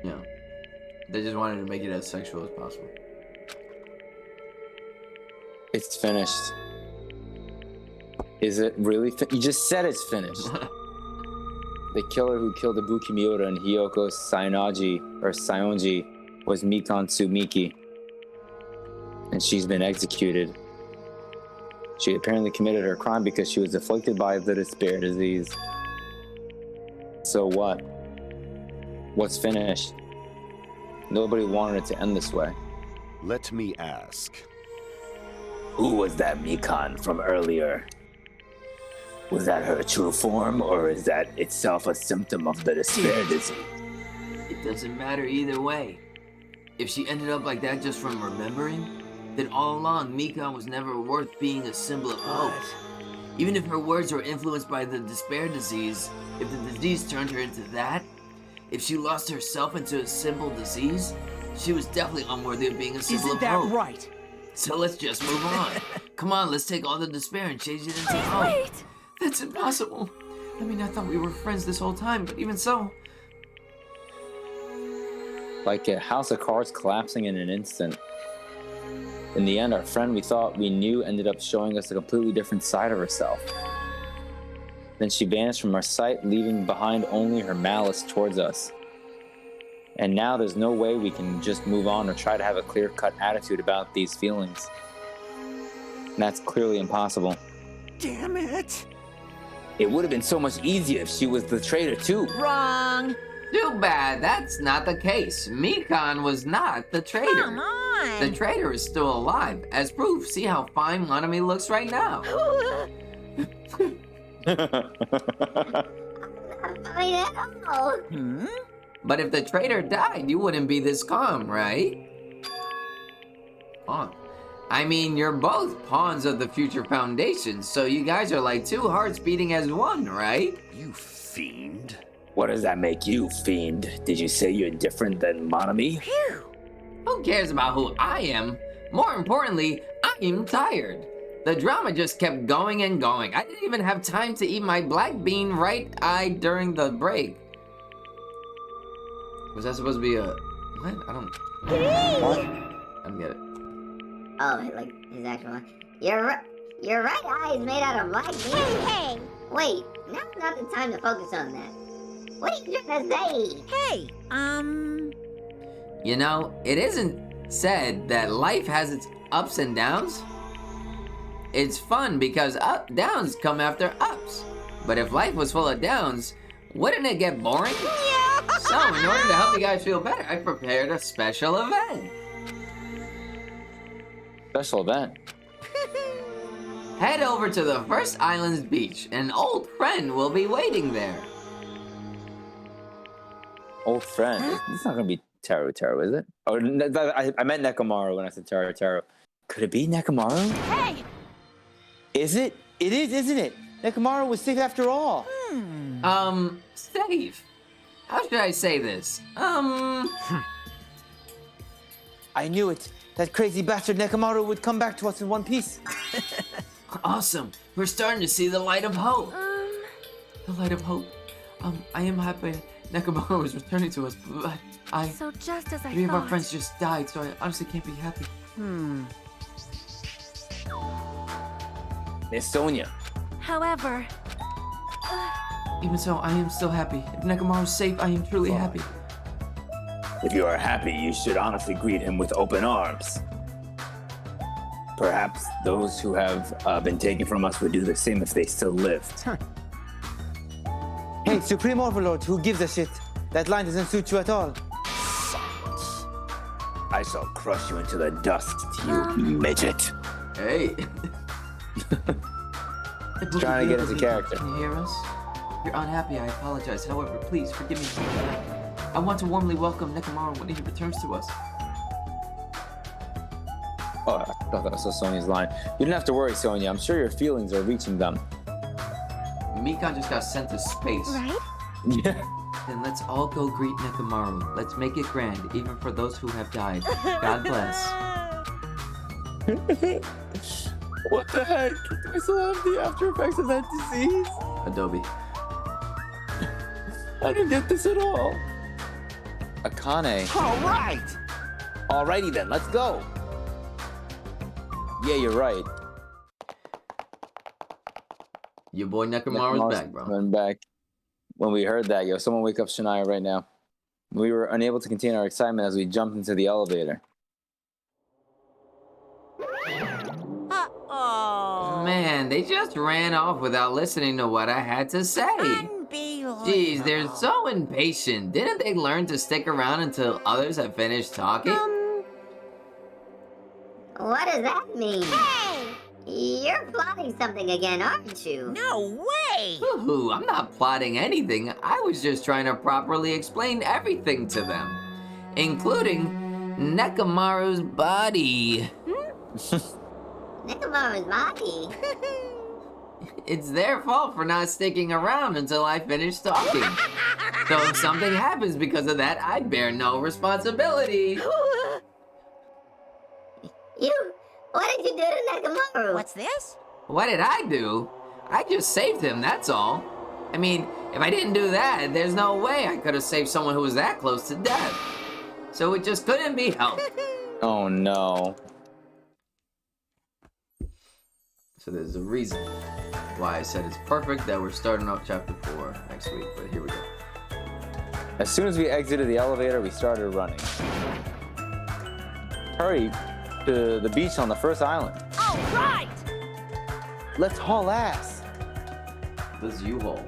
Yeah. They just wanted to make it as sexual as possible. It's finished. Is it really you just said it's finished. The killer who killed Ibuki Miura and Hiyoko Sayonji was Mikan Tsumiki. And she's been executed. She apparently committed her crime because she was afflicted by the despair disease. So what? What's finished? Nobody wanted it to end this way. Let me ask. Who was that Mikan from earlier? Was that her true form, or is that itself a symptom of the despair disease? It doesn't matter either way. If she ended up like that just from remembering, then all along Mikan was never worth being a symbol of hope. Even if her words were influenced by the despair disease, if the disease turned her into that, if she lost herself into a simple disease, she was definitely unworthy of being a symbol of hope. Isn't that right? So let's just move on. Come on, let's take all the despair and change it into hope. Wait! That's impossible. I mean, I thought we were friends this whole time, but even so. Like a house of cards collapsing in an instant. In the end, our friend we thought we knew ended up showing us a completely different side of herself. Then she vanished from our sight, leaving behind only her malice towards us. And now there's no way we can just move on or try to have a clear-cut attitude about these feelings. And that's clearly impossible. Damn it! It would have been so much easier if she was the traitor too. Wrong. Too bad, that's not the case. Mikan was not the traitor. Come on. The traitor is still alive. As proof, see how fine Monami looks right now. I know. But if the traitor died, you wouldn't be this calm, right? Pawn. I mean, you're both pawns of the future foundation, so you guys are like two hearts beating as one, right? You fiend. What does that make you, fiend? Did you say you're different than Monami? Who cares about who I am? More importantly, I'm tired. The drama just kept going and going. I didn't even have time to eat my black bean right-eyed during the break. Was that supposed to be a... What? I don't... What? I don't get it. Oh, like his actual eye. Your right eye is made out of black beans. Hey! Wait, now's not the time to focus on that. What are you trying to say? Hey, You know, it isn't said that life has its ups and downs. It's fun because downs come after ups. But if life was full of downs, wouldn't it get boring? Yeah. So, in order to help you guys feel better, I prepared a special event. Special event. Head over to the First Islands beach. An old friend will be waiting there. Old friend. It's not gonna be Taro, is it? Oh, I meant Nekomaru when I said Taro. Could it be Nekomaru? Hey! Is it? It is, isn't it? Nekomaru was safe after all. Safe? How should I say this? I knew it. That crazy bastard Nekomaru would come back to us in one piece. Awesome. We're starting to see the light of hope. The light of hope. I am happy Nekomaru is returning to us, but So just as I three of our thought. friends just died, so I honestly can't be happy. Miss Sonia. However, Even so, I am still happy. If Nekomaru's safe, I am truly happy. If you are happy, you should honestly greet him with open arms. Perhaps those who have been taken from us would do the same if they still lived. Hey, Supreme Overlord, who gives a shit? That line doesn't suit you at all. Silence. I shall crush you into the dust, you midget. Hey. Trying to get into character. Can you hear us? If you're unhappy, I apologize. However, please forgive me. I want to warmly welcome Nekomaru when he returns to us. Oh, I thought that was Sonia's line. You don't have to worry, Sonia. I'm sure your feelings are reaching them. Mikan just got sent to space. right? Yeah. Then let's all go greet Nekomaru. Let's make it grand, even for those who have died. God bless. What the heck? Do I still have the after effects of that disease? Adobe. I didn't get this at all. Akane. All right! Alrighty then, let's go. Yeah, you're right. Your boy Nekomaru's back, bro. Coming back. When we heard that, yo, someone wake up Shania right now. We were unable to contain our excitement as we jumped into the elevator. Uh-oh. Man, they just ran off without listening to what I had to say. Unbelievable. Jeez, they're so impatient. Didn't they learn to stick around until others have finished talking? What does that mean? Hey! You're plotting something again, aren't you? No way! Ooh, I'm not plotting anything. I was just trying to properly explain everything to them, including Nekomaru's body. Nekomaru's body? It's their fault for not sticking around until I finish talking. So if something happens because of that, I bear no responsibility. What did you do to Nekomaru? What's this? What did I do? I just saved him, that's all. I mean, if I didn't do that, there's no way I could have saved someone who was that close to death. So it just couldn't be helped. Oh no. So there's a reason why I said it's perfect that we're starting off chapter 4 next week, but here we go. As soon as we exited the elevator, we started running. Hurry to the beach on the first island. All right! Let's haul ass. This U-Haul.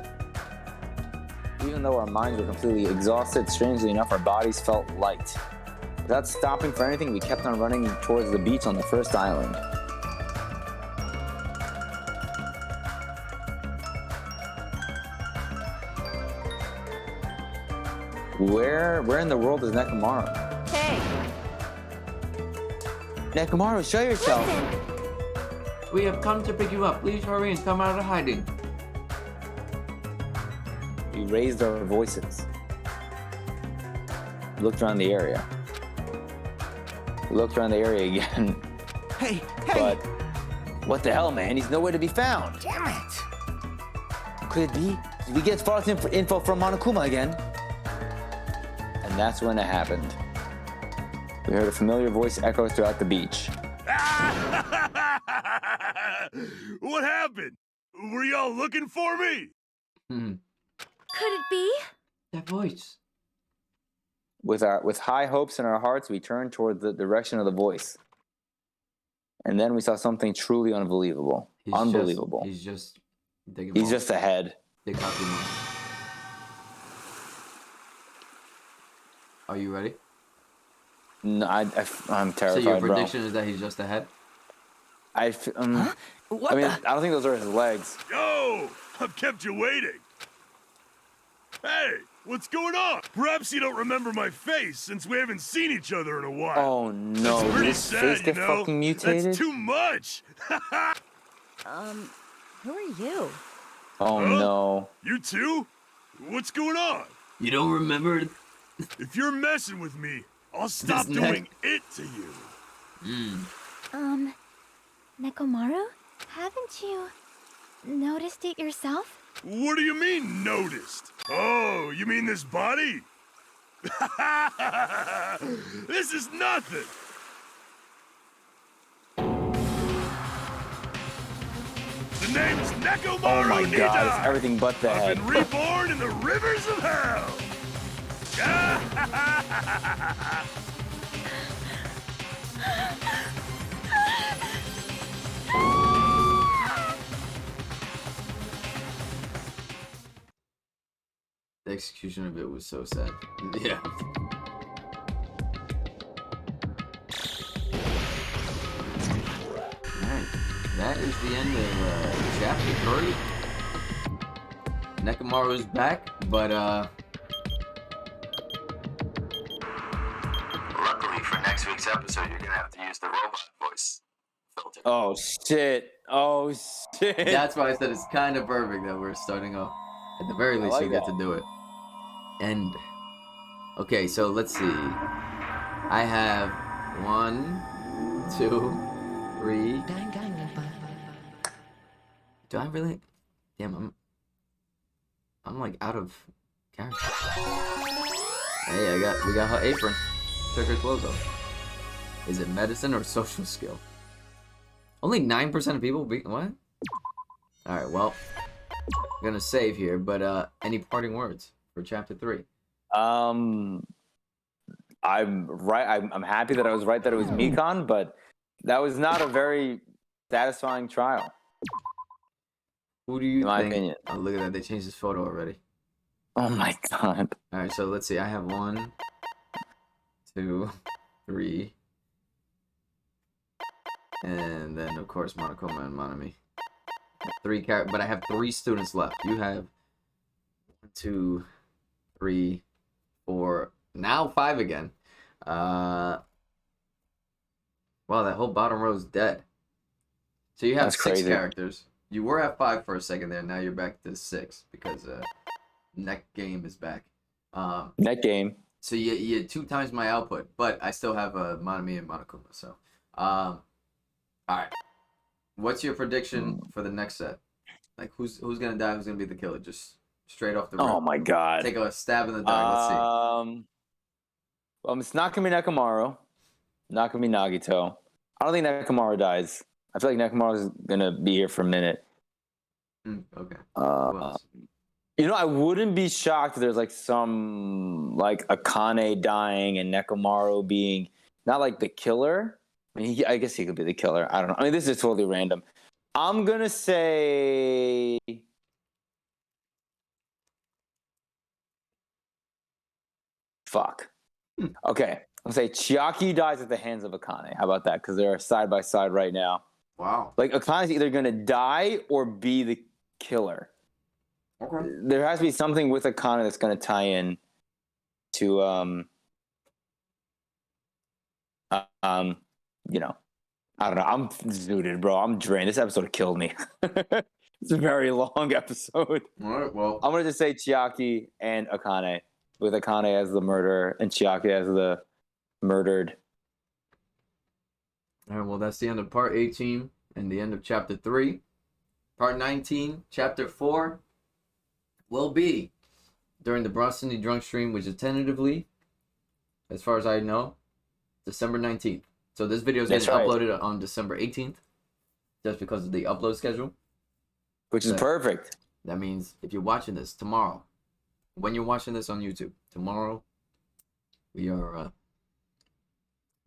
Even though our minds were completely exhausted, strangely enough, our bodies felt light. Without stopping for anything, we kept on running towards the beach on the first island. Where in the world is Nekomaru? Hey! Nekomaru, show yourself! We have come to pick you up. Please hurry and come out of hiding. We raised our voices. We looked around the area. We looked around the area again. Hey! But what the hell, man? He's nowhere to be found. Damn it! Could it be? Did we get false info from Monokuma again? And that's when it happened. We heard a familiar voice echo throughout the beach. What happened? Were y'all looking for me? Could it be? That voice. With high hopes in our hearts, we turned toward the direction of the voice. And then we saw something truly unbelievable. Unbelievable. He's just digging He's balls. just ahead. Big happy man. Are you ready? No, I'm terrified, So your bro. prediction is that he's just ahead? What I mean, I don't think those are his legs. Yo, I've kept you waiting. Hey, what's going on? Perhaps you don't remember my face since we haven't seen each other in a while. Oh no, That's pretty his sad, face you get know? fucking mutated? That's too much. Who are you? Oh no. You too? What's going on? You don't remember? If you're messing with me, I'll stop doing it to you. Nekomaru? Haven't you noticed it yourself? What do you mean, noticed? Oh, you mean this body? This is nothing. The name's Nekomaru Oh my Nidai. god, it's everything but the head. I've been reborn in the rivers of hell. The execution of it was so sad. Yeah. Alright. That is the end of chapter 3. Nekomaru's back, but luckily for next week's episode, you're gonna have to use the robot voice filter. Oh shit. Oh shit. That's why I said it's kind of perfect that we're starting off. At the very least, like you get that. to do it. And okay, so let's see. I have 1, 2, 3. Do I really? Damn, I'm like out of character. Hey, we got her apron. Took her clothes off. Is it medicine or social skill? Only 9% of people what? All right, well, I'm gonna save here, but any parting words for chapter 3? I'm right. I'm happy that I was right that it was Mikon, but that was not a very satisfying trial. Who do you in my think? opinion. Oh, look at that! They changed his photo already. Oh my god. All right, so let's see. I have 1, 2, 3, and then of course Monokuma and Monami. 3 characters, but I have 3 students left. You have 1, 2, 3, 4. Now 5 again. Wow, that whole bottom row is dead. So you have That's 6 crazy. characters. You were at 5 for a second there. Now you're back to 6 because Neck Game is back. Net game. So you 2 times my output, but I still have Monami and Monokuma. So, all right. What's your prediction for the next set? Like who's gonna die? Who's gonna be the killer? Just straight off the rip. Oh my god. Take a stab in the dark. Let's see. Well, it's not gonna be Nekomaru. Not gonna be Nagito. I don't think Nekomaru dies. I feel like Nekomaru's gonna be here for a minute. Okay. Who else? You know, I wouldn't be shocked if there's like some like Akane dying and Nekomaru being not like the killer. I mean, I guess he could be the killer. I don't know. I mean, this is totally random. I'm gonna say. Fuck. Okay. I'll say Chiaki dies at the hands of Akane. How about that? Because they're side by side right now. Wow. Like Akane's either gonna die or be the killer. Okay. There has to be something with Akane that's gonna tie in to you know, I don't know. I'm zooted, bro. I'm drained. This episode killed me. It's a very long episode. All right. Well, I'm gonna just say Chiaki and Akane, with Akane as the murderer and Chiaki as the murdered. All right. Well, that's the end of part 18 and the end of chapter 3. Part 19, chapter 4, will be during the BrothSydni drunk stream, which is tentatively, as far as I know, December 19th. So this video is getting uploaded on December 18th, just because of the upload schedule. Which is perfect. That means if you're watching this tomorrow, when you're watching this on YouTube, tomorrow, we are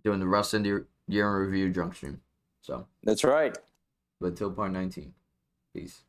doing the BrothSydni year in review drunk stream. So that's right. But until part 19, peace.